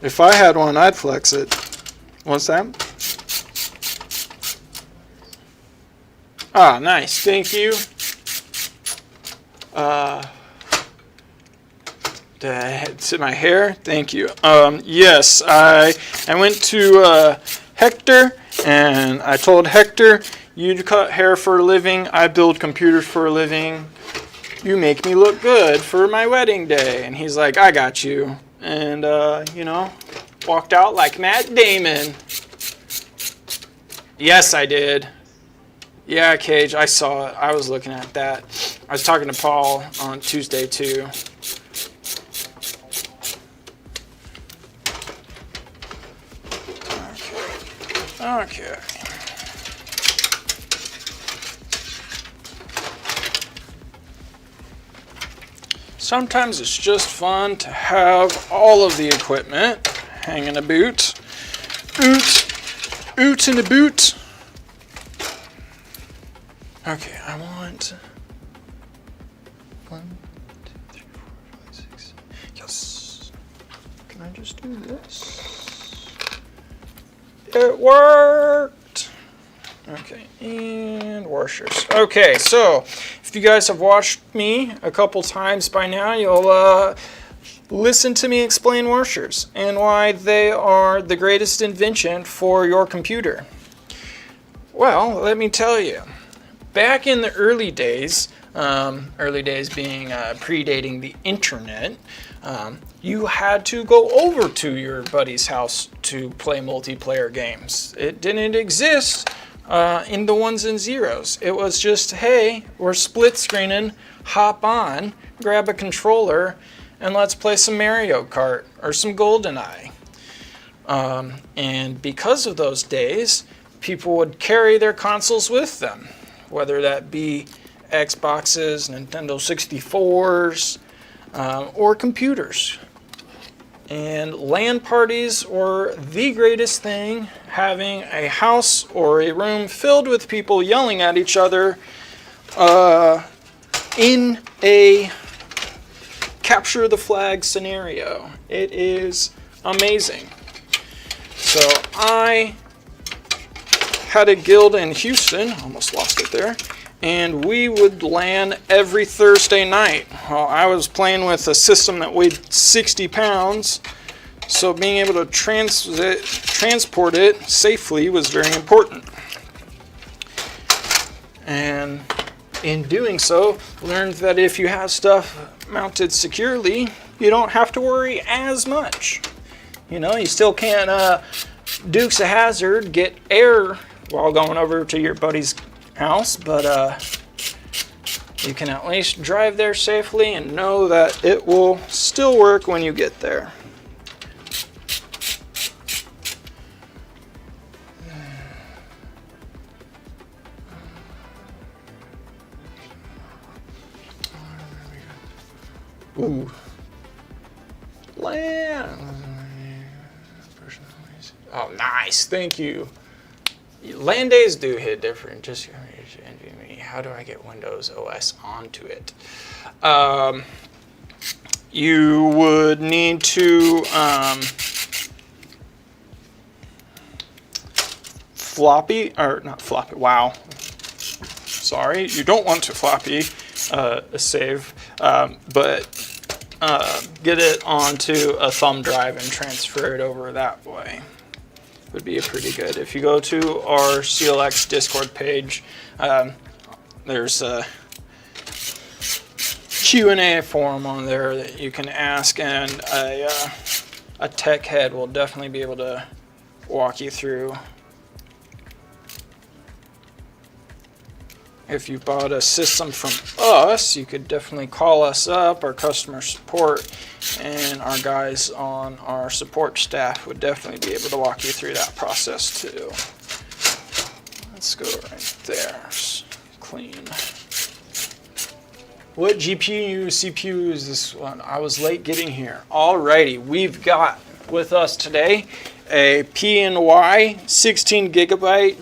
If I had one, I'd flex it. What's that? Ah, nice. Thank you. To my hair, thank you. Yes, I went to Hector And I told Hector, you cut hair for a living, I build computers for a living. You make me look good for my wedding day. And he's like, I got you. And, walked out like Matt Damon. Yes, I did. Yeah, Cage, I saw it. I was looking at that. I was talking to Paul on Tuesday, too. Okay. Sometimes it's just fun to have all of the equipment hanging a boot. Oot in a boot. Okay, I want 1, 2, 3, 4, 5, 6. Yes. Can I just do this? It worked. Okay, and washers. Okay, so if you guys have watched me a couple times by now, you'll listen to me explain washers and why they are the greatest invention for your computer. Well, let me tell you. Back in the early days being predating the internet, you had to go over to your buddy's house to play multiplayer games. It didn't exist in the ones and zeros. It was just, hey, we're split screening, hop on, grab a controller, and let's play some Mario Kart or some GoldenEye. And because of those days, people would carry their consoles with them, whether that be Xboxes, Nintendo 64s, or computers. And LAN parties were the greatest thing, having a house or a room filled with people yelling at each other in a capture the flag scenario. It is amazing. So I had a guild in Houston, almost lost it there, and we would LAN every Thursday night. Well, I was playing with a system that weighed 60 pounds, so being able to transport it safely was very important. And in doing so, learned that if you have stuff mounted securely, you don't have to worry as much. You still can't Dukes a Hazzard, get air while going over to your buddy's house, but you can at least drive there safely and know that it will still work when you get there. Ooh. LAN. Oh, nice. Thank you. LAN days do hit different. Just envy me. How do I get Windows OS onto it? You would need to floppy, or not floppy. Wow. Sorry, you don't want to floppy save, but get it onto a thumb drive and transfer it over that way. Would be pretty good. If you go to our CLX Discord page, there's a Q&A forum on there that you can ask, and a tech head will definitely be able to walk you through. If you bought a system from us, you could definitely call us up, our customer support, and our guys on our support staff would definitely be able to walk you through that process too. Let's go right there. Clean. What GPU, CPU is this one? I was late getting here. Alrighty, we've got with us today a PNY 16 gigabyte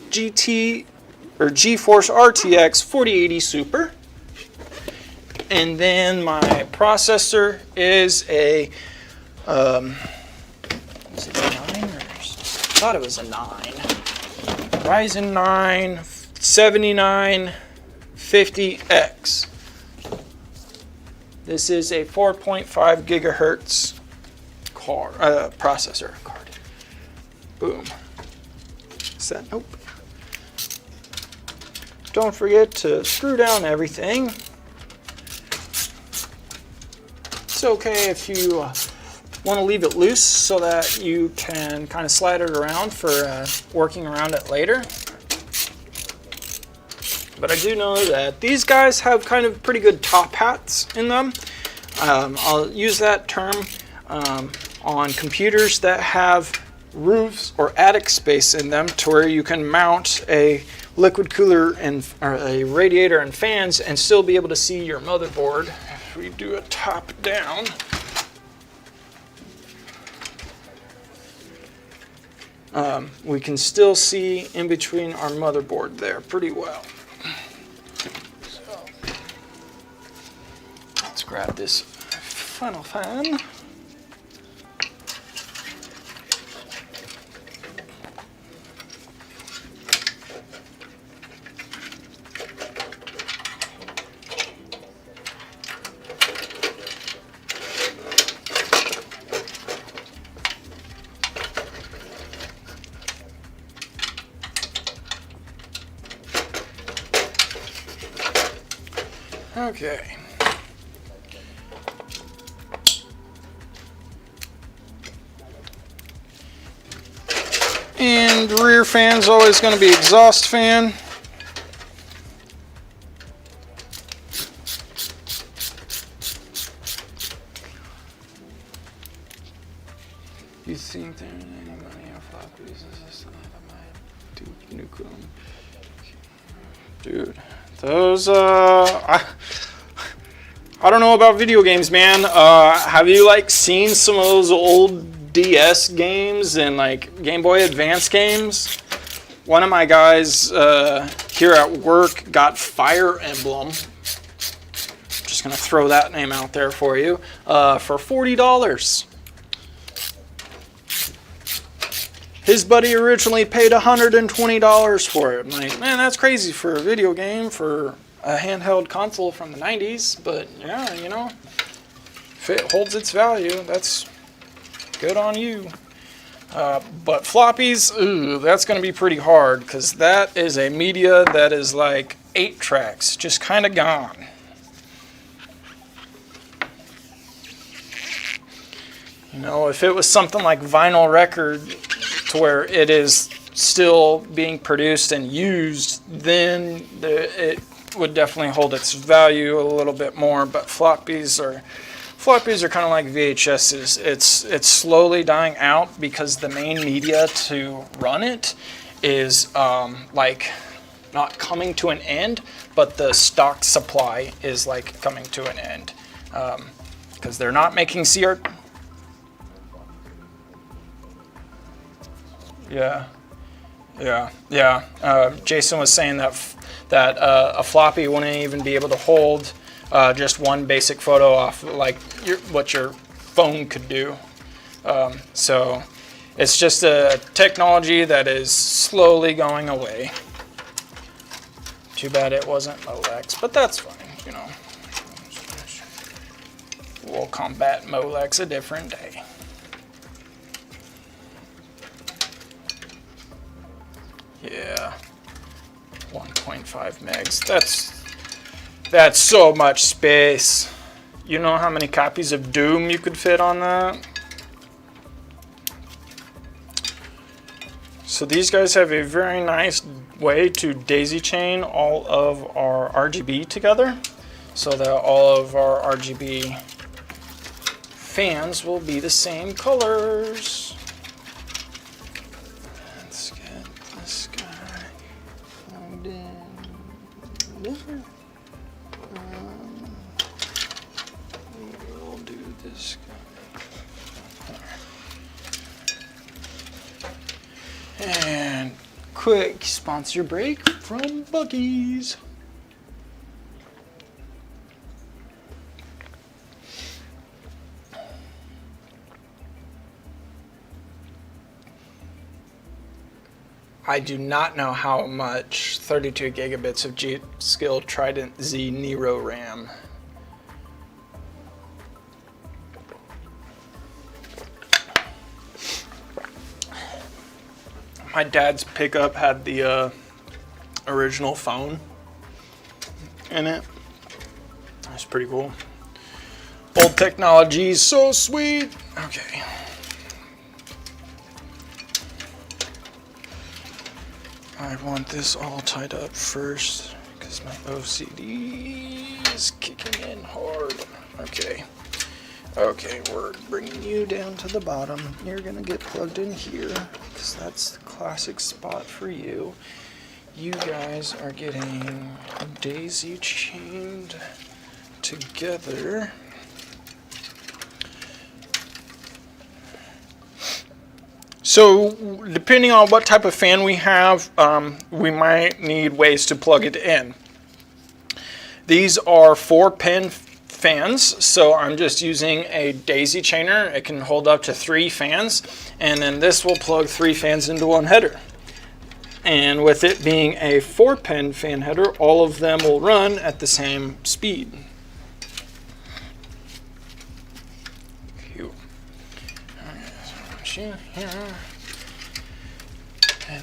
GT or GeForce RTX 4080 Super. And then my processor is a, is it a 9 or, I thought it was a 9. Ryzen 9 7950X. This is a 4.5 gigahertz processor card. Boom. set. Nope. Don't forget to screw down everything. It's okay if you want to leave it loose so that you can kind of slide it around for working around it later. But I do know that these guys have kind of pretty good top hats in them. I'll use that term on computers that have roofs or attic space in them to where you can mount a liquid cooler and or a radiator and fans and still be able to see your motherboard. If we do a top down, we can still see in between our motherboard there pretty well. So, let's grab this funnel fan. Okay. And rear fan's always going to be exhaust fan. You think there's any money on floppies? Is this nuclear? Dude, those I don't know about video games, man. Have you like seen some of those old DS games and like Game Boy Advance games? One of my guys here at work got Fire Emblem. Just gonna throw that name out there for you for $40. His buddy originally paid $120 for it. I'm like, man, that's crazy for a video game, for a handheld console from the 90s. But yeah, you know, if it holds its value, that's good on you. But floppies, ooh, that's going to be pretty hard because that is a media that is like 8 tracks, just kind of gone. You know, if it was something like vinyl record to where it is still being produced and used, then it would definitely hold its value a little bit more. But floppies are kind of like VHSs. It's slowly dying out because the main media to run it is like not coming to an end, but the stock supply is like coming to an end because they're not making CR. Yeah. Jason was saying that a floppy wouldn't even be able to hold just one basic photo off like what your phone could do. So it's just a technology that is slowly going away. Too bad it wasn't Molex, but that's fine, you know. We'll combat Molex a different day. Yeah, 1.5 megs. That's so much space. You know how many copies of Doom you could fit on that? So these guys have a very nice way to daisy chain all of our RGB together so that all of our RGB fans will be the same colors. We'll do this guy. And quick sponsor break from Buc-ee's. I do not know how much 32 gigabits of G-Skill Trident Z Nero RAM. My dad's pickup had the original phone in it. That's pretty cool. Old technology is so sweet. Okay. I want this all tied up first because my OCD is kicking in hard. Okay. Okay, we're bringing you down to the bottom. You're gonna get plugged in here because that's the classic spot for you. You guys are getting daisy chained together. So depending on what type of fan we have, we might need ways to plug it in. These are 4-pin fans, so I'm just using a daisy chainer. It can hold up to 3 fans, and then this will plug 3 fans into one header. And with it being a 4-pin fan header, all of them will run at the same speed. And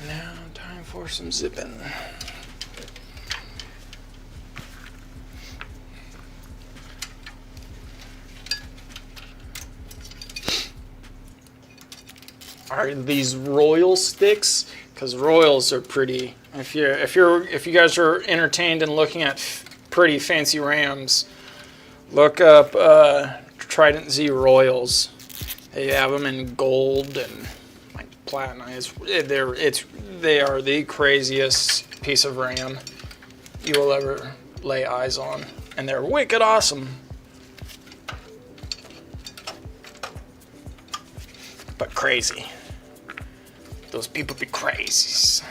now time for some zipping. Are these Royal sticks? Because Royals are pretty. If you guys are entertained in looking at pretty fancy rams, look up Trident Z Royals. They have them in gold and like platinum. They are the craziest piece of ram you will ever lay eyes on, and they're wicked awesome. But crazy. Those people be crazies.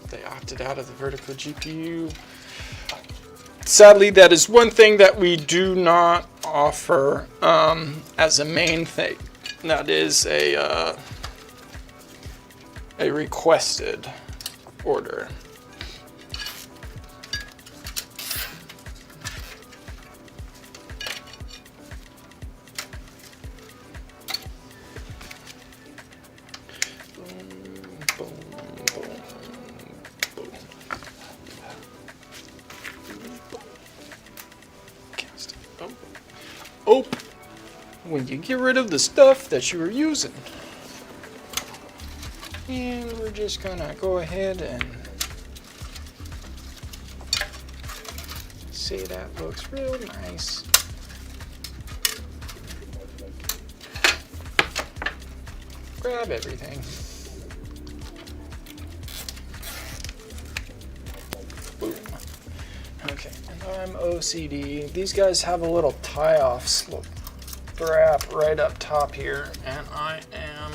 They opted out of the vertical GPU. Sadly, that is one thing that we do not offer as a main thing. That is a requested order. Oh, when you get rid of the stuff that you were using. And we're just gonna go ahead and see that looks real nice. Grab everything. Boom. Okay, and I'm OCD. These guys have a little tie-off strap right up top here, and I am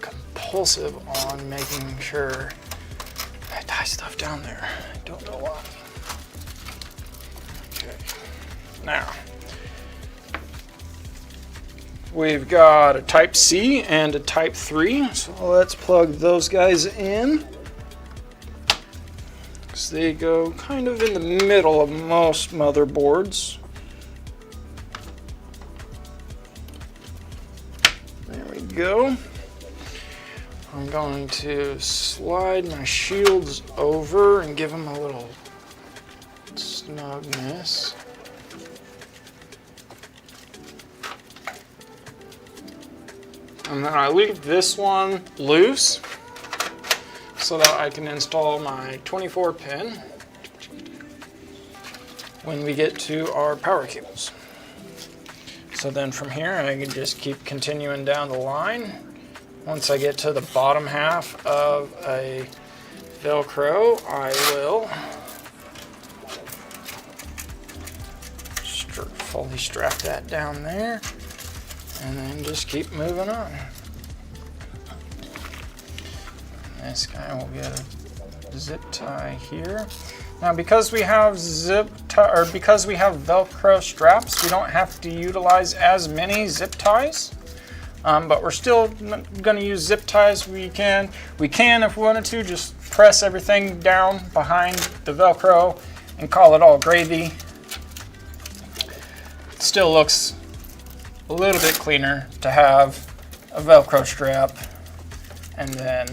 compulsive on making sure I tie stuff down there. I don't know why. Okay, now we've got a Type C and a Type 3, so let's plug those guys in. They go kind of in the middle of most motherboards. There we go. I'm going to slide my shields over and give them a little snugness. And then I leave this one loose so that I can install my 24-pin when we get to our power cables. So then from here I can just keep continuing down the line. Once I get to the bottom half of a Velcro, I will fully strap that down there and then just keep moving on. This guy will get a zip tie here. Now, because we have because we have Velcro straps, we don't have to utilize as many zip ties. But we're still going to use zip ties. We can, if we wanted to, just press everything down behind the Velcro and call it all gravy. It still looks a little bit cleaner to have a Velcro strap and then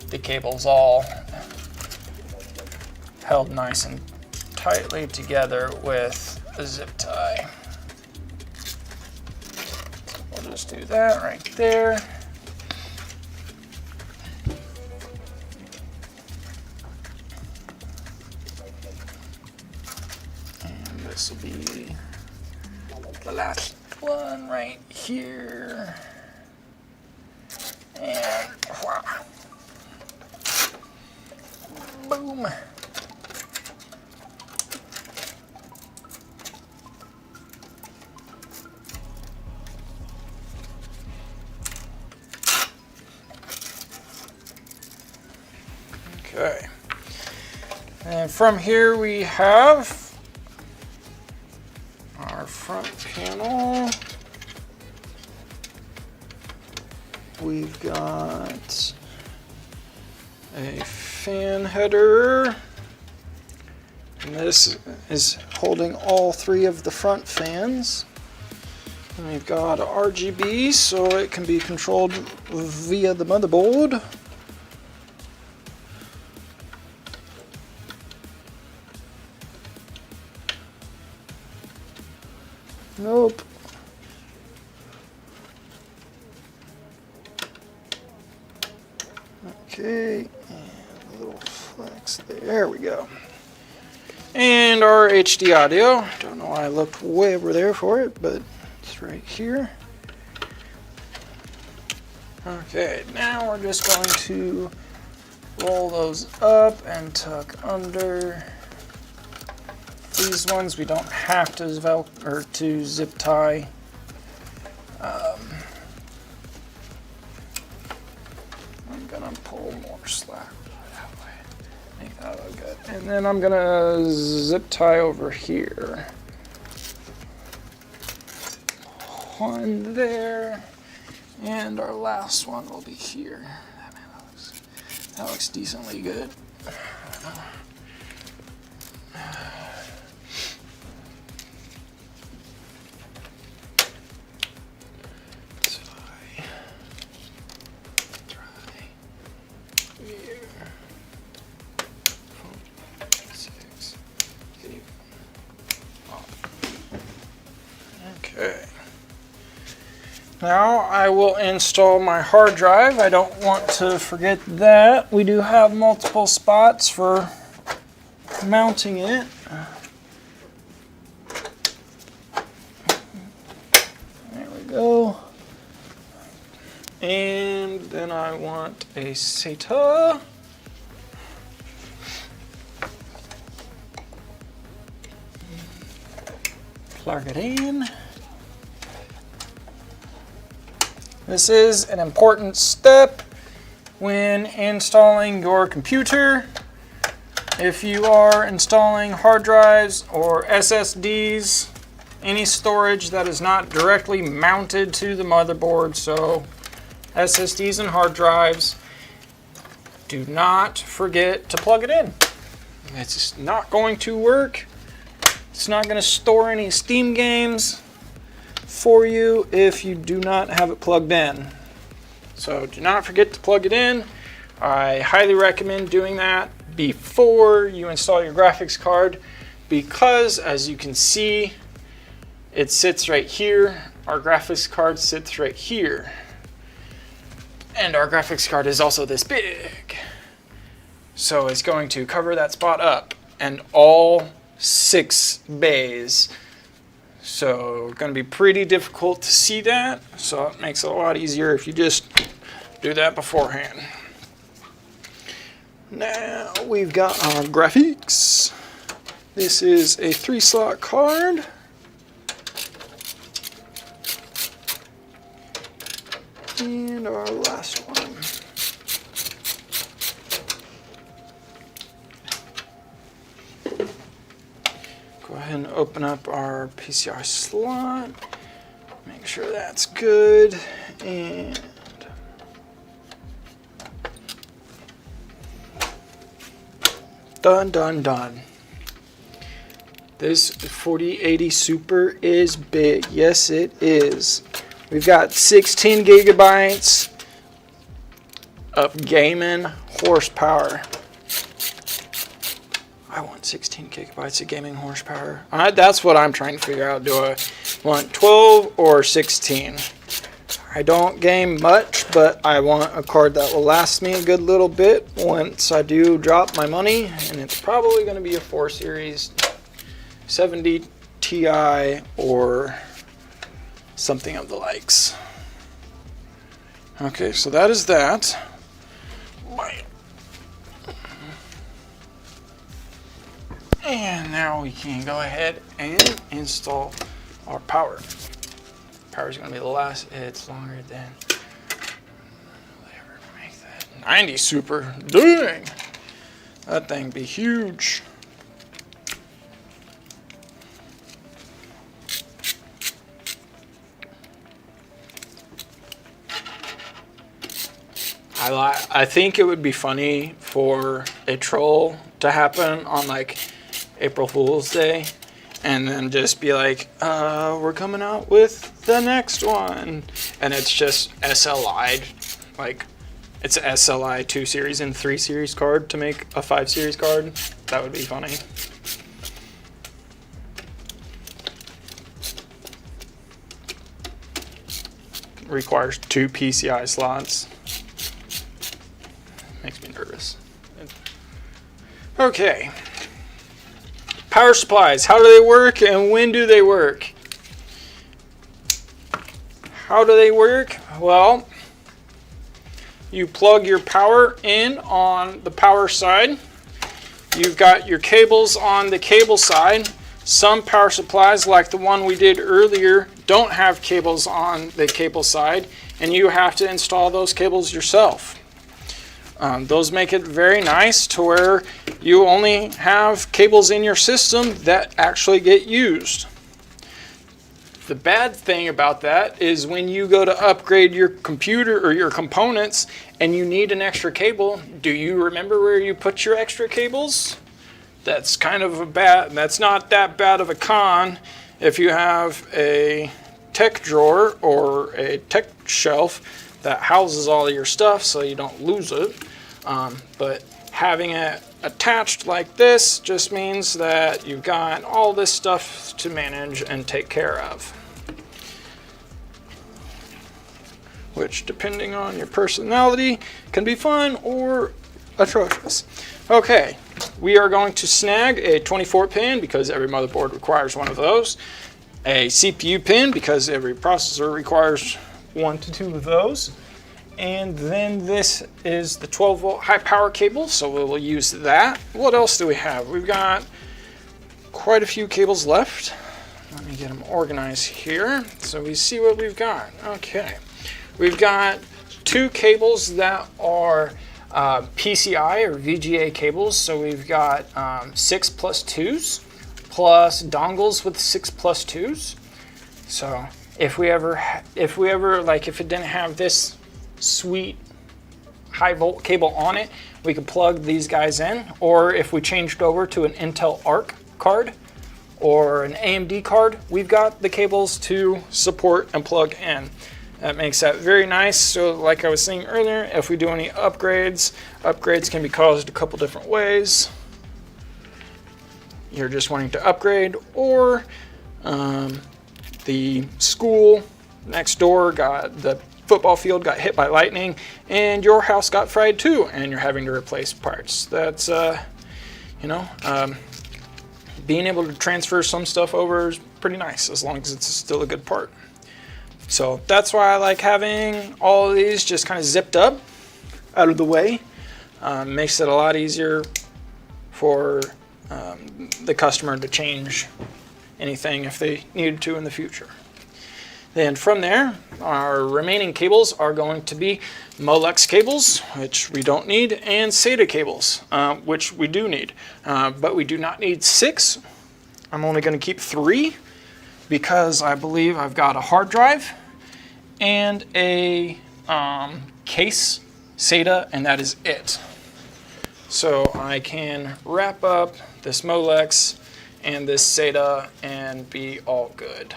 the cables all held nice and tightly together with a zip tie. We'll just do that right there. And this will be the last one right here. And wow. Boom. Okay. And from here we have our front panel. We've got a fan header, and this is holding all three of the front fans. And we've got RGB, so it can be controlled via the motherboard. Nope. Okay, and a little flex there we go. And our HD audio. Don't know why I looked way over there for it, but it's right here. Okay, now we're just going to roll those up and tuck under. These ones we don't have to zip tie. I'm gonna pull more slack that way. Make that look good. And then I'm gonna zip tie over here. One there, and our last one will be here. That looks decently good. Okay. Now I will install my hard drive. I don't want to forget that. We do have multiple spots for mounting it. There we go. And then I want a SATA. Plug it in. This is an important step when installing your computer. If you are installing hard drives or SSDs, any storage that is not directly mounted to the motherboard, so SSDs and hard drives, do not forget to plug it in. It's just not going to work. It's not going to store any Steam games for you if you do not have it plugged in. So do not forget to plug it in. I highly recommend doing that before you install your graphics card, because as you can see, it sits right here. Our graphics card sits right here. And our graphics card is also this big. So it's going to cover that spot up, and all 6 bays. So going to be pretty difficult to see that, so it makes it a lot easier if you just do that beforehand. Now we've got our graphics. This is a 3-slot card. And our last one. Go ahead and open up our PCI slot. Make sure that's good. And Dun dun dun. This 4080 Super is big. Yes, it is. We've got 16 gigabytes of gaming horsepower. I want 16 gigabytes of gaming horsepower. That's what I'm trying to figure out. Do I want 12 or 16? I don't game much, but I want a card that will last me a good little bit once I do drop my money, and it's probably going to be a 4 Series 70 Ti or something of the likes. Okay, so that is that. And now we can go ahead and install our power. Power is going to be the last. It's longer than. Will they ever make that 90 Super? Dang! That thing be huge. I think it would be funny for a troll to happen on like April Fool's Day, and then just be like, we're coming out with the next one, and it's just SLI'd, like it's a SLI 2 Series and 3 Series card to make a 5 Series card. That would be funny. Requires 2 PCI slots. Makes me nervous. Okay. Power supplies. How do they work and when do they work? How do they work? Well, you plug your power in on the power side. You've got your cables on the cable side. Some power supplies, like the one we did earlier, don't have cables on the cable side, and you have to install those cables yourself. Those make it very nice to where you only have cables in your system that actually get used. The bad thing about that is when you go to upgrade your computer or your components and you need an extra cable, do you remember where you put your extra cables? That's kind of that's not that bad of a con if you have a tech drawer or a tech shelf that houses all of your stuff so you don't lose it. But having it attached like this just means that you've got all this stuff to manage and take care of. Which, depending on your personality, can be fun or atrocious. Okay, we are going to snag a 24 pin because every motherboard requires one of those. A CPU pin because every processor requires 1 to 2 of those. And then this is the 12 volt high power cable, so we will use that. What else do we have? We've got quite a few cables left. Let me get them organized here so we see what we've got. Okay, we've got 2 cables that are PCI or VGA cables, so we've got 6+2s plus dongles with 6+2s. So if we ever like, if it didn't have this sweet high volt cable on it, we could plug these guys in, or if we changed over to an Intel Arc card or an AMD card, we've got the cables to support and plug in. That makes that very nice. So like I was saying earlier, if we do any upgrades can be caused a couple different ways. You're just wanting to upgrade, or the school next door got the football field got hit by lightning and your house got fried too and you're having to replace parts. That's being able to transfer some stuff over is pretty nice as long as it's still a good part. So that's why I like having all of these just kind of zipped up out of the way. Makes it a lot easier for the customer to change anything if they needed to in the future. Then from there, our remaining cables are going to be Molex cables, which we don't need, and SATA cables, which we do need. But we do not need 6. I'm only going to keep 3 because I believe I've got a hard drive and a case SATA, and that is it. so I can wrap up this Molex and this SATA and be all good.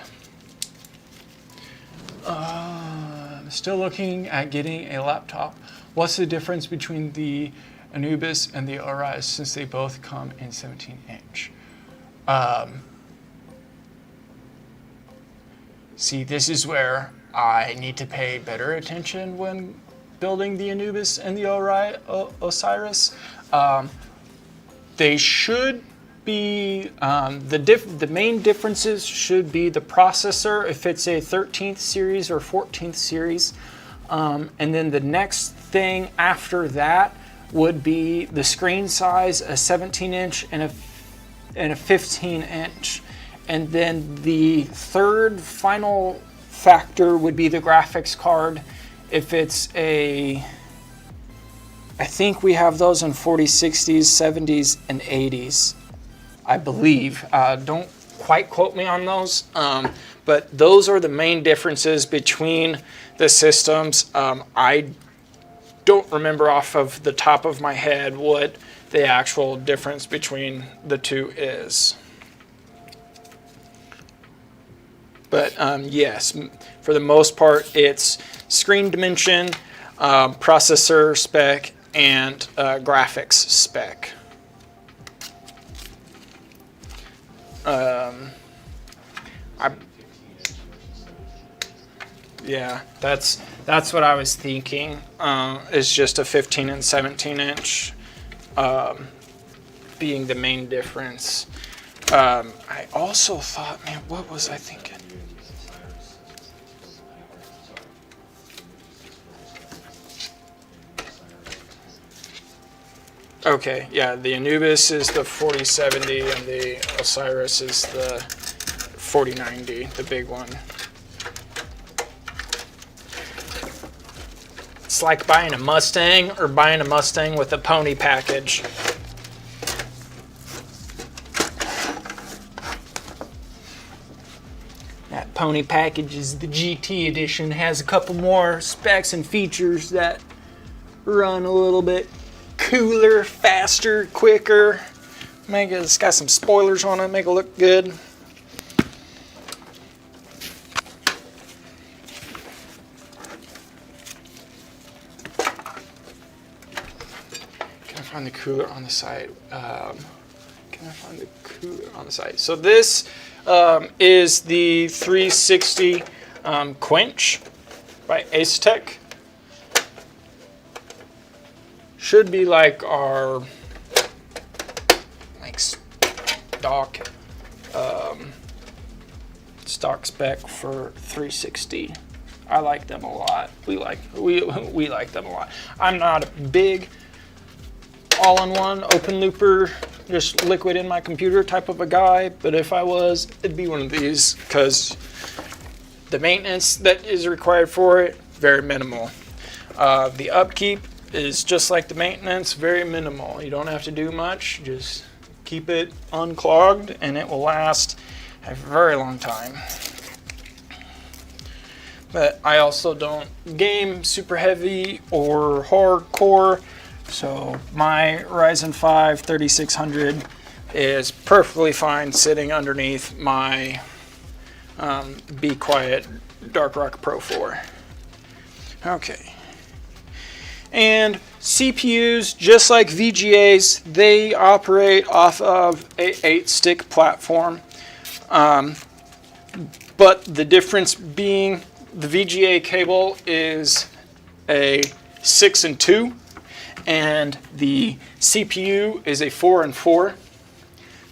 I'm still looking at getting a laptop. What's the difference between the Anubis and the Arise since they both come in 17-inch? See, this is where I need to pay better attention when building the Anubis and the Osiris. They should be, the main differences should be the processor, if it's a 13th series or 14th series. And then the next thing after that would be the screen size, a 17-inch and a 15-inch. And then the third final factor would be the graphics card. If it's I think we have those in 40s, 60s, 70s, and 80s, I believe. Don't quite quote me on those, but those are the main differences between the systems. I don't remember off of the top of my head what the actual difference between the two is. But yes, for the most part, it's screen dimension, processor spec, and graphics spec. Yeah, that's what I was thinking. Is just a 15 and 17-inch being the main difference. I also thought, man, what was I thinking? Okay, yeah, the Anubis is the 4070 and the Osiris is the 4090, the big one. It's like buying a Mustang or buying a Mustang with a pony package. That pony package is the GT edition, has a couple more specs and features that run a little bit cooler, faster, quicker. It's got some spoilers on it, make it look good. Can I find the cooler on the side? So this is the 360 Quench by Acetec. Should be like our stock spec for 360. I like them a lot. We like them a lot. I'm not a big all-in-one open looper, just liquid in my computer type of a guy, but if I was, it'd be one of these because the maintenance that is required for it, very minimal. The upkeep is just like the maintenance, very minimal. You don't have to do much, just keep it unclogged and it will last a very long time. But I also don't game super heavy or hardcore, so my Ryzen 5 3600 is perfectly fine sitting underneath my Be Quiet Dark Rock Pro 4. Okay. And CPUs, just like VGAs, they operate off of a 8-stick platform. But the difference being the VGA cable is a 6 and 2, and the CPU is a 4 and 4.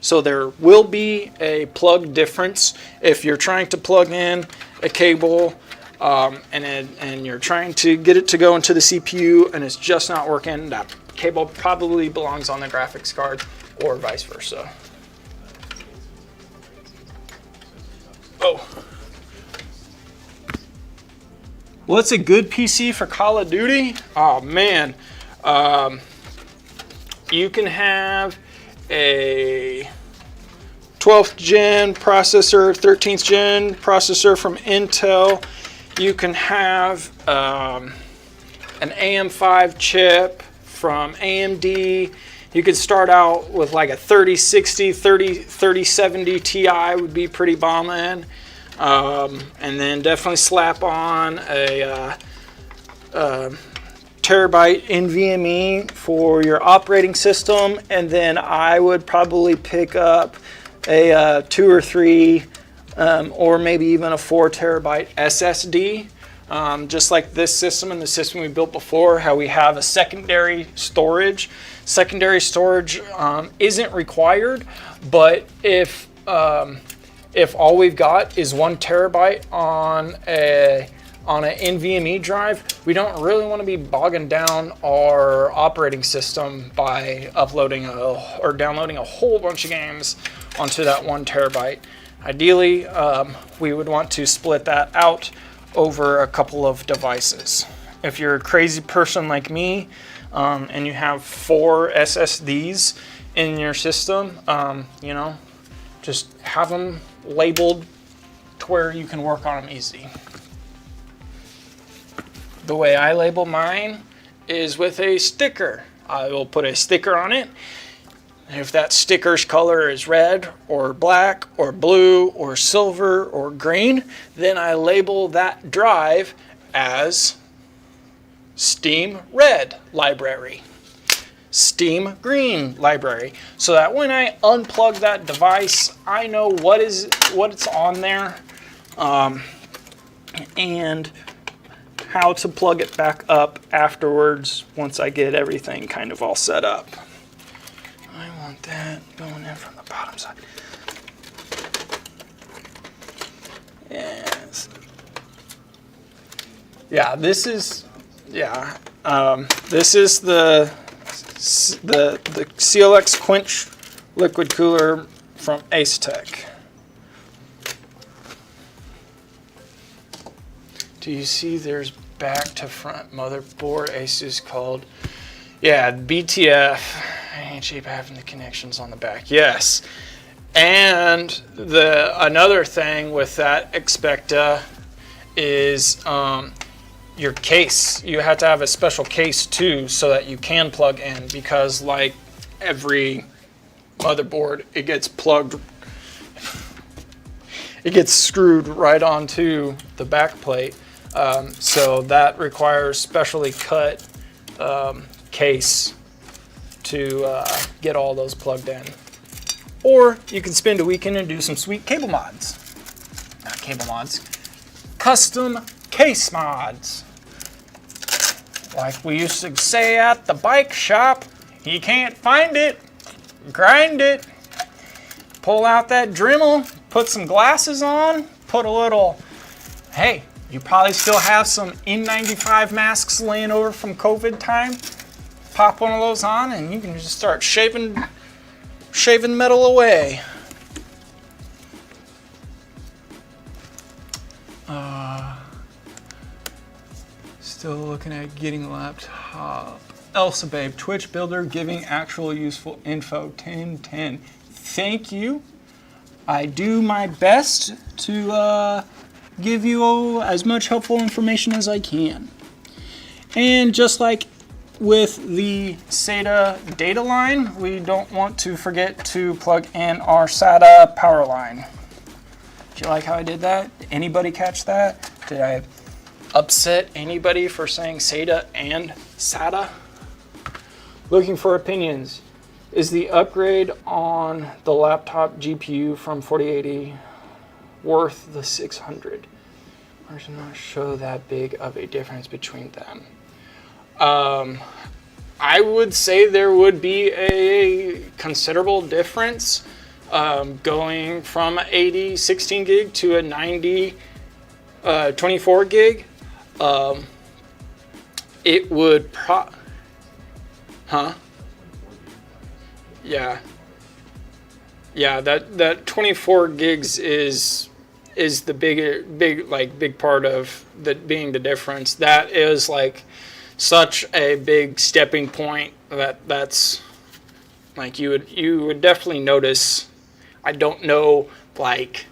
So there will be a plug difference if you're trying to plug in a cable and you're trying to get it to go into the CPU and it's just not working. That cable probably belongs on the graphics card or vice versa. Oh. What's a good PC for Call of Duty? Oh man. You can have a 12th gen processor, 13th gen processor from Intel. You can have an AM5 chip from AMD, You could start out with like a 3060, 3070 Ti would be pretty bombing. And then definitely slap on a terabyte NVMe for your operating system. And then I would probably pick up a 2 or 3 or maybe even a 4 terabyte SSD. Just like this system and the system we built before, how we have a secondary storage. Secondary storage isn't required, but if all we've got is 1 terabyte on an NVMe drive, we don't really want to be bogging down our operating system by uploading or downloading a whole bunch of games onto that 1 terabyte. Ideally, we would want to split that out over a couple of devices. If you're a crazy person like me, and you have 4 SSDs in your system, just have them labeled to where you can work on them easy. The way I label mine is with a sticker. I will put a sticker on it. If that sticker's color is red or black or blue or silver or green, then I label that drive as Steam Red Library, Steam Green Library, so that when I unplug that device, I know what it's on there, and how to plug it back up afterwards once I get everything kind of all set up. I want that going in from the bottom side. Yes. Yeah, this is the CLX Quench liquid cooler from Acetec. Do you see there's back to front motherboard Asus called? Yeah, BTF. I ain't cheap having the connections on the back. Yes. And another thing with that Expecta is your case. You have to have a special case too so that you can plug in, because like every motherboard, it gets screwed right onto the back plate. So that requires specially cut case to get all those plugged in. Or you can spend a weekend and do some sweet cable mods. Not cable mods, custom case mods. Like we used to say at the bike shop, you can't find it, grind it. Pull out that Dremel, put some glasses on, put a little, hey, you probably still have some N95 masks laying over from COVID time. Pop one of those on and you can just start shaving metal away. Still looking at getting a laptop. Elsa Babe, Twitch Builder, giving actual useful info, 10/10. Thank you. I do my best to give you as much helpful information as I can. And just like with the SATA data line, we don't want to forget to plug in our SATA power line. Do you like how I did that? Anybody catch that? Did I upset anybody for saying SATA and SATA? Looking for opinions. Is the upgrade on the laptop GPU from 4080 worth the 600? Or does not show that big of a difference between them? I would say there would be a considerable difference going from 80 16 gig to a 90 24 gig. It would Yeah, that 24 gigs is the big part of that being the difference. That is like such a big stepping point that's like you would definitely notice. I don't know like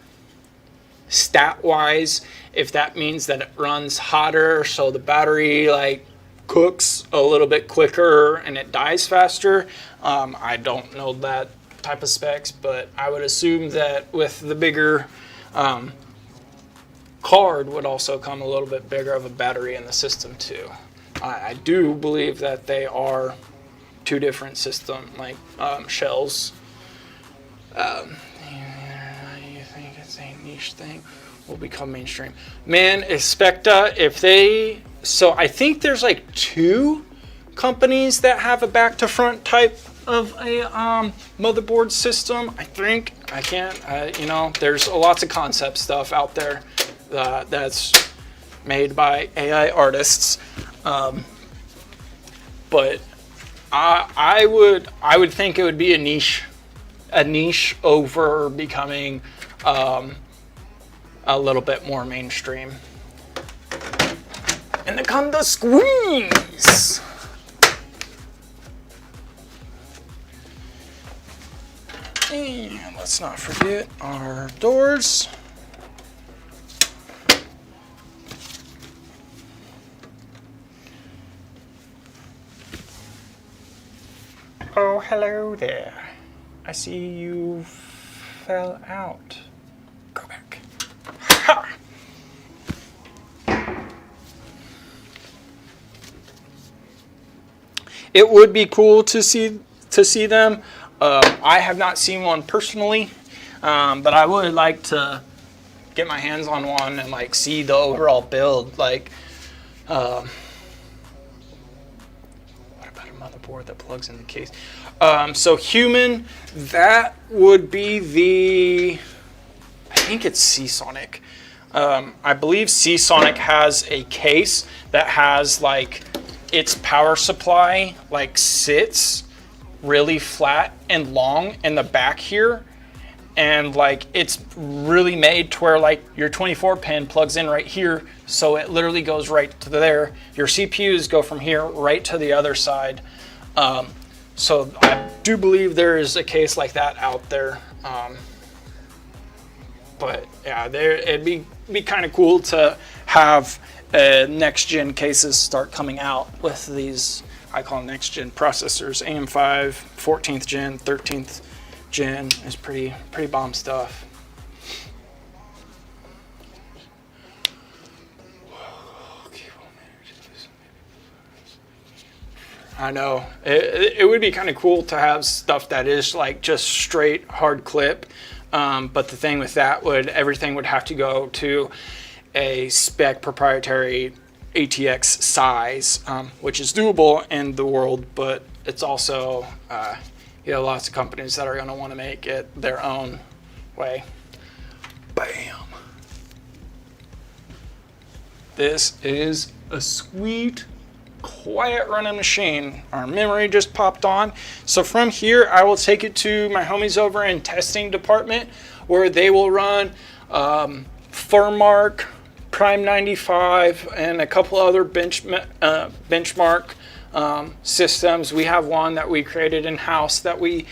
stat wise if that means that it runs hotter, so the battery like cooks a little bit quicker and it dies faster. I don't know that type of specs, but I would assume that with the bigger card would also come a little bit bigger of a battery in the system too. I do believe that they are two different system shells. You think it's a niche thing will become mainstream? Man, Expecta, if they... So I think there's like 2 companies that have a back-to-front type of a motherboard system. I think. I can't... you know, there's lots of concept stuff out there that's made by AI artists. But I would think it would be a niche over becoming a little bit more mainstream. And then come the squeeze. And let's not forget our doors. Oh, hello there. I see you fell out. Go back. Ha! It would be cool to see them. I have not seen one personally, but I would like to get my hands on one and like see the overall build. Like, what about a motherboard that plugs in the case? So human, that would be the, I think it's Seasonic. I believe Seasonic has a case that has like its power supply like sits really flat and long in the back here, and like it's really made to where like your 24 pin plugs in right here, so it literally goes right to there. Your CPUs go from here right to the other side. So I do believe there is a case like that out there. But yeah, it'd be kind of cool to have next gen cases start coming out with these, I call them next gen processors. AM5, 14th gen, 13th gen is pretty bomb stuff. I know it would be kind of cool to have stuff that is like just straight hard clip, but the thing with that everything would have to go to a spec proprietary ATX size, which is doable in the world, but it's also lots of companies that are going to want to make it their own way. Bam. This is a sweet quiet running machine. Our memory just popped on. So from here, I will take it to my homies over in testing department, where they will run Furmark, Prime 95, and a couple other benchmark systems. We have one that we created in-house that we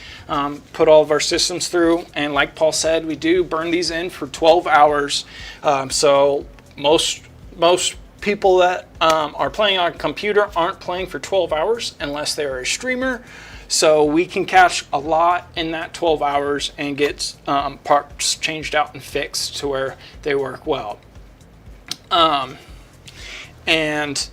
put all of our systems through. And like Paul said, we do burn these in for 12 hours. So most people that are playing on a computer aren't playing for 12 hours unless they're a streamer. So we can catch a lot in that 12 hours and get parts changed out and fixed to where they work well. And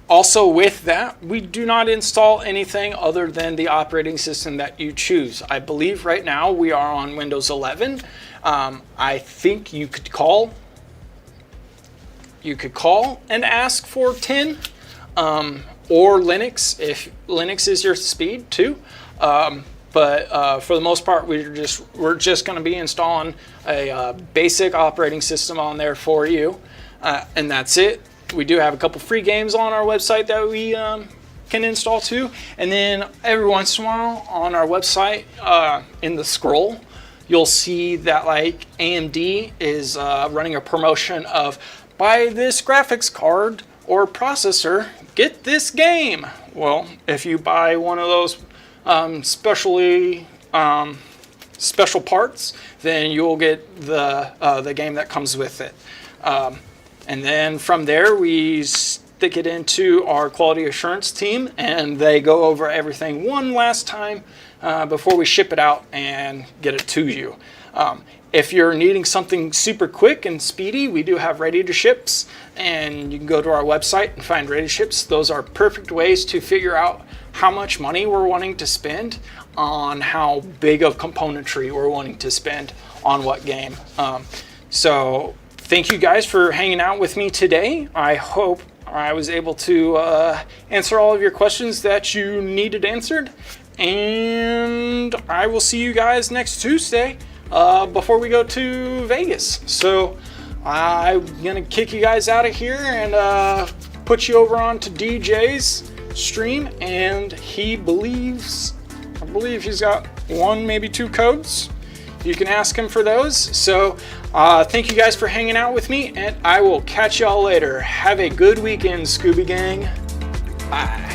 also with that, we do not install anything other than the operating system that you choose. I believe right now we are on Windows 11. I think you could call and ask for 10, or Linux if Linux is your speed too. But for the most part, we're just going to be installing a basic operating system on there for you, and that's it. We do have a couple free games on our website that we can install too, and then every once in a while on our website, in the scroll, you'll see that like AMD is running a promotion of buy this graphics card or processor, get this game. Well, if you buy one of those special parts, then you'll get the game that comes with it. And then from there, they get into our quality assurance team, and they go over everything one last time before we ship it out and get it to you. If you're needing something super quick and speedy, we do have ready to ships, and you can go to our website and find ready to ships. Those are perfect ways to figure out how much money we're wanting to spend on how big of componentry we're wanting to spend on what game. So thank you guys for hanging out with me today. I hope I was able to answer all of your questions that you needed answered. And I will see you guys next Tuesday before we go to Vegas. So I'm going to kick you guys out of here and put you over onto DJ's stream. And I believe he's got 1, maybe 2 codes. You can ask him for those. So thank you guys for hanging out with me, and I will catch y'all later. Have a good weekend, Scooby Gang. Bye.